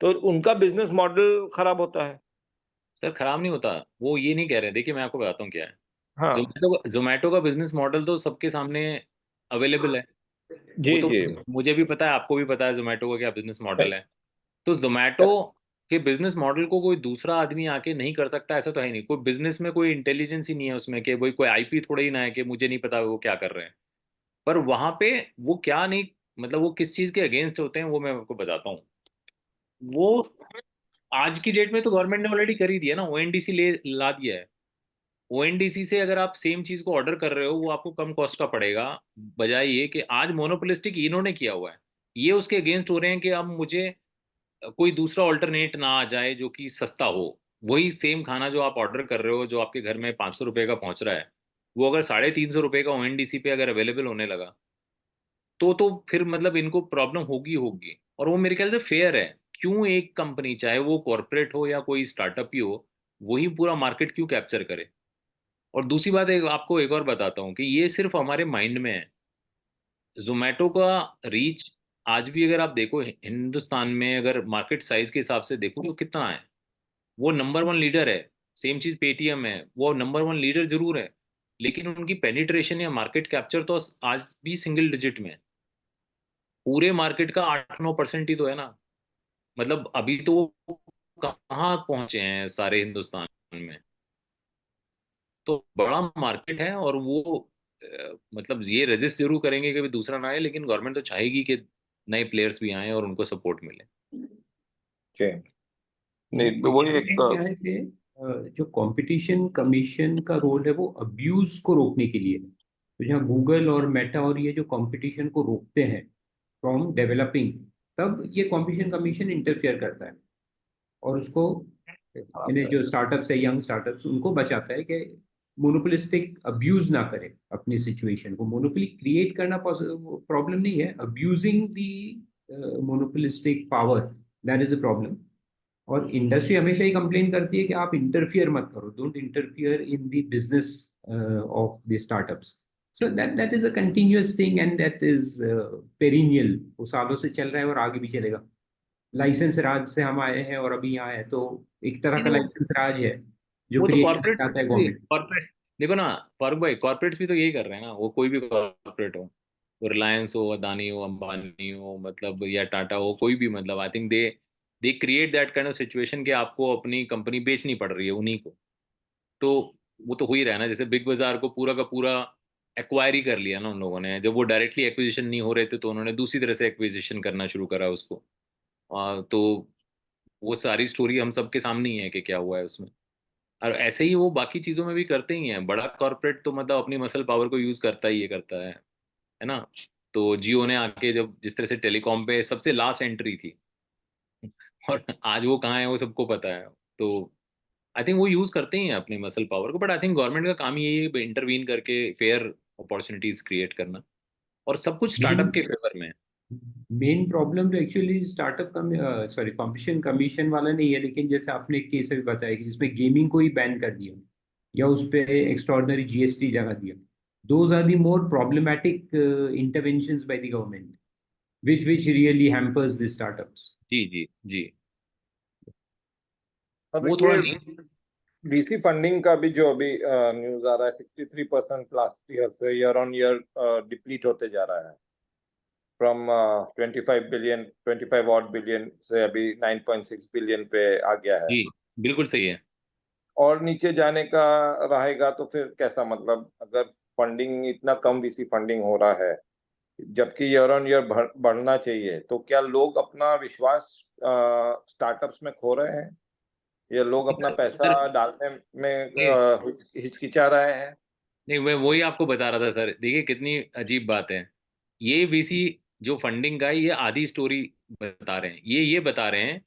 [SPEAKER 3] तो उनका बिजनेस मॉडल खराब होता है।
[SPEAKER 2] सर खराब नहीं होता, वो ये नहीं कह रहे। देखिए मैं आपको बताता हूँ क्या है।
[SPEAKER 3] हाँ
[SPEAKER 2] जोमेटो का बिजनेस मॉडल तो सबके सामने अवेलेबल है। वो
[SPEAKER 3] जी
[SPEAKER 2] तो
[SPEAKER 3] जी।
[SPEAKER 2] मुझे भी पता है, आपको भी पता है जोमेटो का क्या बिजनेस मॉडल है। तो जोमेटो के बिजनेस मॉडल को कोई दूसरा आदमी आके नहीं कर सकता, ऐसा तो है नहीं। कोई बिजनेस में कोई इंटेलिजेंस ही नहीं है उसमें, कि कोई कोई आईपी थोड़ा ही ना है कि मुझे नहीं पता वो क्या कर रहे हैं। पर वहां पे वो क्या नहीं, मतलब वो किस चीज के अगेंस्ट होते हैं वो मैं आपको बताता हूँ। वो आज की डेट में तो गवर्नमेंट ने ऑलरेडी कर ही दिया ना, ओएनडीसी ले ला दिया है। ओएनडीसी से अगर आप सेम चीज को ऑर्डर कर रहे हो, वो आपको कम कॉस्ट का पड़ेगा। बजाय ये कि आज मोनोपोलिस्टिक इन्होंने किया हुआ है, ये उसके अगेंस्ट हो रहे हैं कि अब मुझे कोई दूसरा ऑल्टरनेट ना आ जाए जो कि सस्ता हो। वही सेम खाना जो आप ऑर्डर कर रहे हो, जो आपके घर में 500 रुपये का पहुंच रहा है, वो अगर 350 रुपये का ओएनडीसी पे अगर अवेलेबल होने लगा, तो फिर मतलब इनको प्रॉब्लम होगी होगी। और वो मेरे ख्याल से फेयर है। क्यों एक कंपनी, चाहे वो कॉरपोरेट हो या कोई स्टार्टअप ही हो, वही पूरा मार्केट क्यों कैप्चर करे। और दूसरी बात आपको एक और बताता हूँ कि ये सिर्फ हमारे माइंड में है। जोमेटो का रीच आज भी अगर आप देखो हिंदुस्तान में, अगर मार्केट साइज के हिसाब से देखो तो कितना है। वो नंबर वन लीडर है। सेम चीज पेटीएम है, वो नंबर वन लीडर जरूर है, लेकिन उनकी पेनिट्रेशन या मार्केट कैप्चर तो आज भी सिंगल डिजिट में है। पूरे मार्केट का 8-9% ही तो है ना। मतलब अभी तो वो कहाँ पहुंचे हैं सारे हिंदुस्तान में। तो बड़ा मार्केट है, और वो मतलब ये रेजिस्ट जरूर करेंगे कि भी दूसरा ना आए, लेकिन गवर्नमेंट तो चाहेगी कि नए प्लेयर्स भी आए और उनको सपोर्ट मिले।
[SPEAKER 3] जी। नहीं, वो
[SPEAKER 1] एक्चुअल
[SPEAKER 3] एक
[SPEAKER 1] में क्या है कि जो कंपटीशन कमीशन का रोल है वो अब्यूज को रोकने के लिए है। तो जहाँ गूगल और मेटा और ये जो कंपटीशन को रोकते हैं फ्रॉम डेवलपिंग, तब ये कंपटीशन कमीशन इंटरफियर करता है और उसको, यानी जो स्टार्टअप्स है, यंग स्टार्टअप्स, उनको बचाता है कि मोनोपोलिस्टिक अब्यूज ना करे अपनी सिचुएशन को। मोनोपोली क्रिएट करना प्रॉब्लम नहीं है, abusing the monopolistic power, that is a problem. और इंडस्ट्री हमेशा ही कंप्लेन करती है कि आप इंटरफियर मत करो, don't interfere in the business of the startups. So that is a continuous thing and that is perennial, वो सालों से चल रहा है और आगे भी चलेगा। लाइसेंस राज से हम आए हैं और अभी यहाँ है, तो एक तरह
[SPEAKER 2] नहीं
[SPEAKER 1] का
[SPEAKER 2] नहीं,
[SPEAKER 1] लाइसेंस राज है जो
[SPEAKER 2] वो तो
[SPEAKER 1] क्रिएट करना
[SPEAKER 2] कॉर्पोरेट
[SPEAKER 1] चाहता है गवर्नमेंट।
[SPEAKER 2] कॉर्पोरेट देखो ना, फारूक भाई, कॉर्पोरेट्स भी तो यही कर रहे हैं ना, वो कोई भी कॉर्पोरेट हो। वो रिलायंस हो, अदानी हो, अंबानी हो, मतलब या टाटा हो, कोई भी, मतलब I think they create that kind of situation कि आपको अपनी कंपनी बेचनी पड़ रही है उन्हीं को। तो वो तो हो ही रहा है ना, जैसे बिग बाजार को पूरा का पूरा एक्वायर ही कर लिया ना उन लोगों ने। जब वो डायरेक्टली एक्विजिशन नहीं हो रहे थे तो उन्होंने दूसरी तरह से एक्विजिशन करना शुरू करा उसको। तो वो सारी स्टोरी हम सबके सामने ही है कि क्या हुआ है उसमें। और ऐसे ही वो बाकी चीजों में भी करते ही हैं। बड़ा कॉर्पोरेट तो मतलब अपनी मसल पावर को यूज करता ही है ना। तो जियो ने आके जब जिस तरह से टेलीकॉम पे सबसे लास्ट एंट्री थी और आज वो कहाँ है वो सबको पता है। तो आई थिंक वो यूज करते ही हैं अपनी मसल पावर को, बट आई थिंक गवर्नमेंट का काम यही है इंटरवीन करके फेयर अपॉर्चुनिटीज क्रिएट करना, और सब कुछ
[SPEAKER 1] मेन
[SPEAKER 2] स्टार्टअप के फेवर में है।
[SPEAKER 1] मेन प्रॉब्लम तो actually startup sorry competition commission वाला नहीं है, लेकिन जैसे आपने एक केस अभी बताया कि जिसमें गेमिंग को ही बैन कर दिया या उस पे एक्स्ट्रॉर्डनरी जीएसटी लगा दिया। Those are the more problematic interventions by the government which really hampers the startups.
[SPEAKER 2] जी जी जी।
[SPEAKER 3] और
[SPEAKER 2] वो थोड़ा
[SPEAKER 3] ये
[SPEAKER 2] नहीं।
[SPEAKER 3] VC फंडिंग का भी जो अभी न्यूज आ रहा है, 63% लास्ट ईयर से ईयर ऑन ईयर डिप्लीट होते जा रहा है। फ्रॉम 25 ऑड बिलियन से अभी 9.6 बिलियन पे आ गया है।
[SPEAKER 2] जी बिल्कुल सही है।
[SPEAKER 3] और नीचे जाने का रहेगा तो फिर कैसा, मतलब अगर फंडिंग इतना कम VC फंडिंग हो रहा है जबकि ईयर ऑन ईयर बढ़ना चाहिए, तो क्या लोग अपना विश्वास स्टार्टअप्स में खो रहे हैं, या लोग अपना पैसा
[SPEAKER 2] सर
[SPEAKER 3] डालने में
[SPEAKER 2] ये
[SPEAKER 3] हिचकिचा रहे हैं?
[SPEAKER 2] नहीं, मैं वही आपको बता रहा था सर, देखिए कितनी अजीब बात है। ये वीसी जो फंडिंग का है, ये आधी स्टोरी बता रहे हैं। ये बता रहे हैं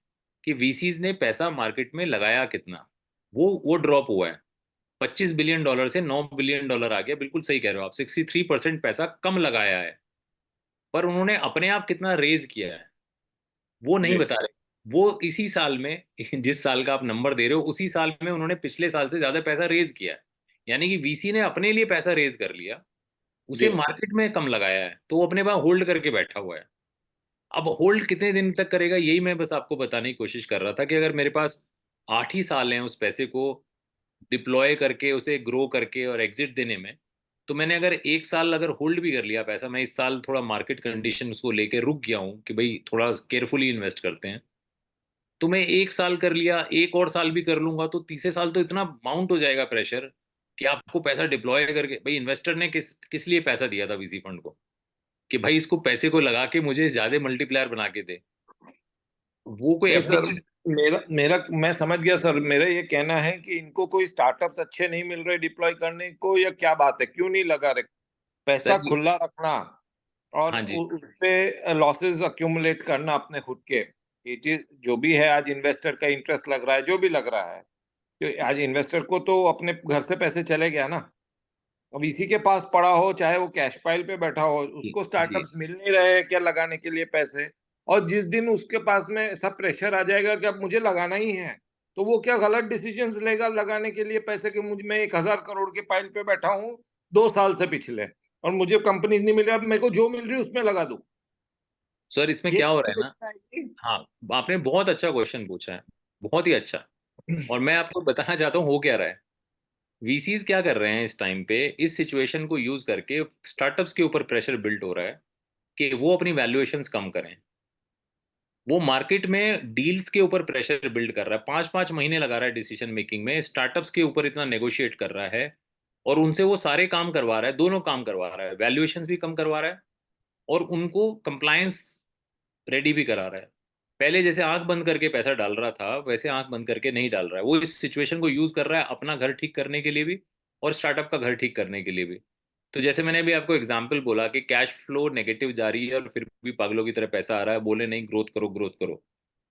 [SPEAKER 2] कि वीसीज ने पैसा मार्केट में लगाया कितना, वो ड्रॉप हुआ है। $25 बिलियन से $9 बिलियन आ गया। बिल्कुल सही कह रहे हो आप, 63% पैसा कम लगाया है। पर उन्होंने अपने आप कितना रेज किया है वो नहीं
[SPEAKER 3] जी
[SPEAKER 2] बता रहे। वो इसी साल में जिस साल का आप नंबर दे रहे हो, उसी साल में उन्होंने पिछले साल से ज्यादा पैसा रेज किया है। यानी कि वीसी ने अपने लिए पैसा रेज कर लिया,
[SPEAKER 3] जी।
[SPEAKER 2] उसे मार्केट में कम लगाया है, तो वो अपने पास होल्ड करके बैठा हुआ है। अब होल्ड कितने दिन तक करेगा, यही मैं बस आपको बताने की कोशिश कर रहा था कि अगर मेरे पास 8 ही साल हैं उस पैसे को डिप्लॉय करके, उसे ग्रो करके और एग्जिट देने में, तो मैंने अगर 1 साल अगर होल्ड भी कर लिया पैसा, मैं इस साल थोड़ा मार्केट कंडीशन उसको लेके रुक गया हूँ कि भाई थोड़ा केयरफुली इन्वेस्ट करते हैं, तो मैं 1 साल कर लिया, एक और साल भी कर लूंगा, तो तीसरे साल तो इतना माउंट हो जाएगा प्रेशर कि आपको पैसा डिप्लॉय करके, भाई इन्वेस्टर ने किस किस लिए पैसा दिया था वीसी फंड को, कि भाई इसको पैसे को लगा के मुझे ज्यादा मल्टीप्लायर बना के दे। वो कोई
[SPEAKER 3] नहीं सर,
[SPEAKER 2] एफडी।
[SPEAKER 3] मेरा मेरा मैं समझ गया सर। मेरा ये कहना है कि इनको कोई स्टार्टअप्स अच्छे नहीं मिल रहे डिप्लॉय करने को, या क्या बात है, क्यों नहीं लगा रहे? पैसा
[SPEAKER 2] सर
[SPEAKER 3] खुला रखना और
[SPEAKER 2] हाँ जी।
[SPEAKER 3] उस पे लॉसेस अक्यूमुलेट करना अपने खुद के। इट इज जो भी है, आज इन्वेस्टर का इंटरेस्ट लग रहा है, जो भी लग रहा है, तो आज इन्वेस्टर को तो अपने घर से पैसे चले गया ना। अब इसी के पास पड़ा हो, चाहे वो कैश पाइल पे बैठा हो,
[SPEAKER 2] जी
[SPEAKER 3] उसको
[SPEAKER 2] जी।
[SPEAKER 3] स्टार्टअप्स मिल नहीं रहे हैं क्या लगाने के लिए पैसे। और जिस दिन उसके पास में ऐसा प्रेशर आ जाएगा कि अब मुझे लगाना ही है, तो वो क्या गलत डिसीजंस लेगा लगाने के लिए पैसे के? मुझ मैं 1,000 करोड़ के पाइल पे बैठा हूँ 2 साल से पिछले, और मुझे कंपनीज नहीं मिल रही, अब मेरे को जो मिल रही है उसमें लगा दूं।
[SPEAKER 2] सर इसमें
[SPEAKER 3] ये
[SPEAKER 2] क्या हो रहा है ना,
[SPEAKER 3] दिक्कत आएगी।
[SPEAKER 2] हाँ, आपने बहुत अच्छा क्वेश्चन पूछा है, बहुत ही अच्छा। और मैं आपको बताना चाहता हूँ हो क्या रहा है। वीसीज क्या कर रहे हैं इस टाइम पे, इस सिचुएशन को यूज करके स्टार्टअप्स के ऊपर प्रेशर बिल्ड हो रहा है कि वो अपनी वैल्यूएशंस कम करें। वो मार्केट में डील्स के ऊपर प्रेशर बिल्ड कर रहा है, 5-5 महीने लगा रहा है डिसीजन मेकिंग में, स्टार्टअप्स के ऊपर इतना नेगोशिएट कर रहा है, और उनसे वो सारे काम करवा रहा है, दोनों काम करवा रहा है, वैल्यूएशंस भी कम करवा रहा है और उनको कंप्लायंस रेडी भी करा रहा है। पहले जैसे आंख बंद करके पैसा डाल रहा था, वैसे आंख बंद करके नहीं डाल रहा है। वो इस सिचुएशन को यूज कर रहा है अपना घर ठीक करने के लिए भी और स्टार्टअप का घर ठीक करने के लिए भी। तो जैसे मैंने अभी आपको एग्जांपल बोला कि कैश फ्लो नेगेटिव जा रही है और फिर भी पागलों की तरह पैसा आ रहा है, बोले नहीं ग्रोथ करो ग्रोथ करो,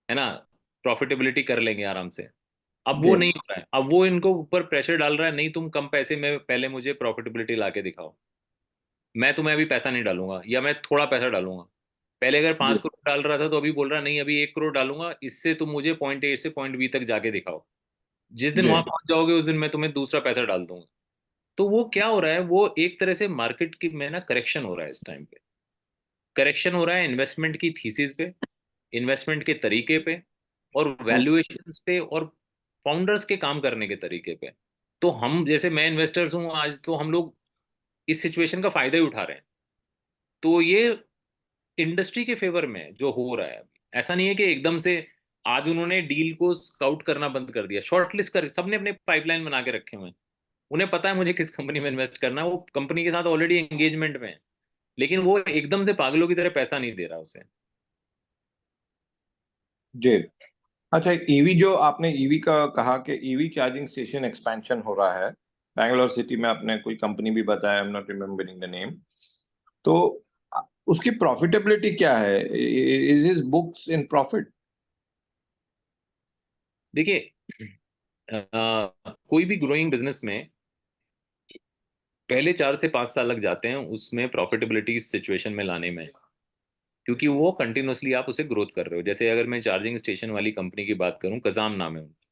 [SPEAKER 2] है ना, प्रॉफिटेबिलिटी कर लेंगे आराम से। अब वो
[SPEAKER 3] जी
[SPEAKER 2] नहीं हो रहा है, अब वो इनको ऊपर प्रेशर डाल रहा है, नहीं तुम कम पैसे में पहले मुझे प्रॉफिटेबिलिटी ला के दिखाओ, मैं तुम्हें अभी पैसा नहीं डालूंगा या मैं थोड़ा पैसा डालूंगा। पहले अगर
[SPEAKER 3] जी
[SPEAKER 2] 5 करोड़ डाल रहा था तो अभी बोल रहा नहीं, अभी 1 करोड़ डालूंगा, इससे तुम मुझे पॉइंट A से पॉइंट B तक जाके दिखाओ। जिस दिन
[SPEAKER 3] जी।
[SPEAKER 2] वहां पहुंच जाओगे उस दिन मैं तुम्हें दूसरा पैसा डाल दूंगा। तो वो क्या हो रहा है, वो एक तरह से मार्केट की में ना करेक्शन हो रहा है इस टाइम पे। करेक्शन हो रहा है इन्वेस्टमेंट की थीसिस पे, इन्वेस्टमेंट के तरीके पे, और वैल्यूएशंस पे, और फाउंडर्स के काम करने के तरीके पे। तो हम जैसे मैं इन्वेस्टर्स हूँ आज, तो हम लोग इस सिचुएशन का फायदा ही उठा रहे हैं। तो ये इंडस्ट्री के फेवर में जो हो रहा है, ऐसा नहीं है कि एकदम से आज उन्होंने डील को स्काउट करना बंद कर दिया, शॉर्टलिस्ट कर, सबने अपने पाइपलाइन बना के रखे हुए हैं, उन्हें पता है मुझे किस कंपनी में इन्वेस्ट करना है, वो कंपनी के साथ ऑलरेडी एंगेजमेंट में है, लेकिन वो एकदम से पागलों की तरह पैसा नहीं दे रहा उसे।
[SPEAKER 3] जी। अच्छा, ईवी जो आपने ईवी का कहा कि ईवी चार्जिंग स्टेशन एक्सपेंशन हो रहा है बैंगलोर सिटी में, आपने कोई कंपनी भी बताया, I am not remembering the name, तो उसकी प्रॉफिटेबिलिटी क्या है? Is his books in profit?
[SPEAKER 2] देखिए, कोई भी ग्रोइंग बिजनेस में पहले 4 से 5 साल लग जाते हैं उसमें प्रॉफिटेबिलिटी सिचुएशन में लाने में, क्योंकि वो कंटिन्यूअसली आप उसे ग्रोथ कर रहे हो। जैसे अगर मैं चार्जिंग स्टेशन वाली कंपनी की बात करूं, कजाम नाम है उनका।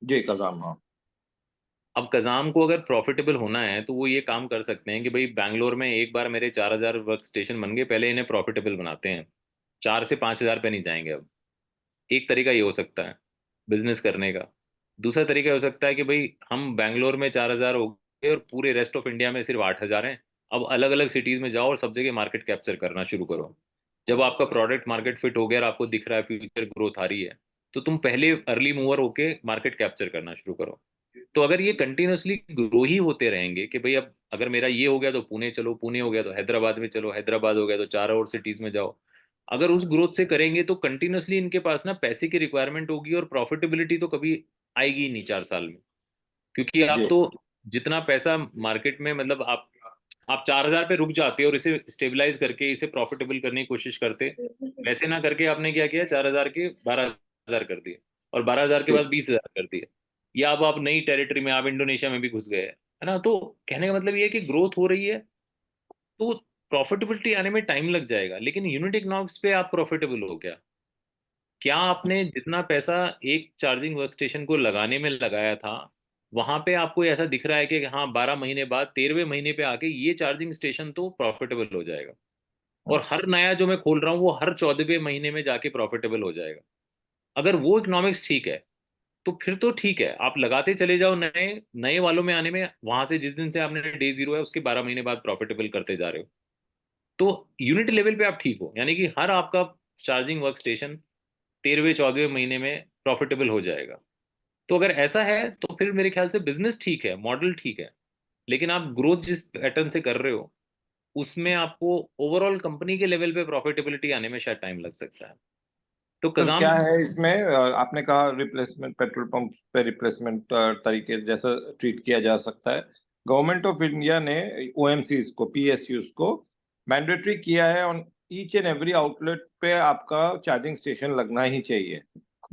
[SPEAKER 3] जी, कजाम, हाँ।
[SPEAKER 2] अब कजाम को अगर प्रॉफिटेबल होना है तो वो ये काम कर सकते हैं कि भाई बैंगलोर में एक बार मेरे 4,000 वर्क स्टेशन बन गए, पहले इन्हें प्रॉफिटेबल बनाते हैं, 4 से 5 हज़ार पे नहीं जाएंगे अब। एक तरीका ये हो सकता है बिजनेस करने का। दूसरा तरीका हो सकता है कि भाई हम बैंगलोर में 4,000 हो गए और पूरे रेस्ट ऑफ इंडिया में सिर्फ 8,000 हैं, अब अलग अलग सिटीज में जाओ और सब जगह मार्केट कैप्चर करना शुरू करो। जब आपका प्रोडक्ट मार्केट फिट हो गया और आपको दिख रहा है फ्यूचर ग्रोथ आ रही है, तो तुम पहले अर्ली मूवर होके मार्केट कैप्चर करना शुरू करो। तो अगर ये कंटिन्यूअसली ग्रो ही होते रहेंगे कि भाई अब अगर मेरा ये हो गया तो पुणे चलो, पुणे हो गया तो हैदराबाद में चलो, हैदराबाद हो गया तो 4 और सिटीज में जाओ, अगर उस ग्रोथ से करेंगे तो कंटिन्यूअसली इनके पास ना पैसे की रिक्वायरमेंट होगी और प्रॉफिटेबिलिटी तो कभी आएगी ही नहीं 4 साल में। क्योंकि आप
[SPEAKER 3] जी,
[SPEAKER 2] तो जितना पैसा मार्केट में, मतलब आप 4,000 पे रुक जाते और इसे स्टेबलाइज करके इसे प्रॉफिटेबल करने की कोशिश करते, वैसे ना करके आपने क्या किया, 4,000 के 12,000 कर दिए और 12,000 के
[SPEAKER 3] जी।
[SPEAKER 2] बाद 20,000 कर दिए, या अब आप नई टेरिटरी में, आप इंडोनेशिया में भी घुस गए है ना। तो कहने का मतलब ये है कि ग्रोथ हो रही है तो प्रॉफिटेबिलिटी आने में टाइम लग जाएगा, लेकिन यूनिट इकोनॉमिक्स पे आप प्रॉफिटेबल हो क्या? क्या आपने जितना पैसा एक चार्जिंग वर्क स्टेशन को लगाने में लगाया था, वहां पे आपको ऐसा दिख रहा है कि हाँ 12 महीने बाद 13वें महीने पे आके ये चार्जिंग स्टेशन तो प्रॉफिटेबल हो जाएगा, और हर नया जो मैं खोल रहा हूँ वो हर 14वें महीने में जाके प्रॉफिटेबल हो जाएगा। अगर वो इकोनॉमिक्स ठीक है तो फिर तो ठीक है, आप लगाते चले जाओ, नए नए वालों में आने में वहां से जिस दिन से आपने डे जीरो है उसके 12 महीने बाद प्रॉफिटेबल करते जा रहे हो, तो यूनिट लेवल पे आप ठीक हो, यानी कि हर आपका चार्जिंग वर्क स्टेशन 13वें 14वें महीने में प्रॉफिटेबल हो जाएगा। तो अगर ऐसा है तो फिर मेरे ख्याल से बिजनेस ठीक है, मॉडल ठीक है, लेकिन आप ग्रोथ जिस पैटर्न से कर रहे हो उसमें आपको ओवरऑल कंपनी के लेवल पे प्रॉफिटेबिलिटी आने में शायद टाइम लग सकता है। तो
[SPEAKER 3] सर,
[SPEAKER 2] कजाम,
[SPEAKER 3] क्या है इसमें, आपने कहा रिप्लेसमेंट, पेट्रोल पंप पे रिप्लेसमेंट तरीके जैसा ट्रीट किया जा सकता है। गवर्नमेंट ऑफ इंडिया ने ओएमसीज को, पीएसयूज को मैंडेटरी किया है, on each and every outlet पे आपका चार्जिंग स्टेशन लगना ही चाहिए।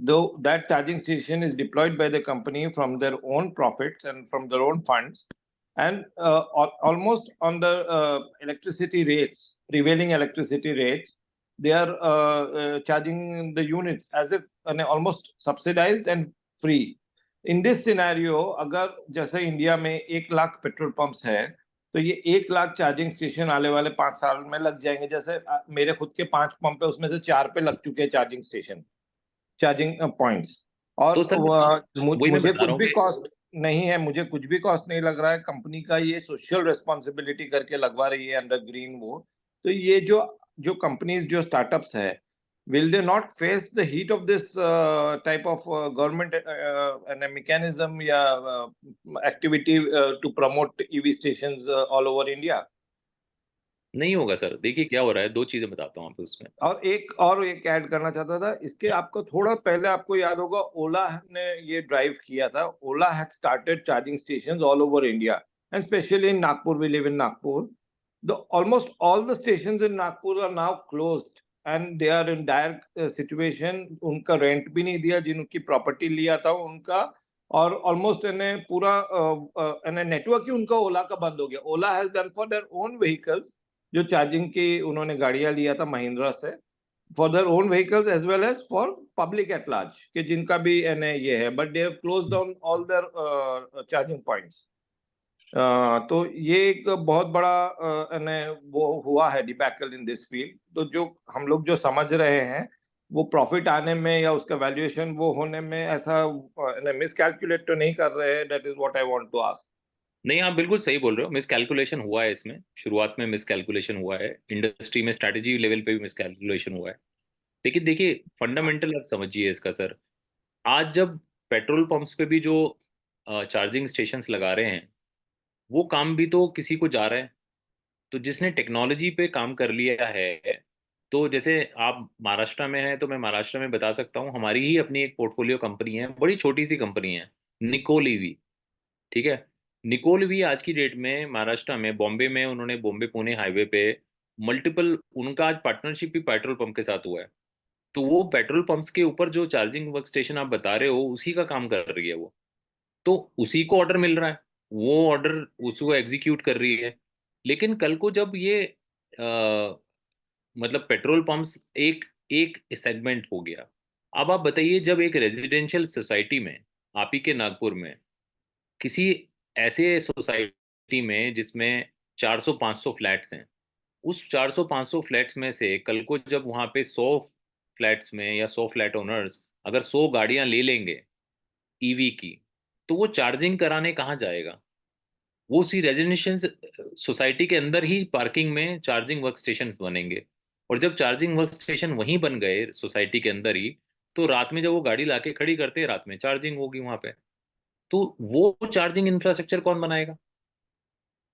[SPEAKER 3] Though that charging station is deployed by the company from their own profits and from their own funds, and almost on the electricity rates, prevailing electricity rates, they are charging the units as if almost subsidized and free. In this scenario, अगर जैसे India में 1 lakh petrol pumps है, तो ये 1 lakh charging station आने वाले 5 साल में लग जाएंगे। जैसे मेरे खुद के 5 पंप है, उसमें से 4 पे लग चुके हैं चार्जिंग स्टेशन, चार्जिंग पॉइंट्स। और
[SPEAKER 2] तो सर वही मैं
[SPEAKER 3] मुझे
[SPEAKER 2] बता
[SPEAKER 3] कुछ
[SPEAKER 2] रहा हूँ
[SPEAKER 3] भी
[SPEAKER 2] कि
[SPEAKER 3] कॉस्ट नहीं है, मुझे कुछ भी कॉस्ट नहीं लग रहा है, कंपनी का ये सोशल रिस्पॉन्सिबिलिटी करके लगवा रही है अंडर ग्रीन वो। तो ये जो जो कंपनीज, जो स्टार्टअप्स है, will they not face the heat of this type of government mechanism या activity to promote EV stations all over India?
[SPEAKER 2] नहीं होगा सर। देखिए क्या हो रहा है, दो चीजें बताता हूँ आपको उसमें।
[SPEAKER 3] और एक ऐड करना चाहता था इसके, आपको थोड़ा पहले आपको याद होगा, ओला ने ये ड्राइव किया था। Ola had started charging stations all over India and specially in Nagpur, we live in Nagpur. The almost all the stations in Nagpur are now closed and they are in dire situation. उनका रेंट भी नहीं दिया जिनकी प्रॉपर्टी लिया था उनका, और ऑलमोस्ट पूरा नेटवर्क ही उनका ओला का बंद हो गया। Ola has done for their own vehicles, जो चार्जिंग की उन्होंने गाड़ियां लिया था महिंद्रा से, for their own vehicles as well as for public at large, कि जिनका भी ये है, but they have closed down all their charging points. तो ये एक बहुत बड़ा वो हुआ है डिबैकल इन दिस फील्ड। तो जो हम लोग जो समझ रहे हैं वो प्रॉफिट आने में या उसका वैल्यूएशन वो होने में ऐसा मिसकैलकुलेट तो नहीं कर रहे हैं। That is what I want to ask.
[SPEAKER 2] नहीं, आप बिल्कुल सही बोल रहे हो, मिसकैलकुलेशन हुआ है इसमें, शुरुआत में मिसकैलकुलेशन हुआ है, इंडस्ट्री में स्ट्रैटेजी लेवल पे भी मिसकैलकुलेशन हुआ है। लेकिन देखिए फंडामेंटल आप समझिए इसका सर, आज जब पेट्रोल पंप्स पे भी जो चार्जिंग स्टेशंस लगा रहे हैं, वो काम भी तो किसी को जा रहा है। तो जिसने टेक्नोलॉजी पे काम कर लिया है, तो जैसे आप महाराष्ट्र में हैं तो मैं महाराष्ट्र में बता सकता हूँ, हमारी ही अपनी एक पोर्टफोलियो कंपनी है, बड़ी छोटी सी कंपनी है, निकोल ईवी। ठीक है। निकोल ईवी आज की डेट में महाराष्ट्र में, बॉम्बे में, उन्होंने बॉम्बे पुणे हाईवे पे मल्टीपल, उनका आज पार्टनरशिप भी पेट्रोल पंप के साथ हुआ है। तो वो पेट्रोल पंप्स के ऊपर जो चार्जिंग वर्क स्टेशन आप बता रहे हो, उसी का काम कर रही है वो। तो उसी को ऑर्डर मिल रहा है, वो ऑर्डर उसको एग्जीक्यूट कर रही है। लेकिन कल को जब ये मतलब पेट्रोल पंप्स एक एक सेगमेंट हो गया, अब आप बताइए जब एक रेजिडेंशियल सोसाइटी में, आप ही के नागपुर में, किसी ऐसे सोसाइटी में जिसमें 400-500 फ्लैट्स हैं, उस 400-500 फ्लैट्स में से कल को जब वहां पे 100 फ्लैट्स में या 100 फ्लैट ओनर्स अगर 100 गाड़ियां ले लेंगे ईवी की, तो वो चार्जिंग कराने कहाँ जाएगा? वो उसी रेजिडेंशियल सोसाइटी के अंदर ही पार्किंग में चार्जिंग वर्क स्टेशन बनेंगे। और जब चार्जिंग वर्क स्टेशन वहीं बन गए सोसाइटी के अंदर ही, तो रात में जब वो गाड़ी लाके खड़ी करते हैं, रात में चार्जिंग होगी वहां पे। तो वो चार्जिंग इंफ्रास्ट्रक्चर कौन बनाएगा?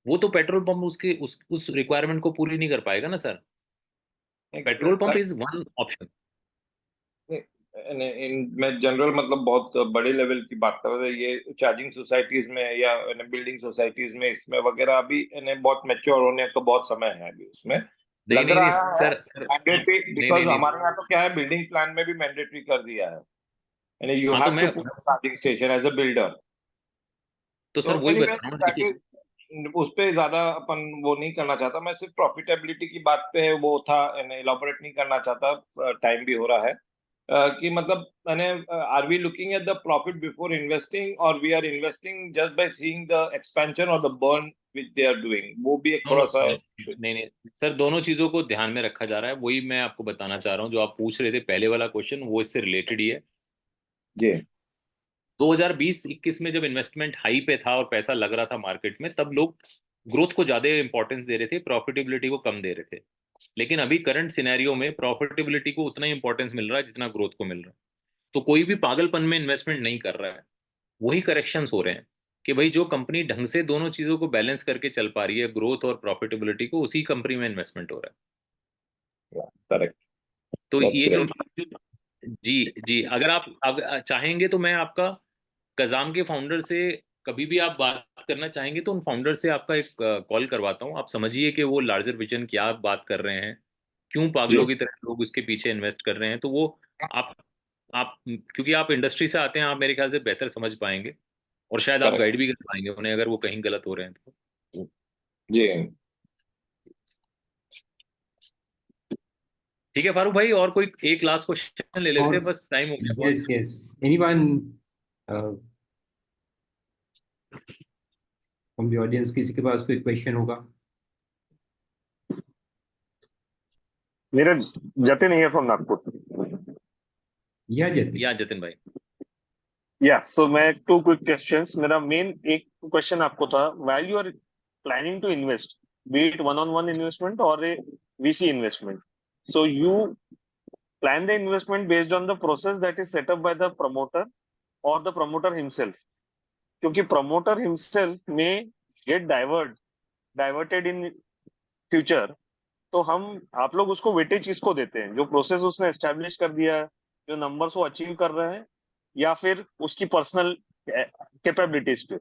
[SPEAKER 2] वो तो पेट्रोल पंप उसके उस रिक्वायरमेंट को पूरी नहीं कर पाएगा ना sir. Petrol pump is one option.
[SPEAKER 3] मैं जनरल मतलब बहुत बड़े लेवल की बात कर रहा था, ये चार्जिंग सोसाइटीज में या बिल्डिंग सोसाइटीज में इसमें वगैरह अभी बहुत मैच्योर होने का बहुत समय है अभी उसमें।
[SPEAKER 2] नहीं
[SPEAKER 3] लग
[SPEAKER 2] नहीं नहीं
[SPEAKER 3] रहा है
[SPEAKER 2] सर सर,
[SPEAKER 3] मैंडेटरी,
[SPEAKER 2] नहीं नहीं
[SPEAKER 3] बिकॉज
[SPEAKER 2] नहीं।
[SPEAKER 3] हमारे यहाँ तो क्या है, बिल्डिंग प्लान में भी मैंडेटरी कर दिया है, यानी यू
[SPEAKER 2] हाँ तो
[SPEAKER 3] हैव टू
[SPEAKER 2] मैं,
[SPEAKER 3] put charging station as a builder.
[SPEAKER 2] तो
[SPEAKER 3] तो
[SPEAKER 2] सर वही
[SPEAKER 3] एनीवे
[SPEAKER 2] बता रहा हूँ, देखिए।
[SPEAKER 3] उस पे ज्यादा अपन वो नहीं करना चाहता, मैं सिर्फ प्रॉफिटेबिलिटी की बात पे वो था, इलाबोरेट नहीं करना चाहता, टाइम भी हो रहा है। कि मतलब मैंने, are we looking at the profit before investing, और we are investing just by seeing the expansion और the burn which they are doing, वो भी एक
[SPEAKER 2] नो
[SPEAKER 3] थोड़ा
[SPEAKER 2] नो
[SPEAKER 3] सा।
[SPEAKER 2] नहीं नहीं सर, दोनों चीजों को ध्यान में रखा जा रहा है, वही मैं आपको बताना चाह रहा हूँ। जो आप पूछ रहे थे पहले वाला क्वेश्चन, वो इससे रिलेटेड ही है।
[SPEAKER 3] जी
[SPEAKER 2] 2020-21 में जब इन्वेस्टमेंट हाई पे था और पैसा लग रहा था मार्केट में, तब लोग ग्रोथ को ज्यादा इंपॉर्टेंस दे रहे थे, प्रॉफिटेबिलिटी को कम दे रहे थे। लेकिन अभी करंट सिनेरियो में प्रॉफिटेबिलिटी को उतना ही इंपॉर्टेंस मिल रहा है जितना ग्रोथ को मिल रहा है। तो कोई भी पागलपन में इन्वेस्टमेंट नहीं कर रहा है। वही करेक्शंस हो रहे हैं कि भाई जो कंपनी ढंग से दोनों चीजों को बैलेंस करके चल पा रही है, ग्रोथ और प्रॉफिटेबिलिटी को, उसी कंपनी में इन्वेस्टमेंट हो रहा है।
[SPEAKER 3] करेक्ट,
[SPEAKER 2] तो
[SPEAKER 3] दैट्स
[SPEAKER 2] ये
[SPEAKER 3] ग्रेट।
[SPEAKER 2] जी जी, अगर चाहेंगे तो मैं आपका कजाम के फाउंडर से, कभी भी आप बात करना चाहेंगे तो उन फाउंडर से आपका एक कॉल करवाता हूँ। आप समझिए कि वो लार्जर विजन क्या बात कर रहे हैं, क्यों
[SPEAKER 3] जी
[SPEAKER 2] पागलों की तरह लोग उसके पीछे इन्वेस्ट कर रहे हैं। तो वो आप क्योंकि आप इंडस्ट्री से आते हैं, आप मेरे ख्याल से बेहतर समझ पाएंगे, और शायद आप
[SPEAKER 3] करेक्ट
[SPEAKER 2] गाइड भी कर पाएंगे उन्हें अगर वो कहीं गलत हो रहे हैं तो।
[SPEAKER 3] जी।
[SPEAKER 2] ठीक है फारूक भाई, और कोई एक लास्ट क्वेश्चन ले लेते
[SPEAKER 1] और
[SPEAKER 2] हैं, बस टाइम हो गया बहुत।
[SPEAKER 1] Yes yes, anyone from the audience, किसी के पास कोई क्वेश्चन होगा?
[SPEAKER 4] मेरा जतिन here from Nagpur.
[SPEAKER 1] या जतिन?
[SPEAKER 2] या जतिन भाई।
[SPEAKER 4] Yeah, so मैं two quick questions. मेरा main एक question आपको था, while you are planning to invest, be it one-on-one investment or a VC investment, so you plan the investment based on the process that is set up by the promoter or the promoter himself. क्योंकि promoter himself may get diverted in future, तो हम आप लोग उसको weightage किसको देते हैं? जो प्रोसेस उसने एस्टेब्लिश कर दिया है, जो नंबर्स वो अचीव कर रहे हैं, या फिर उसकी पर्सनल कैपेबिलिटीज पे?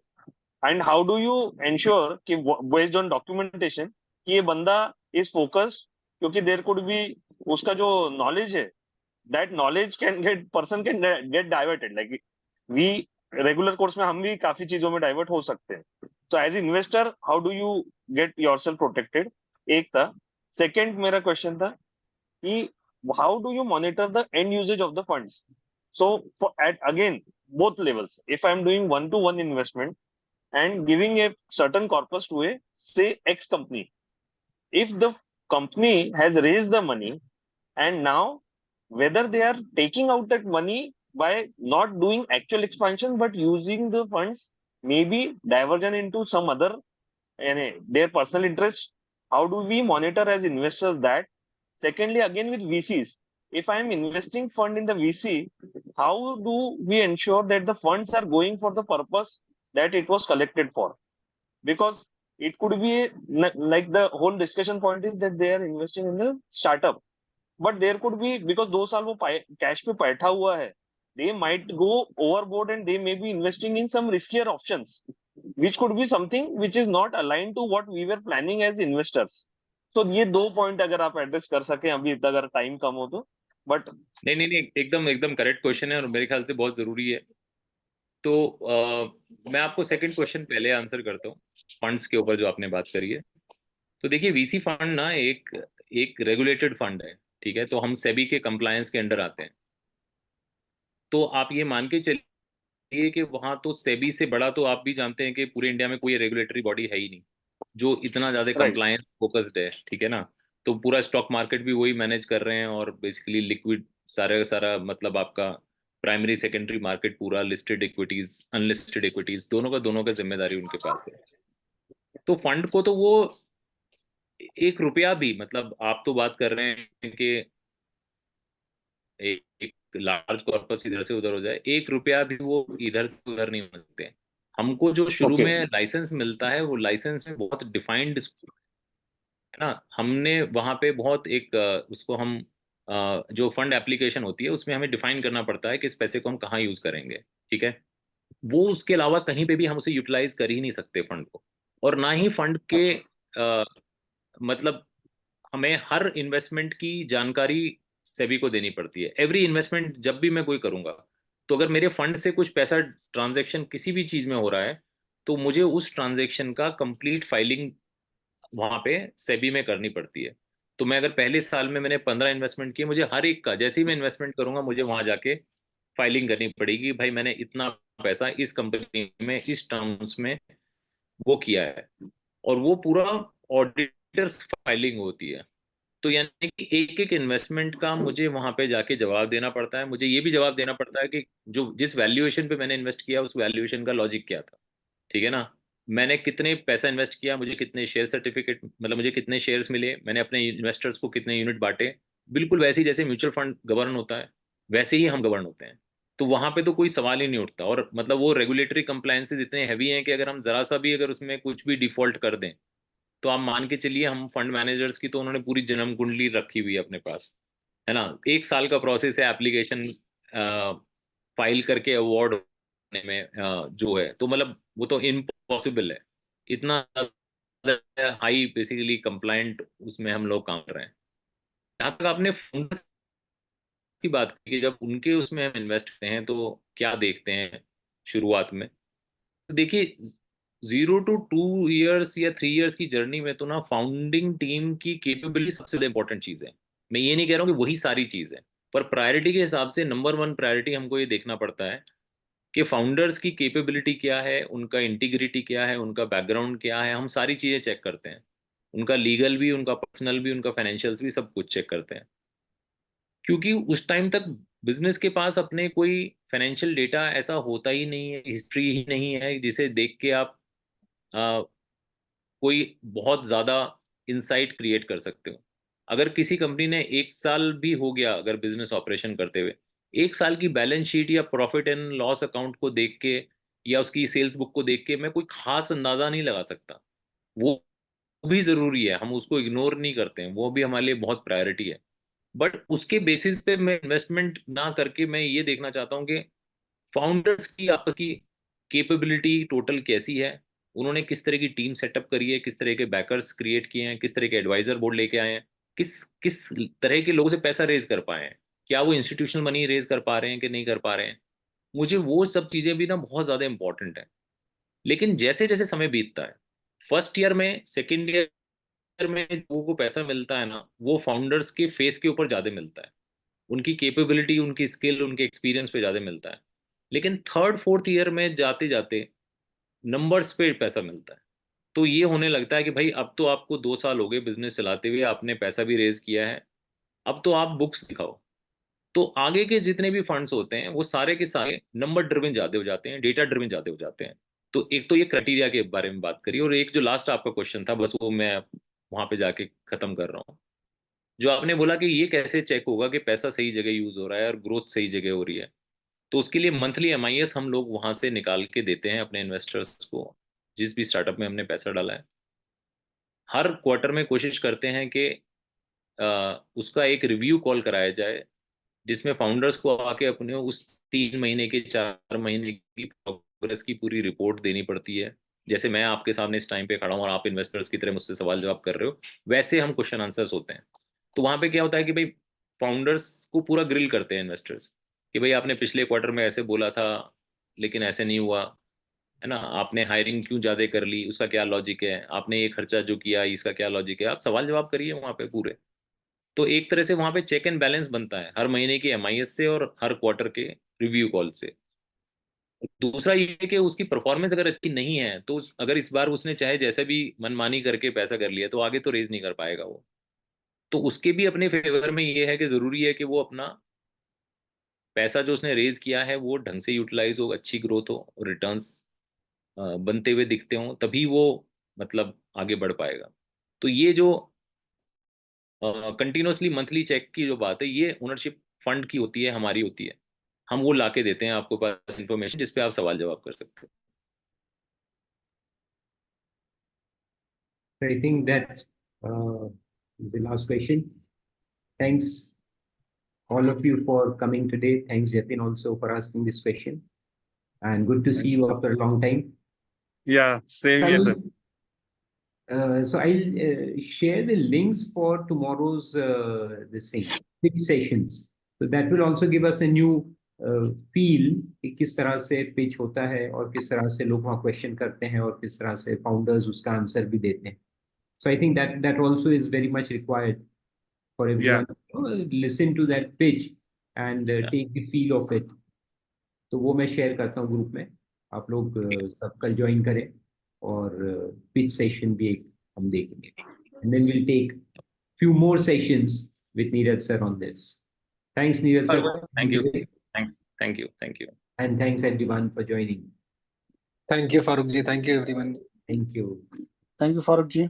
[SPEAKER 4] And how do you ensure कि बेस्ड ऑन डॉक्यूमेंटेशन कि ये बंदा इज फोकस्ड? क्योंकि देयर कुड बी उसका जो नॉलेज है, that knowledge can get person can get diverted, like we regular course में हम भी काफी चीजों में डाइवर्ट हो सकते हैं। तो as investor how do you get yourself protected? एक था। सेकंड मेरा क्वेश्चन था कि how do you monitor the end uses of the funds? So for at again both levels, if I'm doing one to one investment and giving a certain corpus to a say X company, if the company has raised the money, and now whether they are taking out that money by not doing actual expansion but using the funds maybe diversion into some other and their personal interest. How do we monitor as investors that? Secondly, again with VCs, if I am investing fund in the VC, how do we ensure that the funds are going for the purpose that it was collected for? Because it could be like the whole discussion point is that they are investing in the startup, but there could be, because 2 साल वो cash पे बैठा हुआ है, they might go overboard and they may be investing in some riskier options, which could be something which is not aligned to what we were planning as investors. So ये 2 point अगर आप address कर सके अभी, इतना अगर time कम हो तो. बट
[SPEAKER 2] नहीं नहीं नहीं, एकदम एकदम करेक्ट क्वेश्चन है और मेरे ख्याल से बहुत जरूरी है. तो मैं आपको सेकंड क्वेश्चन पहले आंसर करता हूँ, फंड्स के ऊपर जो आपने बात करी है. तो देखिए वीसी फंड ना एक रेगुलेटेड फंड है, ठीक है. तो हम सेबी के कंप्लायंस के अंडर आते हैं. तो आप ये मान के चलिए कि वहां तो सेबी से बड़ा तो आप भी जानते हैं कि पूरे इंडिया में कोई रेगुलेटरी बॉडी है ही नहीं जो इतना ज्यादा
[SPEAKER 4] राइट,
[SPEAKER 2] कंप्लायंस फोकस्ड है, ठीक है ना. तो पूरा स्टॉक मार्केट भी वही मैनेज कर रहे हैं और बेसिकली लिक्विड सारा का सारा मतलब आपका प्राइमरी सेकेंडरी मार्केट पूरा लिस्टेड इक्विटीज अनलिस्टेड इक्विटीज दोनों का जिम्मेदारी उनके पास है. तो फंड को तो वो 1 रुपया भी, मतलब आप तो बात कर रहे हैं कि एक लार्ज कॉर्पस इधर से उधर हो जाए, 1 रुपया भी वो इधर से उधर नहीं मिलते हैं. हमको जो शुरू
[SPEAKER 4] ओके,
[SPEAKER 2] में लाइसेंस मिलता है वो लाइसेंस में बहुत डिफाइंड है ना. हमने वहां पे बहुत एक उसको हम जो फंड एप्लीकेशन होती है उसमें हमें डिफाइन करना पड़ता है कि इस पैसे को हम कहाँ यूज करेंगे, ठीक है. वो उसके अलावा कहीं पे भी हम उसे यूटिलाइज कर ही नहीं सकते फंड को. और ना ही फंड के मतलब हमें हर इन्वेस्टमेंट की जानकारी सेबी को देनी पड़ती है. एवरी इन्वेस्टमेंट जब भी मैं कोई करूंगा, तो अगर मेरे फंड से कुछ पैसा ट्रांजैक्शन किसी भी चीज में हो रहा है तो मुझे उस ट्रांजैक्शन का कंप्लीट फाइलिंग वहां पे सेबी में करनी पड़ती है. तो मैं अगर पहले साल में मैंने 15 इन्वेस्टमेंट किए, मुझे हर एक का जैसे ही मैं इन्वेस्टमेंट करूंगा मुझे वहां जाके फाइलिंग करनी पड़ेगी, भाई मैंने इतना पैसा इस कंपनी में इस टर्म्स में वो किया है. और वो पूरा ऑडिटर्स फाइलिंग होती है. तो यानी कि एक एक इन्वेस्टमेंट का मुझे वहां पे जाके जवाब देना पड़ता है. मुझे ये भी जवाब देना पड़ता है कि जो जिस वैल्यूएशन पे मैंने इन्वेस्ट किया उस वैल्यूएशन का लॉजिक क्या था, ठीक है ना. मैंने कितने पैसा इन्वेस्ट किया, मुझे कितने शेयर सर्टिफिकेट मतलब मुझे कितने शेयर्स मिले, मैंने अपने इन्वेस्टर्स को कितने यूनिट बांटे. बिल्कुल वैसे ही जैसे म्यूचुअल फंड गवर्न होता है वैसे ही हम गवर्न होते हैं. तो वहां पे तो कोई सवाल ही नहीं उठता. और मतलब वो रेगुलेटरी कंप्लायंसेस इतने हैवी हैं कि अगर हम जरा सा भी अगर उसमें कुछ भी डिफॉल्ट कर दें तो आप मान के चलिए हम फंड मैनेजर्स की तो उन्होंने पूरी जन्म कुंडली रखी हुई है अपने पास, है ना. 1 साल का प्रोसेस है एप्लीकेशन फाइल करके अवार्ड होने में जो है. तो मतलब वो तो इम्पॉसिबल है. इतना हाई बेसिकली कंप्लाइंट उसमें हम लोग काम कर रहे हैं. जहाँ तक आपने फंड्स की बात की कि जब उनके उसमें हम इन्वेस्ट करते हैं तो क्या देखते हैं शुरुआत में. तो देखिए 0 to 2 years या 3 years की जर्नी में तो ना फाउंडिंग टीम की कैपेबिलिटी सबसे ज्यादा इंपॉर्टेंट चीज है. मैं ये नहीं कह रहा हूँ कि वही सारी चीज है, पर प्रायोरिटी के हिसाब से नंबर 1 प्रायोरिटी हमको ये देखना पड़ता है कि फाउंडर्स की कैपेबिलिटी क्या है, उनका इंटीग्रिटी क्या है, उनका बैकग्राउंड क्या है. हम सारी चीजें चेक करते हैं, उनका लीगल भी, उनका पर्सनल भी, उनका फाइनेंशियल्स भी, सब कुछ चेक करते हैं. क्योंकि उस टाइम तक बिजनेस के पास अपने कोई फाइनेंशियल डेटा ऐसा होता ही नहीं है, हिस्ट्री ही नहीं है जिसे देख के आप आ, कोई बहुत ज्यादा इंसाइट क्रिएट कर सकते हो. अगर किसी कंपनी ने 1 साल भी हो गया अगर बिजनेस ऑपरेशन करते हुए, 1 साल की बैलेंस शीट या प्रॉफिट एंड लॉस अकाउंट को देख के या उसकी सेल्स बुक को देख के मैं कोई खास अंदाजा नहीं लगा सकता. वो भी जरूरी है, हम उसको इग्नोर नहीं करते हैं, वो भी हमारे लिए बहुत प्रायोरिटी है. बट उसके बेसिस पे मैं इन्वेस्टमेंट ना करके मैं ये देखना चाहता हूँ कि फाउंडर्स की आपस की कैपेबिलिटी टोटल कैसी है, उन्होंने किस तरह की टीम सेटअप करी है, किस तरह के बैकर्स क्रिएट किए हैं, किस तरह के एडवाइजर बोर्ड लेके आए हैं, किस किस तरह के लोगों से पैसा रेज कर पाए हैं, क्या वो इंस्टीट्यूशनल मनी रेज कर पा रहे हैं कि नहीं कर पा रहे हैं. मुझे वो सब चीज़ें भी ना बहुत ज़्यादा इंपॉर्टेंट है. लेकिन जैसे जैसे समय बीतता है, फर्स्ट ईयर में सेकेंड ईयर में लोगों को पैसा मिलता है ना, वो फाउंडर्स के फेस के ऊपर ज़्यादा मिलता है, उनकी कैपेबिलिटी, उनकी स्किल, उनके एक्सपीरियंस पे ज़्यादा मिलता है. लेकिन थर्ड फोर्थ ईयर में जाते जाते नंबर्स पे पैसा मिलता है. तो ये होने लगता है कि भाई अब तो आपको 2 साल हो गए बिजनेस चलाते हुए, आपने पैसा भी रेज किया है, अब तो आप बुक्स दिखाओ. तो आगे के जितने भी फंड्स होते हैं वो सारे के सारे नंबर ड्रिवन ज्यादा हो जाते हैं, डेटा ड्रिवन ज्यादा हो जाते हैं. तो एक तो ये क्राइटेरिया के बारे में बात करी, और एक जो लास्ट आपका क्वेश्चन था, बस वो मैं वहां पे जाके खत्म कर रहा हूँ। जो आपने बोला कि ये कैसे चेक होगा कि पैसा सही जगह यूज हो रहा है और ग्रोथ सही जगह हो रही है, तो उसके लिए मंथली MIS हम लोग वहां से निकाल के देते हैं अपने इन्वेस्टर्स को, जिस भी स्टार्टअप में हमने पैसा डाला है। हर क्वार्टर में कोशिश करते हैं कि उसका एक रिव्यू कॉल कराया जाए, जिसमें फाउंडर्स को आके अपने उस 3 महीने के 4 महीने की प्रोग्रेस की पूरी रिपोर्ट देनी पड़ती है। जैसे मैं आपके सामने इस टाइम पे खड़ा हूँ और आप इन्वेस्टर्स की तरह मुझसे सवाल जवाब कर रहे हो, वैसे हम क्वेश्चन आंसर्स होते हैं। तो वहां पे क्या होता है कि भाई फाउंडर्स को पूरा ग्रिल करते हैं इन्वेस्टर्स, कि भाई आपने पिछले क्वार्टर में ऐसे बोला था लेकिन ऐसे नहीं हुआ, है ना, आपने हायरिंग क्यों ज्यादा कर ली, उसका क्या लॉजिक है, आपने ये खर्चा जो किया इसका क्या लॉजिक है, आप सवाल जवाब करिए वहां पे पूरे। तो एक तरह से वहां पे चेक एंड बैलेंस बनता है हर महीने की MIS से और हर क्वार्टर के रिव्यू कॉल से। दूसरा ये कि उसकी परफॉर्मेंस अगर अच्छी नहीं है तो अगर इस बार उसने चाहे जैसे भी मनमानी करके पैसा कर लिया तो आगे तो रेज नहीं कर पाएगा वो। तो उसके भी अपने फेवर में ये है कि जरूरी है कि वो अपना पैसा जो उसने रेज किया है वो ढंग से यूटिलाइज हो, अच्छी ग्रोथ हो, रिटर्न्स बनते हुए दिखते हों, तभी वो मतलब आगे बढ़ पाएगा। तो ये जो कंटिन्यूसली मंथली चेक की जो बात है, ये ओनरशिप फंड की होती है, हमारी होती है। हम वो लाके देते हैं आपको पास इंफॉर्मेशन जिस पे आप सवाल जवाब कर सकते हो।
[SPEAKER 1] So I think that is the last question. Thanks all of you for coming today. Thanks Jatin also for asking this question. And good to see you after a long time.
[SPEAKER 4] Yeah, same here, sir.
[SPEAKER 1] So I'll share the links for tomorrow's this thing, pitch sessions. So that will also give us a new feel कि किस तरह से pitch होता है और किस तरह से लोग वहाँ question करते हैं और किस तरह से founders उसका answer भी देते हैं. So I think that also is very much required for everyone to listen to that pitch and take the feel of it. तो वो मैं शेयर करता हूँ ग्रुप में, आप लोग सब कल ज्वाइन करें और पिच सेशन भी एक हम देखेंगे, and then we'll take few more sessions with Neeraj sir on this. Thanks Neeraj sir.
[SPEAKER 2] Thank you. Thank you.
[SPEAKER 1] And thanks everyone for joining.
[SPEAKER 5] Thank you, Farooq ji. Thank you, everyone.
[SPEAKER 1] Thank you.
[SPEAKER 6] Thank you, Farooq ji.